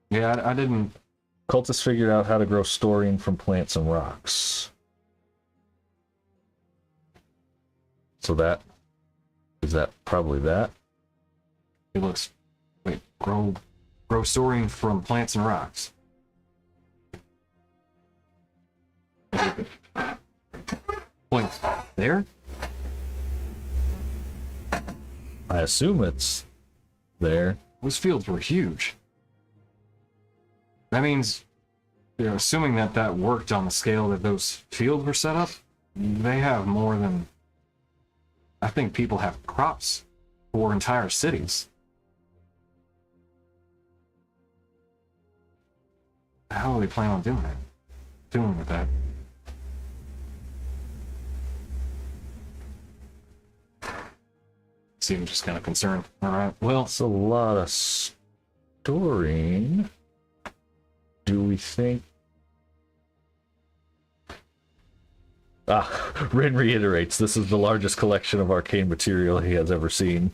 Yeah, I didn't. Cultists figured out how to grow storine from plants and rocks. So that is that probably that. It looks. Wait, grow storing from plants and rocks. Point there. I assume it's there. Those fields were huge. That means, assuming that worked on the scale that those fields were set up, they have more than. I think people have crops for entire cities. How do they plan on doing that? Doing with that? Seems just kind of concerned. All right. Well, It's a lot of storing. Do we think? Rin reiterates, this is the largest collection of arcane material he has ever seen.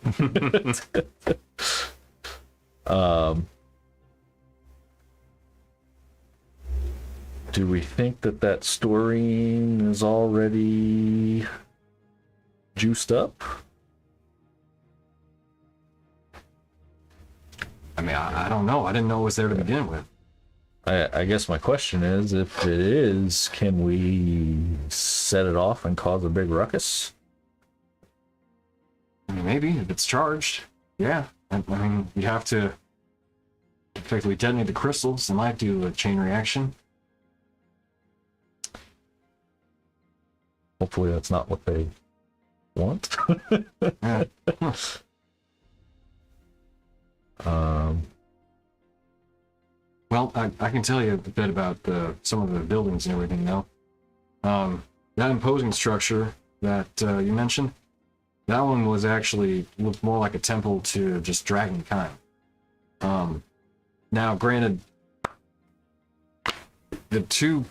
Do we think that storing is already juiced up? I mean, I don't know. I didn't know it was there to begin with. I guess my question is, if it is, can we set it off and cause a big ruckus? I mean, maybe if it's charged. Yeah. I mean, you have to effectively detonate the crystals. It might do a chain reaction. Hopefully that's not what they want. Yeah. Well, I can tell you a bit about some of the buildings and everything now. That imposing structure that you mentioned, that one was actually looked more like a temple to just dragonkind. Now, granted, the two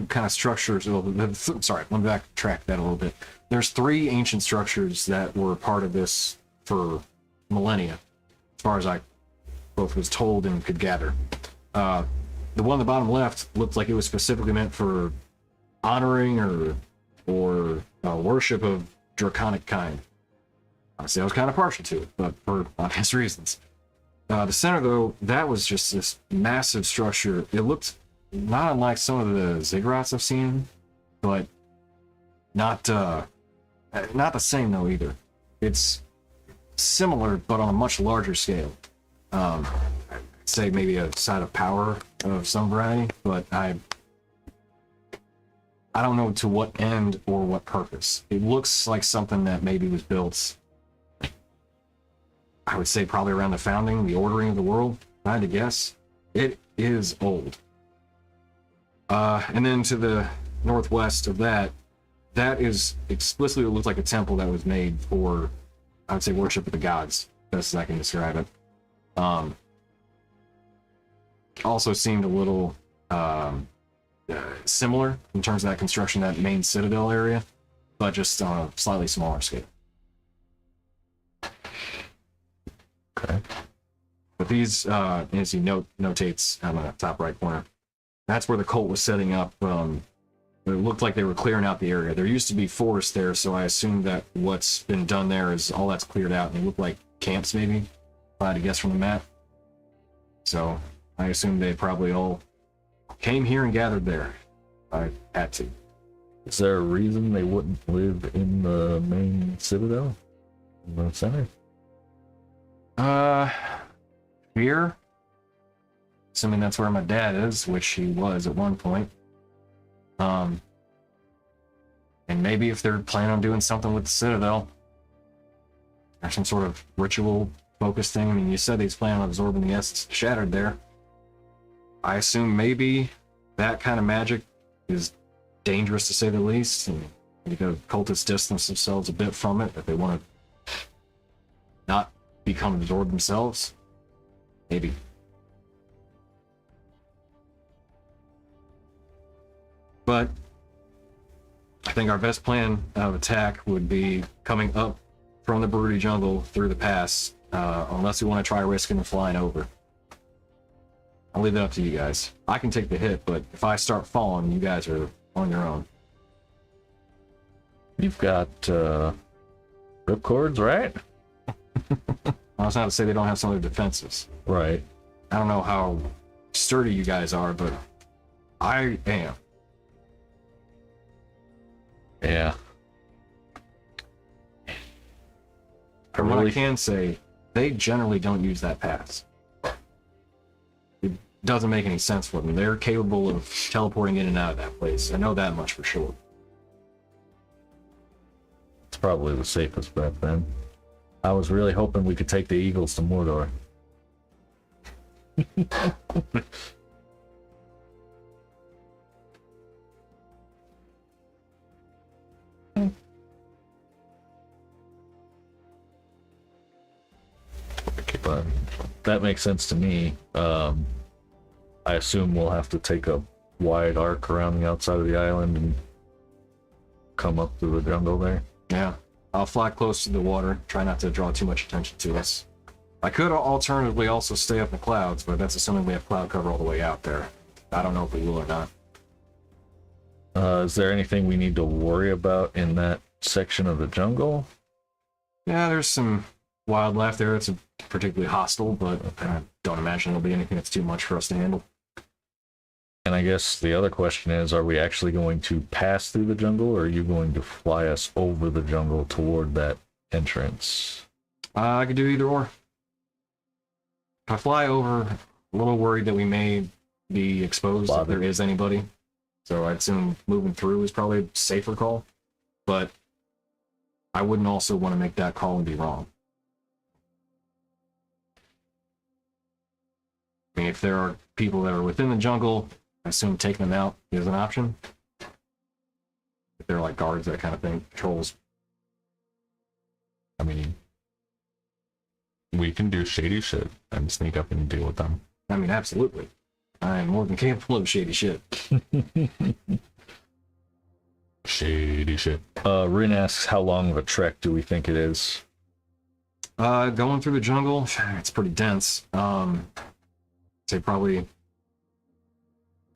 kind of structures. Sorry, let me backtrack that a little bit. There's 3 ancient structures that were part of this for millennia, as far as I both was told and could gather. The one on the bottom left looked like it was specifically meant for honoring or worship of draconic kind. Honestly, I was kind of partial to it, but for obvious reasons. The center, though, that was just this massive structure. It looked not unlike some of the ziggurats I've seen, but not the same though either. It's similar, but on a much larger scale. I'd say maybe a side of power of some variety, but I don't know to what end or what purpose. It looks like something that maybe was built, I would say probably around the founding, the ordering of the world. If I had to guess, it is old. And then to the northwest of that is explicitly what looks like a temple that was made for, I would say, worship of the gods, best as I can describe it. Also seemed a little similar in terms of that construction, that main citadel area, but just on a slightly smaller scale. Okay. But these, as he notates on the top right corner, that's where the cult was setting up. It looked like they were clearing out the area. There used to be forest there, so I assume that what's been done there is all that's cleared out, and they look like camps, maybe, if I had to guess from the map. So I assume they probably all came here and gathered there. I had to. Is there a reason they wouldn't live in the main citadel? In the center? Fear? Assuming that's where my dad is, which he was at one point. And maybe if they're planning on doing something with the Citadel, or some sort of ritual focused thing. I mean, you said he's planning on absorbing the essence shattered there. I assume maybe that kind of magic is dangerous to say the least, and maybe the cultists distance themselves a bit from it if they want to not become absorbed themselves? Maybe. But I think our best plan of attack would be coming up from the Broody jungle through the pass, unless we want to try risking and flying over. I'll leave it up to you guys. I can take the hit, but if I start falling, you guys are on your own. You've got ripcords, right? That's not to say they don't have some of their defenses. Right. I don't know how sturdy you guys are, but I am. Yeah. From what I can say, they generally don't use that pass. It doesn't make any sense for them. They're capable of teleporting in and out of that place. I know that much for sure. It's probably the safest bet then. I was really hoping we could take the Eagles to Mordor. But that makes sense to me. I assume we'll have to take a wide arc around the outside of the island and come up through the jungle there. Yeah. I'll fly close to the water, try not to draw too much attention to us. I could alternatively also stay up in the clouds, but that's assuming we have cloud cover all the way out there. I don't know if we will or not. Is there anything we need to worry about in that section of the jungle? Yeah, there's some wildlife there. It's particularly hostile, but I don't imagine there'll be anything that's too much for us to handle. And I guess the other question is, are we actually going to pass through the jungle, or are you going to fly us over the jungle toward that entrance? I could do either or. If I fly over, I'm a little worried that we may be exposed if there is anybody. So I'd assume moving through is probably a safer call. But I wouldn't also want to make that call and be wrong. I mean, if there are people that are within the jungle, I assume taking them out is an option. If they're like guards, that kind of thing, patrols. I mean, we can do shady shit and sneak up and deal with them. I mean, absolutely. I am more than capable of shady shit. Shady shit. Rin asks, how long of a trek do we think it is? Going through the jungle, it's pretty dense. Say probably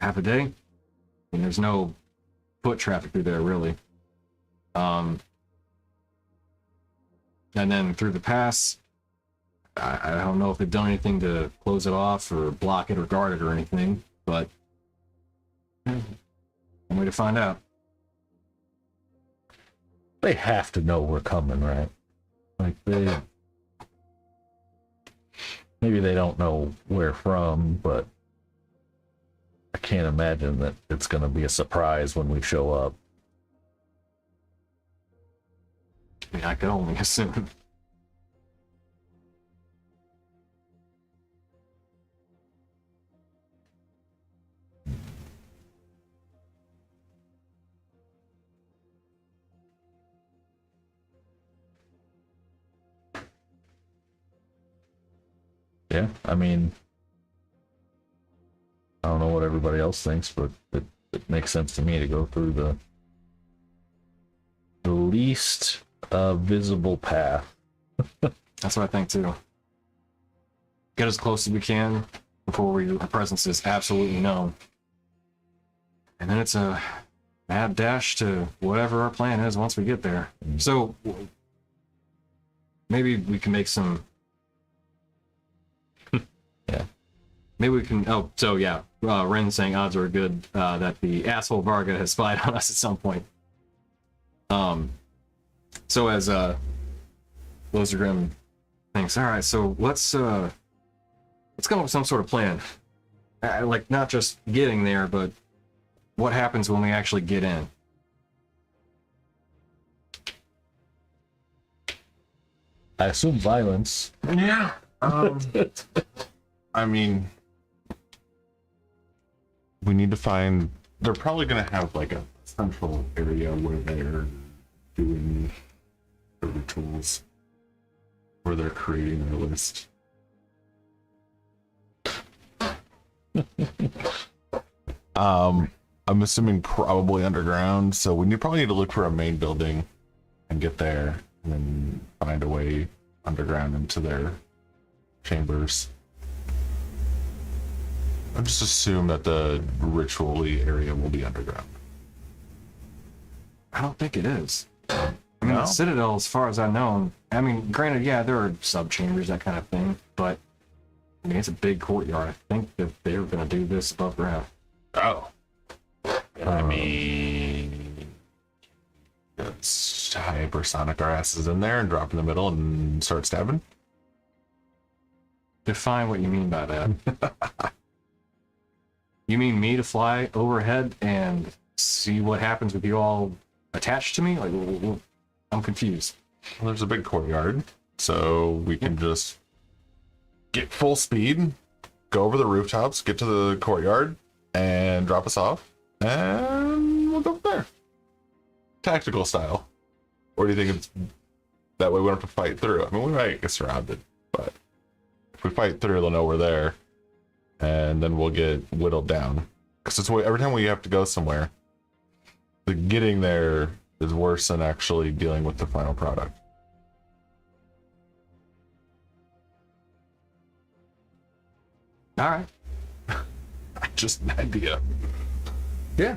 half a day. I mean, there's no foot traffic through there, really. And then through the pass, I don't know if they've done anything to close it off or block it or guard it or anything, but one way to find out. They have to know we're coming, right? Like, maybe they don't know where from, but I can't imagine that it's going to be a surprise when we show up. I mean, I could only assume. Yeah, I mean, I don't know what everybody else thinks, but it makes sense to me to go through the least visible path. That's what I think too. Get as close as we can before our presence is absolutely known. And then it's a mad dash to whatever our plan is once we get there. So maybe we can make some... Yeah. Maybe we can... Oh, so yeah. Ren saying odds are good that the asshole Varga has spied on us at some point. So as Lozergrim thinks, all right, so let's come up with some sort of plan. Like, not just getting there, but what happens when we actually get in? I assume violence. Yeah. I mean, we need to find. They're probably gonna have like a central area where they're doing the rituals. where they're creating their list. I'm assuming probably underground, so we probably need to look for a main building and get there, and then find a way underground into their chambers. I just assume that the ritually area will be underground. I don't think it is. I mean, No? the Citadel, as far as I know, I mean, granted, yeah, there are sub-chambers, that kind of thing, but I mean, it's a big courtyard. I think that they're going to do this above ground. Oh. I mean, let's hypersonic our asses in there and drop in the middle and start stabbing. Define what you mean by that. You mean me to fly overhead and see what happens with you all attached to me? Like, I'm confused. Well, there's a big courtyard, so we can just get full speed, go over the rooftops, get to the courtyard, and drop us off, and we'll go from there. Tactical style. Or do you think it's that way we don't have to fight through? I mean, we might get surrounded, but if we fight through, they'll know we're there, and then we'll get whittled down. Because it's every time we have to go somewhere, the getting there is worse than actually dealing with the final product. All right. Just an idea. Yeah.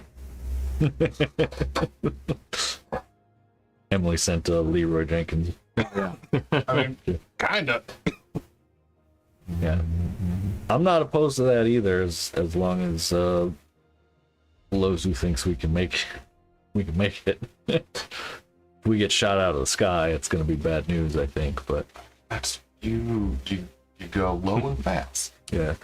Emily sent Leroy Jenkins. Yeah. I mean, kinda. Yeah, I'm not opposed to that either, as long as Lozu thinks we can make it. If we get shot out of the sky, it's going to be bad news, I think. But That's you go low and fast yeah.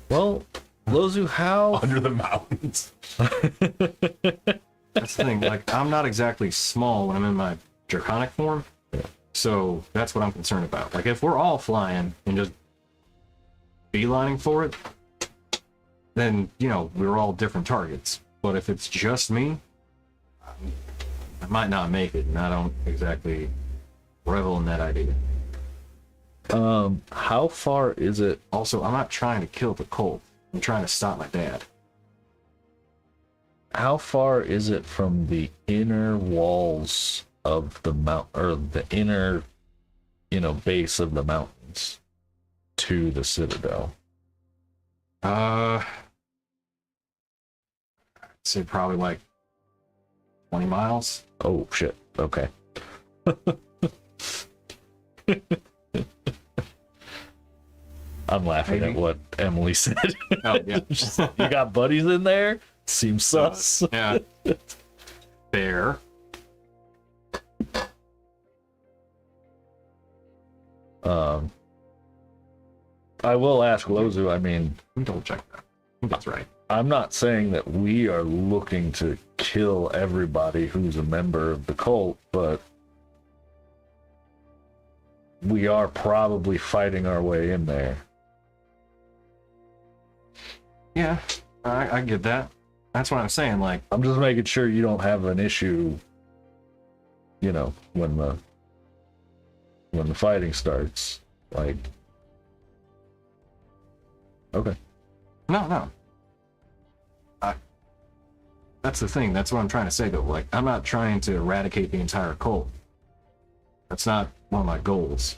Well, Lozu, how? under the mountains. That's the thing. Like, I'm not exactly small when I'm in my draconic form. So that's what I'm concerned about. Like, if we're all flying and just beelining for it, then, you know, we're all different targets. But if it's just me, I might not make it, and I don't exactly revel in that idea. How far is it? Also, I'm not trying to kill the cult. I'm trying to stop my dad. How far is it from the inner walls of the mount, or the inner, base of the mountains to the Citadel? I'd say probably like 20 miles. Oh shit. Okay. I'm laughing Maybe. at what Emily said. Oh, yeah. You got buddies in there? Seems sus. Yeah. Fair. I will ask Lozu. I mean, Let me double check that. I think that's right. I'm not saying that we are looking to kill everybody who's a member of the cult, but we are probably fighting our way in there. Yeah, I get that. That's what I'm saying. Like, I'm just making sure you don't have an issue, when the fighting starts. Like, okay. no. That's the thing. That's what I'm trying to say, though. Like, I'm not trying to eradicate the entire cult. That's not one of my goals.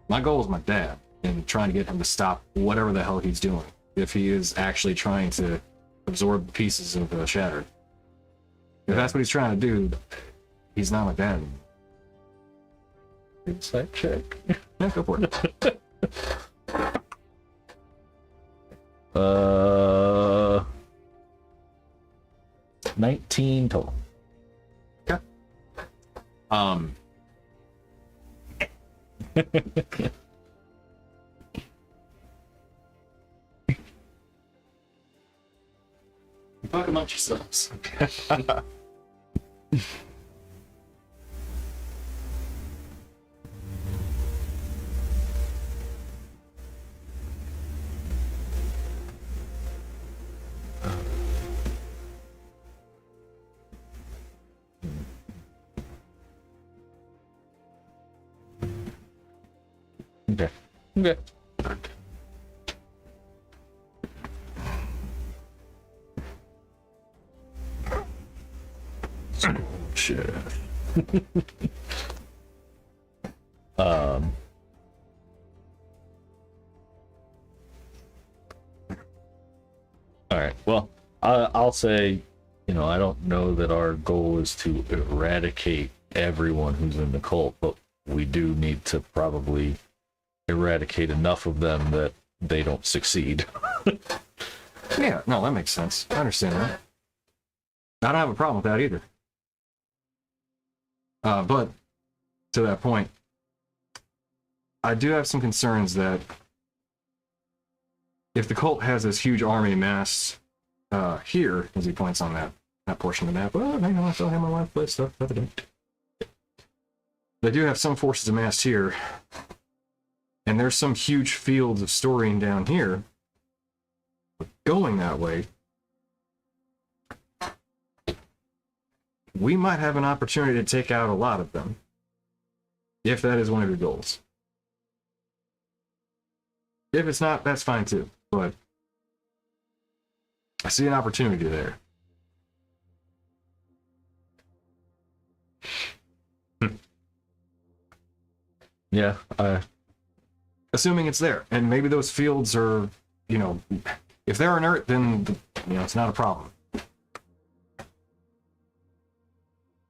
My goal is my dad, and trying to get him to stop whatever the hell he's doing. If he is actually trying to absorb the pieces of the Shattered. If that's what he's trying to do, he's not my dad anymore. Insight check. Yeah, go for it. 19 total. Talk amongst yourselves. Okay. Okay. Shit. Um. All right. Well, I'll say, I don't know that our goal is to eradicate everyone who's in the cult, but we do need to probably eradicate enough of them that they don't succeed. Yeah, no, that makes sense. I understand that. I don't have a problem with that either. But to that point, I do have some concerns that if the cult has this huge army massed here, as he points on that portion of the map, oh, hang on, I still have my life play stuff. They do have some forces amassed here, and there's some huge fields of storing down here. But going that way, we might have an opportunity to take out a lot of them, if that is one of your goals. If it's not, that's fine too, but I see an opportunity there. Yeah. Assuming it's there, and maybe those fields are, if they're inert, then it's not a problem.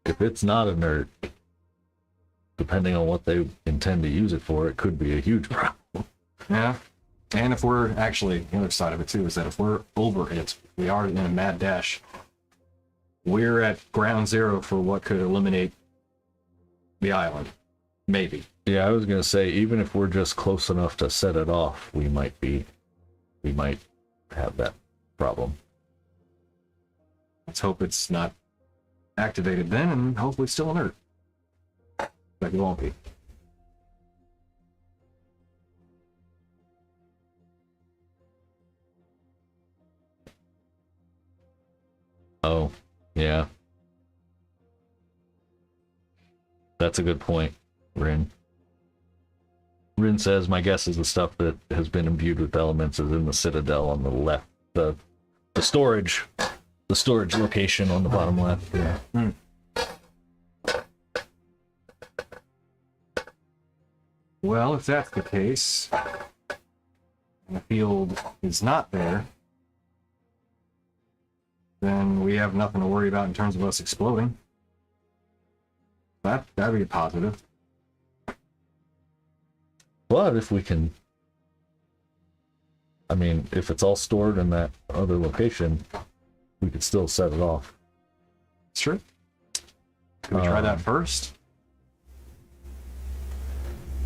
If it's not inert, depending on what they intend to use it for, it could be a huge problem. Yeah, and if we're actually, the other side of it too is that if we're over it, we are in a mad dash. We're at ground zero for what could eliminate the island, maybe. Yeah, I was gonna say, even if we're just close enough to set it off, we might have that problem. Let's hope it's not activated then, and hopefully still inert. Like it won't be. Oh, yeah. That's a good point, Rin. Rin says, my guess is the stuff that has been imbued with elements is in the citadel on the left. The storage location on the bottom left. Yeah. Well, if that's the case, and the field is not there, then we have nothing to worry about in terms of us exploding. That'd be a positive. But if we can, if it's all stored in that other location, we could still set it off. Sure. Can we try that first?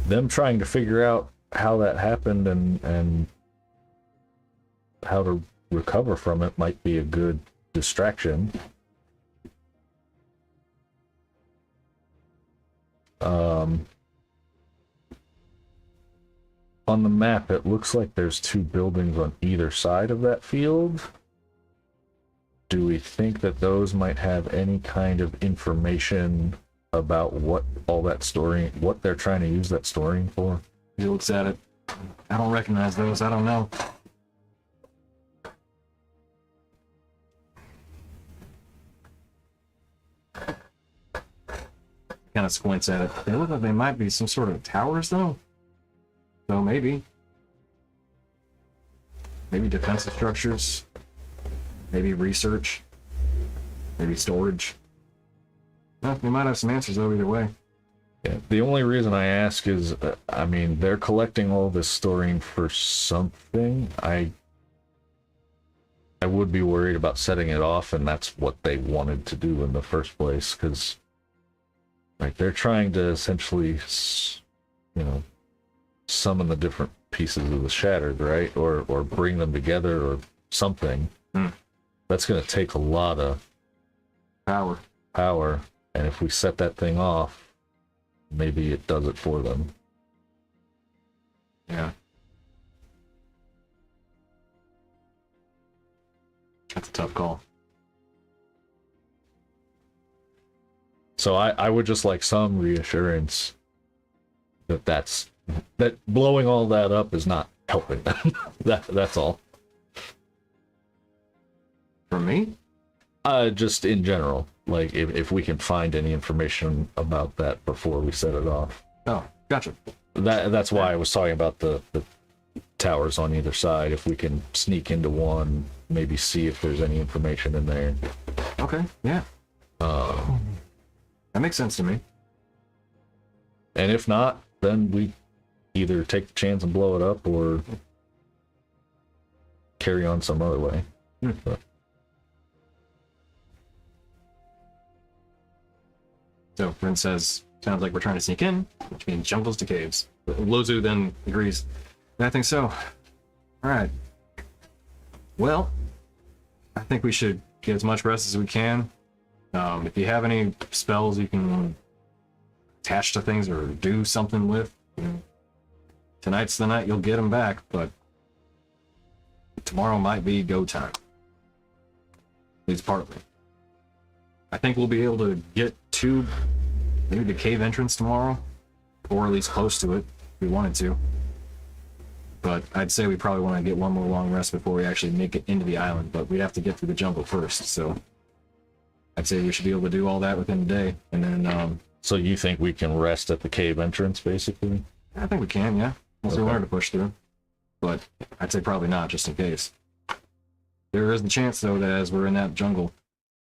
Them trying to figure out how that happened and how to recover from it might be a good distraction. On the map, it looks like there's 2 buildings on either side of that field. Do we think that those might have any kind of information about what they're trying to use that storing for? He looks at it. I don't recognize those. I don't know. Kind of squints at it. They look like they might be some sort of towers, though. So maybe defensive structures, maybe research, maybe storage. Well, they might have some answers though either way. Yeah, the only reason I ask is, they're collecting all this storing for something. I would be worried about setting it off, and that's what they wanted to do in the first place, because they're trying to essentially, summon the different pieces of the shattered, right? Or bring them together or something. That's going to take a lot of power. And if we set that thing off, maybe it does it for them. Yeah. That's a tough call. So I would just like some reassurance that that's that blowing all that up is not helping them. That's all. For me? Just in general, like if we can find any information about that before we set it off. Oh, gotcha. That's why I was talking about the towers on either side. If we can sneak into one, maybe see if there's any information in there. Okay, yeah. That makes sense to me. And if not, then we either take the chance and blow it up or carry on some other way. But So Rin says, sounds like we're trying to sneak in, which means jungles to caves. Lozu then agrees. I think so. Alright. Well, I think we should get as much rest as we can. If you have any spells you can attach to things or do something with, tonight's the night you'll get them back, but tomorrow might be go time. At least partly. I think we'll be able to get to maybe the cave entrance tomorrow, or at least close to it if we wanted to. But I'd say we probably want to get one more long rest before we actually make it into the island, but we'd have to get through the jungle first, so I'd say we should be able to do all that within a day, and then so you think we can rest at the cave entrance, basically? I think we can, yeah. Unless we wanted to push through. But I'd say probably not, just in case. There is the chance, though, that as we're in that jungle,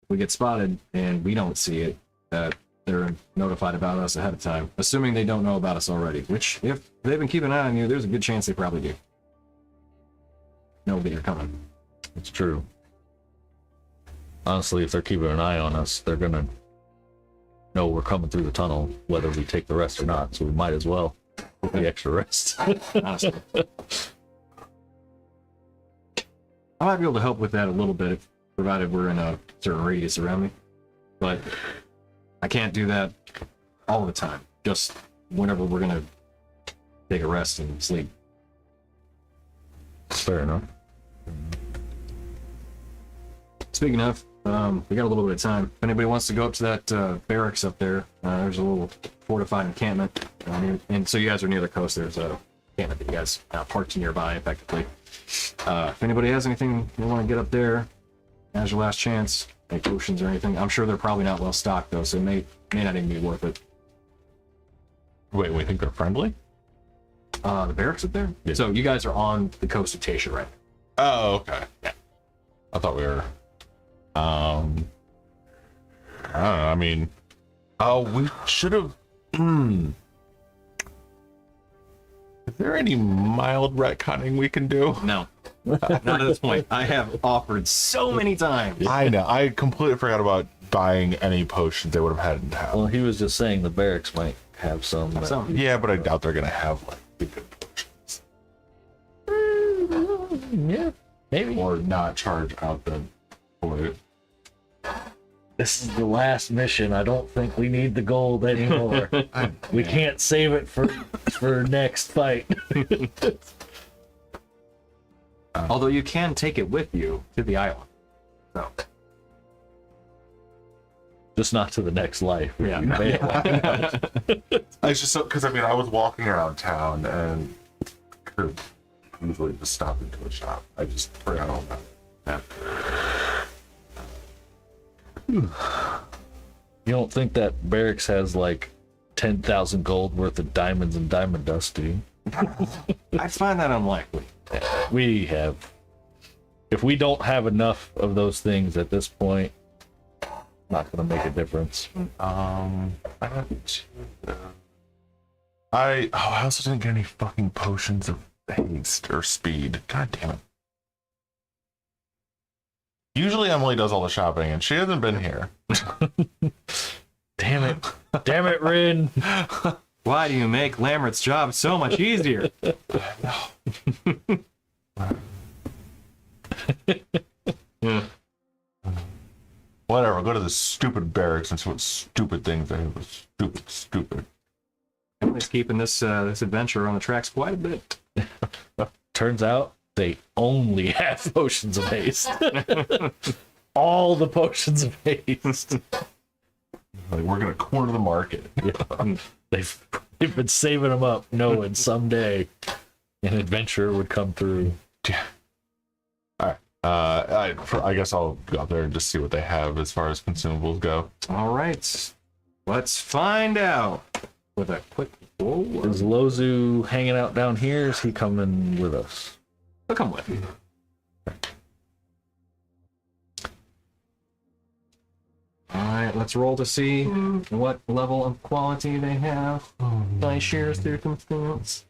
if we get spotted and we don't see it, that they're notified about us ahead of time, assuming they don't know about us already, which, if they've been keeping an eye on you, there's a good chance they probably do. Know that you're coming. It's true. Honestly, if they're keeping an eye on us, they're gonna know we're coming through the tunnel, whether we take the rest or not, so we might as well with the extra rest. Honestly. I might be able to help with that a little bit, provided we're in a certain radius around me. But I can't do that all the time, just whenever we're gonna take a rest and sleep. Fair enough. Speaking of, we got a little bit of time. If anybody wants to go up to that barracks up there, there's a little fortified encampment. And so you guys are near the coast. There's a encampment that you guys parked nearby, effectively. If anybody has anything they want to get up there, now's your last chance. Any potions or anything. I'm sure they're probably not well stocked, though, so it may not even be worth it. Wait, we think they're friendly? The barracks up there? Yeah. So you guys are on the coast of Tasha, right? Oh, okay. Yeah. I thought we were. I don't know. I mean, we should have. Is there any mild retconning we can do? No. Not at this point. I have offered so many times. I know. I completely forgot about buying any potions they would have had in town. Well, he was just saying the barracks might have some. Yeah, but I doubt they're gonna have like the good potions. Yeah, maybe. Or not charge out the for it. This is the last mission. I don't think we need the gold anymore. We can't save it for next fight. Although you can take it with you to the island. So. Just not to the next life. Yeah. It's just so because I mean I was walking around town and could easily just stop into a shop. I just forgot all about it. You don't think that barracks has like 10,000 gold worth of diamonds and diamond dust, do you? I find that unlikely. We have. If we don't have enough of those things at this point, not gonna make a difference. I got two. I also didn't get any fucking potions of haste or speed. God damn it. Usually Emily does all the shopping and she hasn't been here. Damn it. Damn it, Rin. Why do you make Lambert's job so much easier? Whatever, go to the stupid barracks and see what stupid things they have. Stupid. Emily's keeping this adventure on the tracks quite a bit. Turns out they only have potions of haste. All the potions of haste. Like, we're gonna corner the market. They've They've been saving them up, knowing someday an adventurer would come through. All right. I guess I'll go out there and just see what they have as far as consumables go. All right. Let's find out with a quick roll. Is Lozu hanging out down here? Is he coming with us? He'll come with you. All right, let's roll to see what level of quality they have. Nice shares through confluence.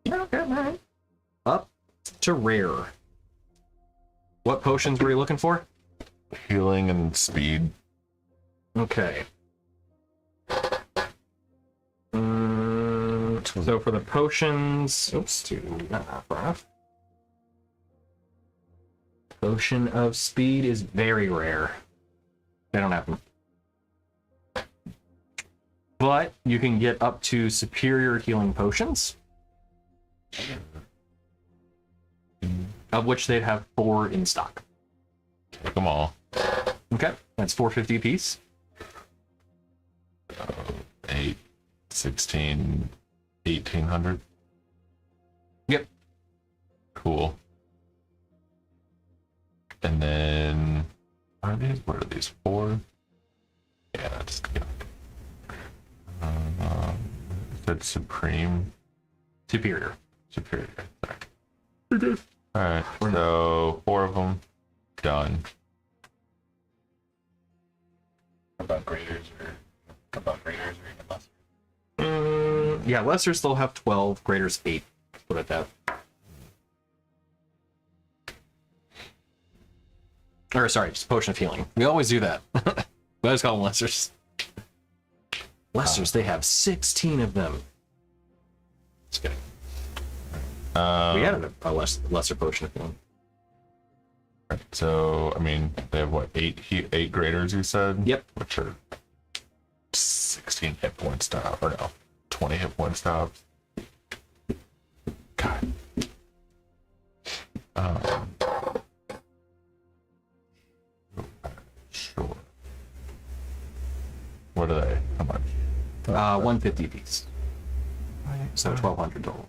Okay, man. Up to rare. What potions were you looking for? Healing and speed. Okay. So for the potions, oops, not that far off. Potion of speed is very rare. They don't have them. But you can get up to superior healing potions, of which they'd have 4 in stock. Take them all. Okay, that's $450 a piece. 8, 16, 1800. Yep. Cool. And then what are these? 4? Yeah, that's good. That's supreme. Superior. Superior. Sorry. Alright, so 4 of them done. About graders or even less. Yeah, lesser still have 12, greater's 8. Put it that. Or sorry, just potion of healing. We always do that. We always call them lessers. Lessers, they have 16 of them. Just kidding. We added a lesser potion of healing. So, I mean, they have what, 8 graders, you said? Yep. Which are 16 hit points down, or no, 20 hit points down. God. Sure. What are they? How much? 150 piece. So 1,200 total.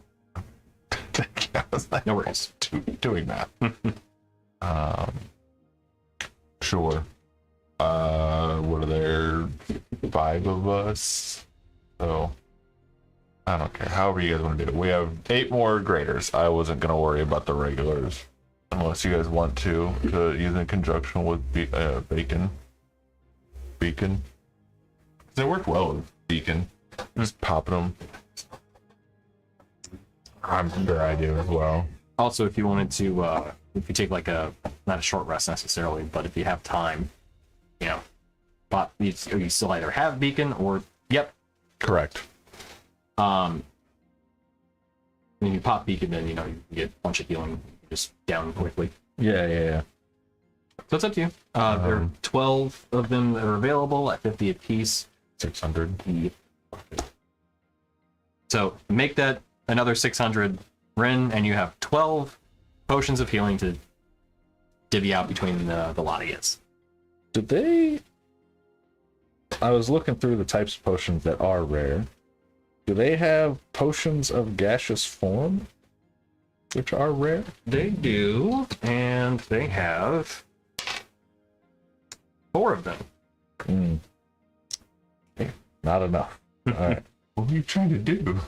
I was like, No worries. doing math. Sure. What are there? 5 of us. So I don't care. However you guys want to do it. We have 8 more graders. I wasn't gonna worry about the regulars unless you guys want to use in conjunction with bacon. Beacon. They work well with beacon. Just popping them. I'm sure I do as well. Also, if you wanted to, if you take like not a short rest necessarily, but if you have time, you know, but you still either have beacon or, yep. Correct. When you pop beacon, then, you know, you get a bunch of healing just down quickly. Yeah. So it's up to you. There are 12 of them that are available at 50 a piece. 600. So make that another 600 Ren, and you have 12 potions of healing to divvy out between the lot of you. Did they... I was looking through the types of potions that are rare. Do they have potions of gaseous form, which are rare? They do, and they have 4 of them. Not enough. All right. What are you trying to do?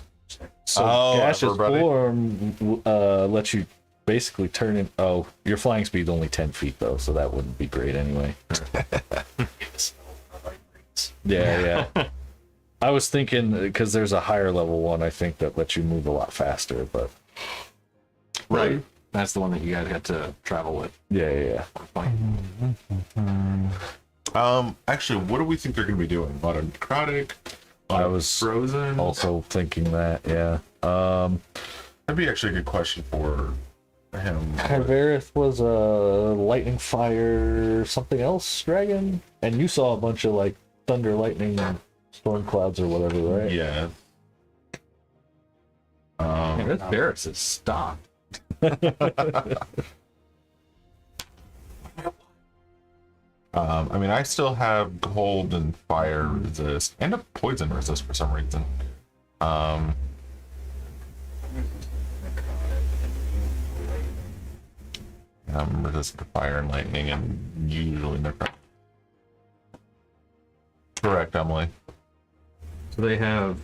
So Oh, gaseous everybody. form lets you basically turn in. Oh, your flying speed's only 10 feet though, so that wouldn't be great anyway. Yeah. I was thinking because there's a higher level one, I think that lets you move a lot faster. But Right. That's the one that you guys got to travel with. yeah. Actually, what do we think they're going to be doing? A lot of necrotic. I was frozen. also thinking that. Yeah. That'd be actually a good question for him. Kyvareth was a lightning fire something else dragon, and you saw a bunch of like thunder, lightning, storm clouds or whatever, right? Yeah. This Barracks is stocked. I mean, I still have gold and fire resist and a poison resist for some reason. Um, I'm resistant to fire and lightning, and usually necrotic. Correct, Emily. So they have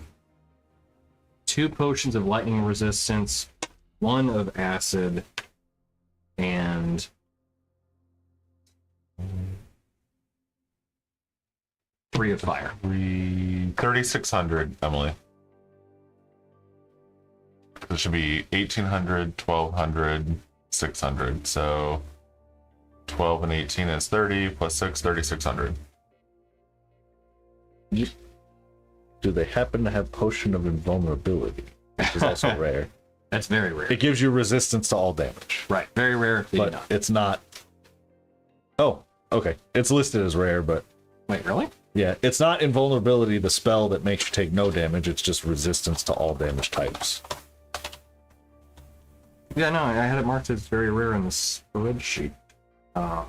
2 potions of lightning resistance, 1 of acid, and 3 of fire. 3,600, Emily. It should be 1,800, 1,200, 600. So 12 and 18 is 30 plus 6, 3,600. Do they happen to have Potion of Invulnerability, which is also rare? That's very rare. It gives you resistance to all damage, Right, very rare if they do but not. it's not. Oh, okay. It's listed as rare, but Wait, really? yeah, it's not invulnerability, the spell that makes you take no damage. It's just resistance to all damage types. Yeah, no, I had it marked as very rare in the spreadsheet. But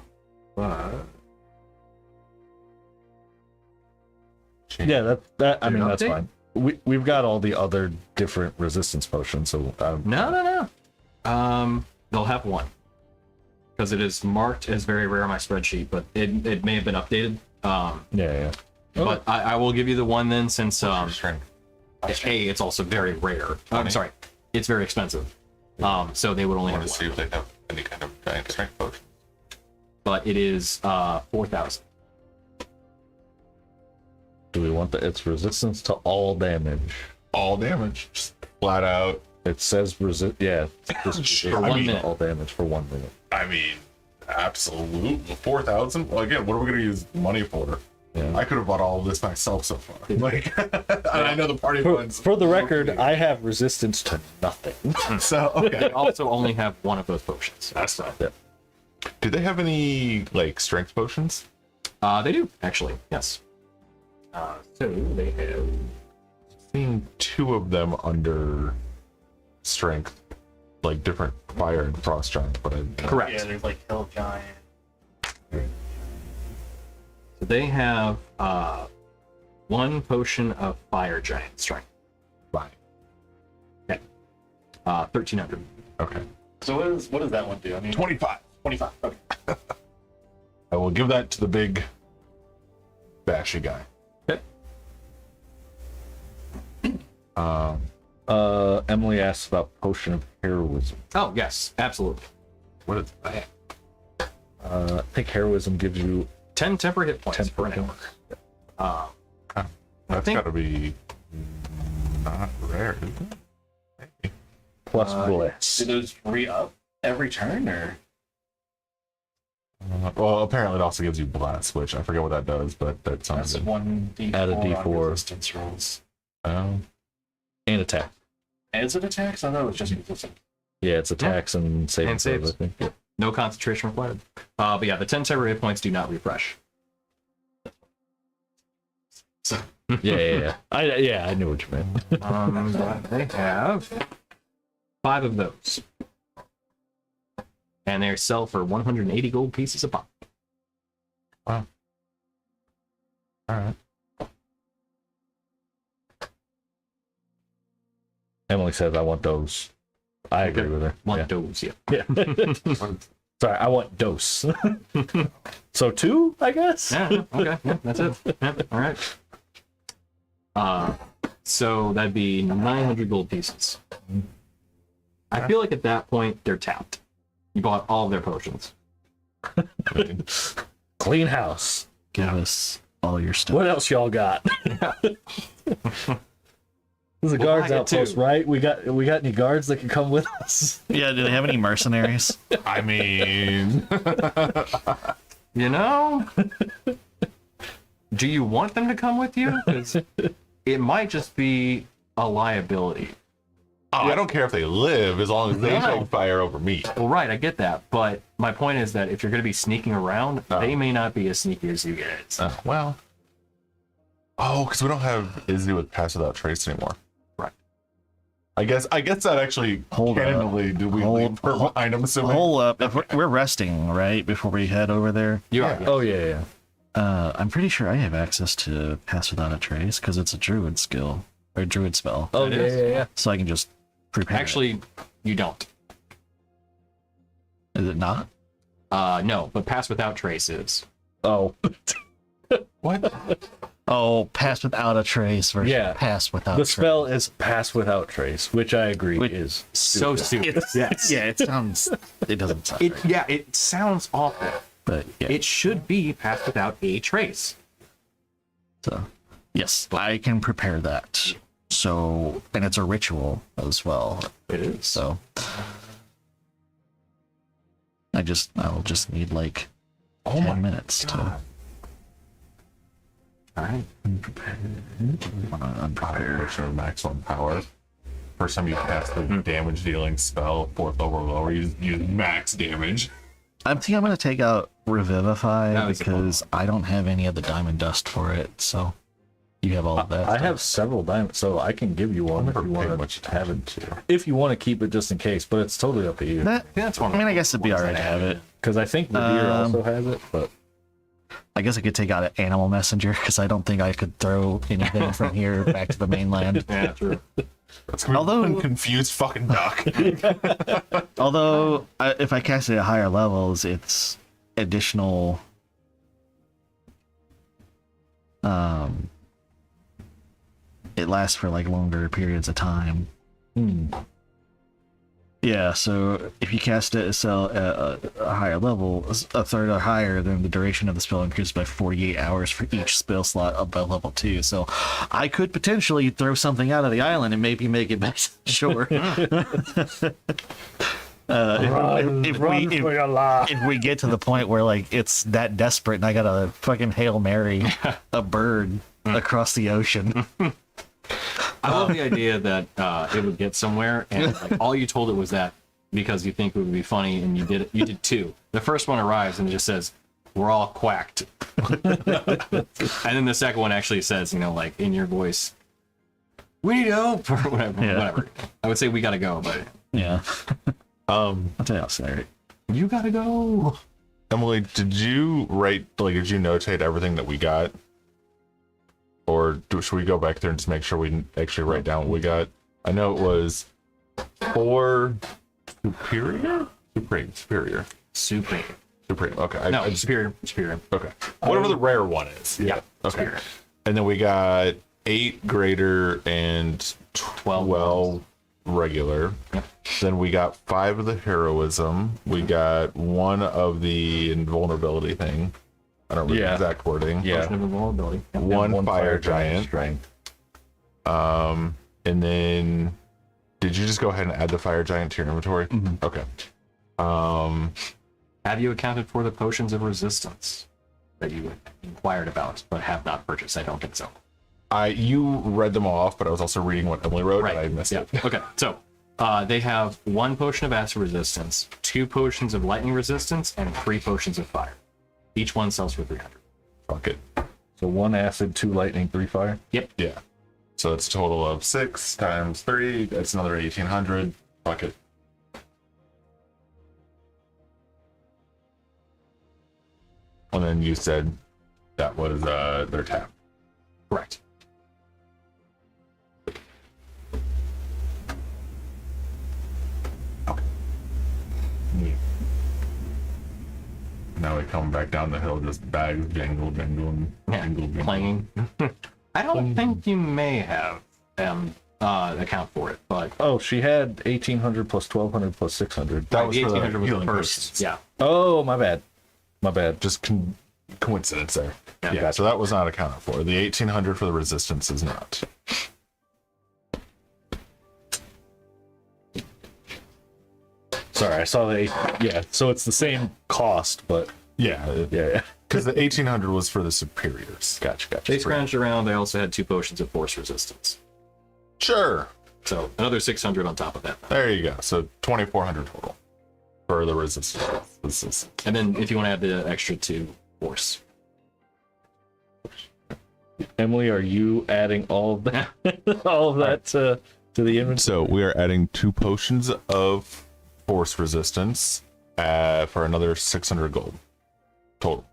Yeah, that I Did it mean that's update? fine. We've got all the other different resistance potions, so no. They'll have 1 because it is marked as very rare on my spreadsheet, but it may have been updated. yeah. But I will give you the 1 then, since Strength. it's also very rare. I'm sorry, it's very expensive. So they would only I have want to 1, see if they have any kind of giant strength potion. but it is 4,000. Do we want its resistance to all damage? All damage, just flat out. It says resist. Yeah, Sure, I 1 mean- minute all damage for 1 minute. I mean, absolutely. 4,000? Well, again, what are we going to use money for? Yeah. I could have bought all of this myself so far. Like, and I know the party funds. For the record, I have resistance to nothing. So, okay. They also only have 1 of those potions. That's not. Yeah. Do they have any, like, strength potions? They do, actually, yes. So they have. Seen 2 of them under strength, like different fire and frost giants, but I Correct. Yeah, there's like Hill Giant. So they have 1 potion of fire giant strength. Fine. Okay. 1,300. Okay. So what does that one do? I mean, 25. 25. Okay. I will give that to the big bashy guy. Okay. Emily asked about Potion of Heroism. Oh yes, absolutely. What is that? I think Heroism gives you 10 temporary hit points 10 for an hour. That's think- gotta be not rare, isn't it? plus bless. Do those re-up every turn, or? Well, apparently it also gives you blast, which I forget what that does, but that sounds That's good. 1d4 Add a on D4. resistance rolls. And attack. Is it attacks? I thought it was just resistance. Yeah, it's attacks and saving And throws, I saves. think. Yeah. No concentration required. But yeah, the 10 temporary hit points do not refresh. So Yeah. I knew what you meant. But they have 5 of those. And they sell for 180 gold pieces a pop. All right. Emily says, I want those. I agree with her. One Yeah. dose, yeah. Yeah. Sorry, I want dose. So 2, I guess? Yeah, okay, yeah, that's it. Yeah, all right. So that'd be 900 gold pieces. I feel like at that point they're tapped. You bought all of their potions. Clean house. Give us all your stuff. What else y'all got? There's a guards buy it outpost, too. right? We got any guards that can come with us? Yeah, do they have any mercenaries? I mean, You know? Do you want them to come with you? 'Cause it might just be a liability. I don't care if they live as long as they No. take fire over me. Well, right, I get that. But my point is that if you're going to be sneaking around, they may not be as sneaky as you guys. Well. Oh, because we don't have Izzy with Pass Without Trace anymore. Right. I guess that actually Hold up. candidly do we leave her behind, I'm assuming. Hold up. If we're resting, right? Before we head over there. You are. Yeah. Yes. Oh, yeah. I'm pretty sure I have access to Pass Without a Trace because it's a druid skill. or a druid spell. Oh, It yeah, is. yeah, yeah. So I can just prepare. Actually, you don't. Is it not? No, but pass without trace is. Oh, What? Oh, pass without a trace versus Yeah. pass without the trace. spell is pass without trace, which I agree Which- is So stupid. Yes. Yeah, it sounds. It doesn't sound. Right, Yeah, it sounds awful. but yeah. It should be pass without a trace. So, yes, I can prepare that. So, and it's a ritual as well. It is. So, I'll just need like 10 minutes to All right. unprepare. Version of maximum power. First time you cast the damage dealing spell, 4th level or lower, you use max damage. I think I'm gonna take out Revivify That was the because I don't have any of the diamond dust for it. So, you have all of that. I stuff. have several diamonds, so I can give you one if never you paid want much to have it. If you want to keep it just in case, but it's totally up to you. that. That's one. I mean, I guess it'd be alright to have it. Because I think the deer also has it, but I guess I could take out an animal messenger because I don't think I could throw anything from here back to the mainland. Yeah, true. That's gonna be Although- one confused fucking duck. Although, if I cast it at higher levels, it's additional. It lasts for like longer periods of time. Yeah, so if you cast it at a higher level, a third or higher, then the duration of the spell increases by 48 hours for each spell slot above level 2. So I could potentially throw something out of the island and maybe make it back to the shore. If we get to the point where like it's that desperate and I gotta fucking Hail Mary a bird across the ocean. I love the idea that it would get somewhere, and like, all you told it was that because you think it would be funny, and you did it. You did two. The first one arrives and it just says, "We're all quacked," and then the second one actually says, like in your voice, "We need help," or whatever. Yeah. Whatever. I would say we gotta go, but Yeah. I'll tell you how sorry. you gotta go. Emily, did you notate everything that we got? Or should we go back there and just make sure we actually write down what we got? I know it was 4 superior? Superior. Super. Supreme. Okay. No, I just, superior. okay. Whatever the rare one is. Yeah. Okay. Superior. And then we got 8 greater and 12 regular. Yep. Then we got 5 of the heroism. We got 1 of the invulnerability thing. I don't remember the exact wording. yeah. Potion of invulnerability. Yep. One fire giant. strength. And then did you just go ahead and add the fire giant to your inventory? Okay. Have you accounted for the potions of resistance that you inquired about but have not purchased? I don't think so. You read them all off, but I was also reading what Emily wrote and I missed Yeah. it. Okay. So they have 1 potion of acid resistance, 2 potions of lightning resistance, and 3 potions of fire. Each one sells for 300. Fuck it. So 1 acid, 2 lightning, 3 fire. Yep. Yeah. So it's a total of 6 times 3. That's another 1,800. Fuck it. And then you said that was their tap. Correct. Now we come back down the hill, just bags jangle, jangling, Yeah. jangle, jangle. Clanging. I don't think you may have account for it, but Oh, she had 1,800 plus 1,200 plus 600. That was the for the 1800 was the healing first. potions. Yeah. Oh, my bad. My bad. Just coincidence there. Yeah. Yeah, so that was not accounted for. The 1,800 for the resistance is not. Sorry, I saw the. Yeah, so it's the same cost, but Yeah, yeah. because the 1,800 was for the superiors. Gotcha. They scrounged around. They also had 2 potions of force resistance. Sure. So another 600 on top of that. There you go. So 2,400 total for the resistance. And then if you want to add the extra 2 force. Emily, are you adding all of that, all of that to the inventory? So we are adding 2 potions of force resistance for another 600 gold total.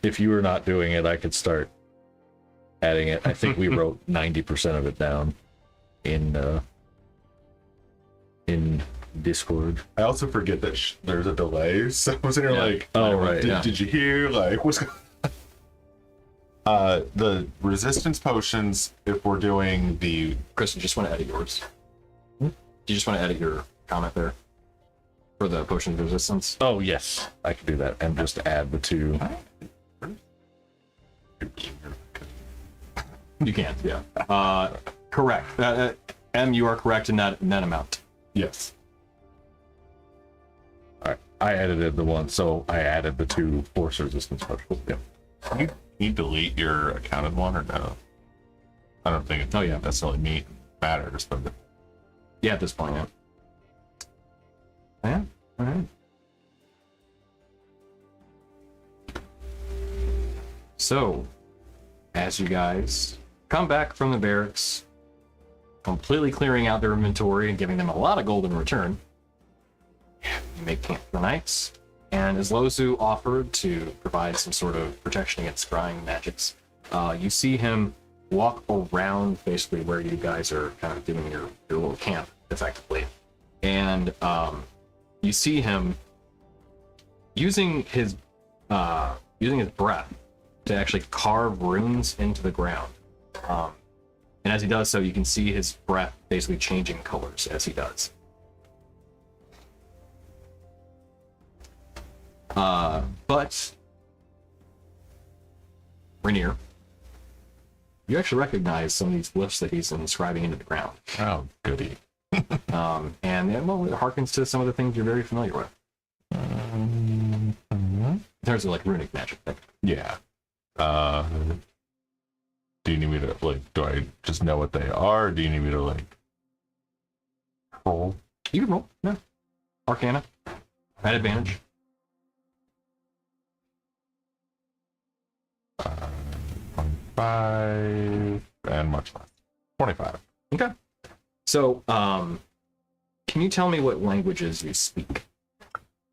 if you were not doing it, I could start adding it. I think we wrote 90% of it down in Discord. I also forget that there's a delay, so I was in here like, Oh, right, did you hear? Like, what's going the resistance potions, if we're doing the... Chris, you just want to edit yours. You just want to edit your comment there for the potion of resistance. Oh, yes. I can do that and just add the two. You can, yeah. Correct. M, you are correct in that amount. Yes. All right. I edited the one, so I added the two force resistance potions. Yep. Can you delete your accounted one or no? I don't think it necessarily matters, but... Yeah, at this point, yeah. Yeah, all right. So, as you guys come back from the barracks, completely clearing out their inventory and giving them a lot of gold in return, you make camp for the night. And as Lozu offered to provide some sort of protection against scrying magics, you see him walk around basically where you guys are kind of doing your little camp, effectively. And you see him using his breath to actually carve runes into the ground. And as he does so, you can see his breath basically changing colors as he does. But Rainier, you actually recognize some of these glyphs that he's inscribing into the ground. Oh, goody. And it harkens to some of the things you're very familiar with. In terms of like runic magic. Yeah. Do you need me to, like, do I just know what they are, or do you need me to, like, roll? You can roll, yeah. Arcana, at advantage. 25 and much less. 25. Okay. So, can you tell me what languages you speak?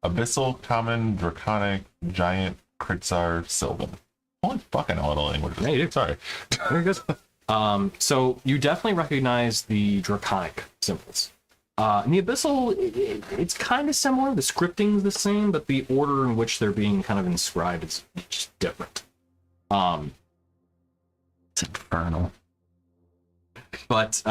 Abyssal, Common, Draconic, Giant, Kritsar, Sylvan. Holy fucking a lot of languages. Yeah, you do. Sorry. Very good. So you definitely recognize the Draconic symbols. In the Abyssal, it's kind of similar. The scripting's the same, but the order in which they're being kind of inscribed is just different. It's infernal. But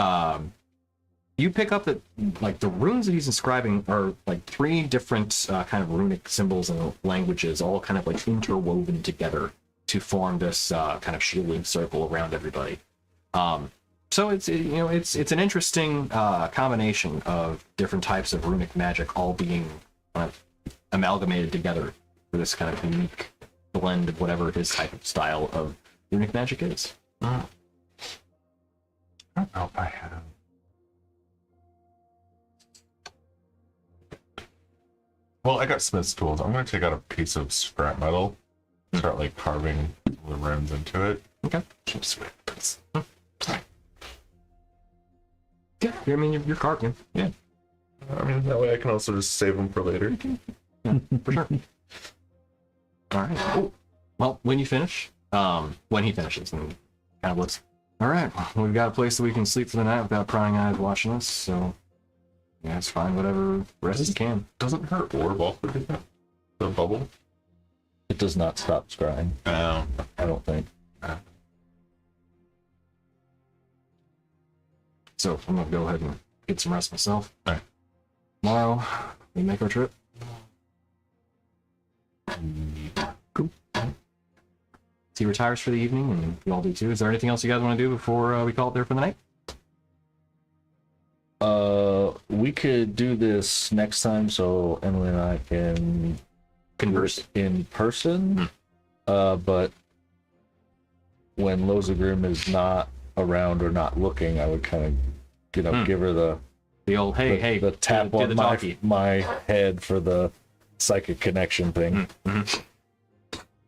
you pick up that like the runes that he's inscribing are like three different kind of runic symbols and languages, all kind of like interwoven together to form this kind of shielding circle around everybody. So it's it's an interesting combination of different types of runic magic all being kind of amalgamated together for this kind of unique blend of whatever his type of style of runic magic is. I don't know if I have. Well, I got smith's tools. I'm going to take out a piece of scrap metal and start like carving the runes into it. Okay. Yeah, I mean, you're carving. Yeah, I mean, that way I can also just save them for later. yeah, for sure. All right. Cool. Well, when you finish, when he finishes, and kind of looks, all right, we've got a place that we can sleep for the night without prying eyes watching us. So, yeah, it's fine. Whatever rest you can. Doesn't her orb also do that? The bubble? It does not stop scrying. Oh. I don't think. So I'm gonna go ahead and get some rest myself. All right. Tomorrow we make our trip. Cool. So he retires for the evening, and you all do too. Is there anything else you guys want to do before we call it there for the night? We could do this next time so Emily and I can Converse in person. But when Lozagrim is not around or not looking, I would kind of, give her the old hey, the tap do on the talkie. my head for the psychic connection thing.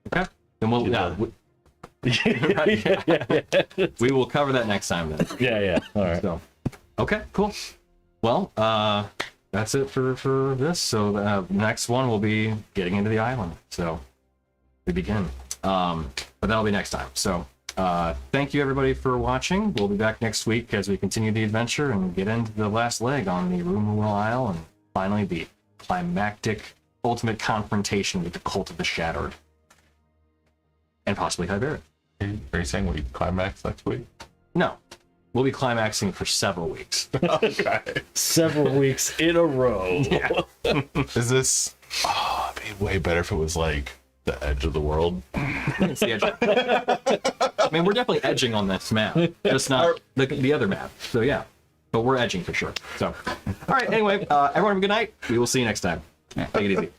Okay. Then we'll we will cover that next time then. Yeah. All right. So, okay, cool. Well, that's it for this. So the next one will be getting into the island. So we begin. But that'll be next time. So thank you everybody for watching. We'll be back next week as we continue the adventure and get into the last leg on the Rumor Isle and finally the climactic ultimate confrontation with the Cult of the Shattered. And possibly Tiberian. Are you saying we climax next week? No. We'll be climaxing for several weeks. Okay. Several weeks in a row. Yeah. Is this? Oh, it'd be way better if it was like the edge of the world. It's the edge. I mean, we're definitely edging on this map, just not the other map. So yeah, but we're edging for sure. So, all right. Anyway, everyone have a good night. We will see you next time. Take it easy.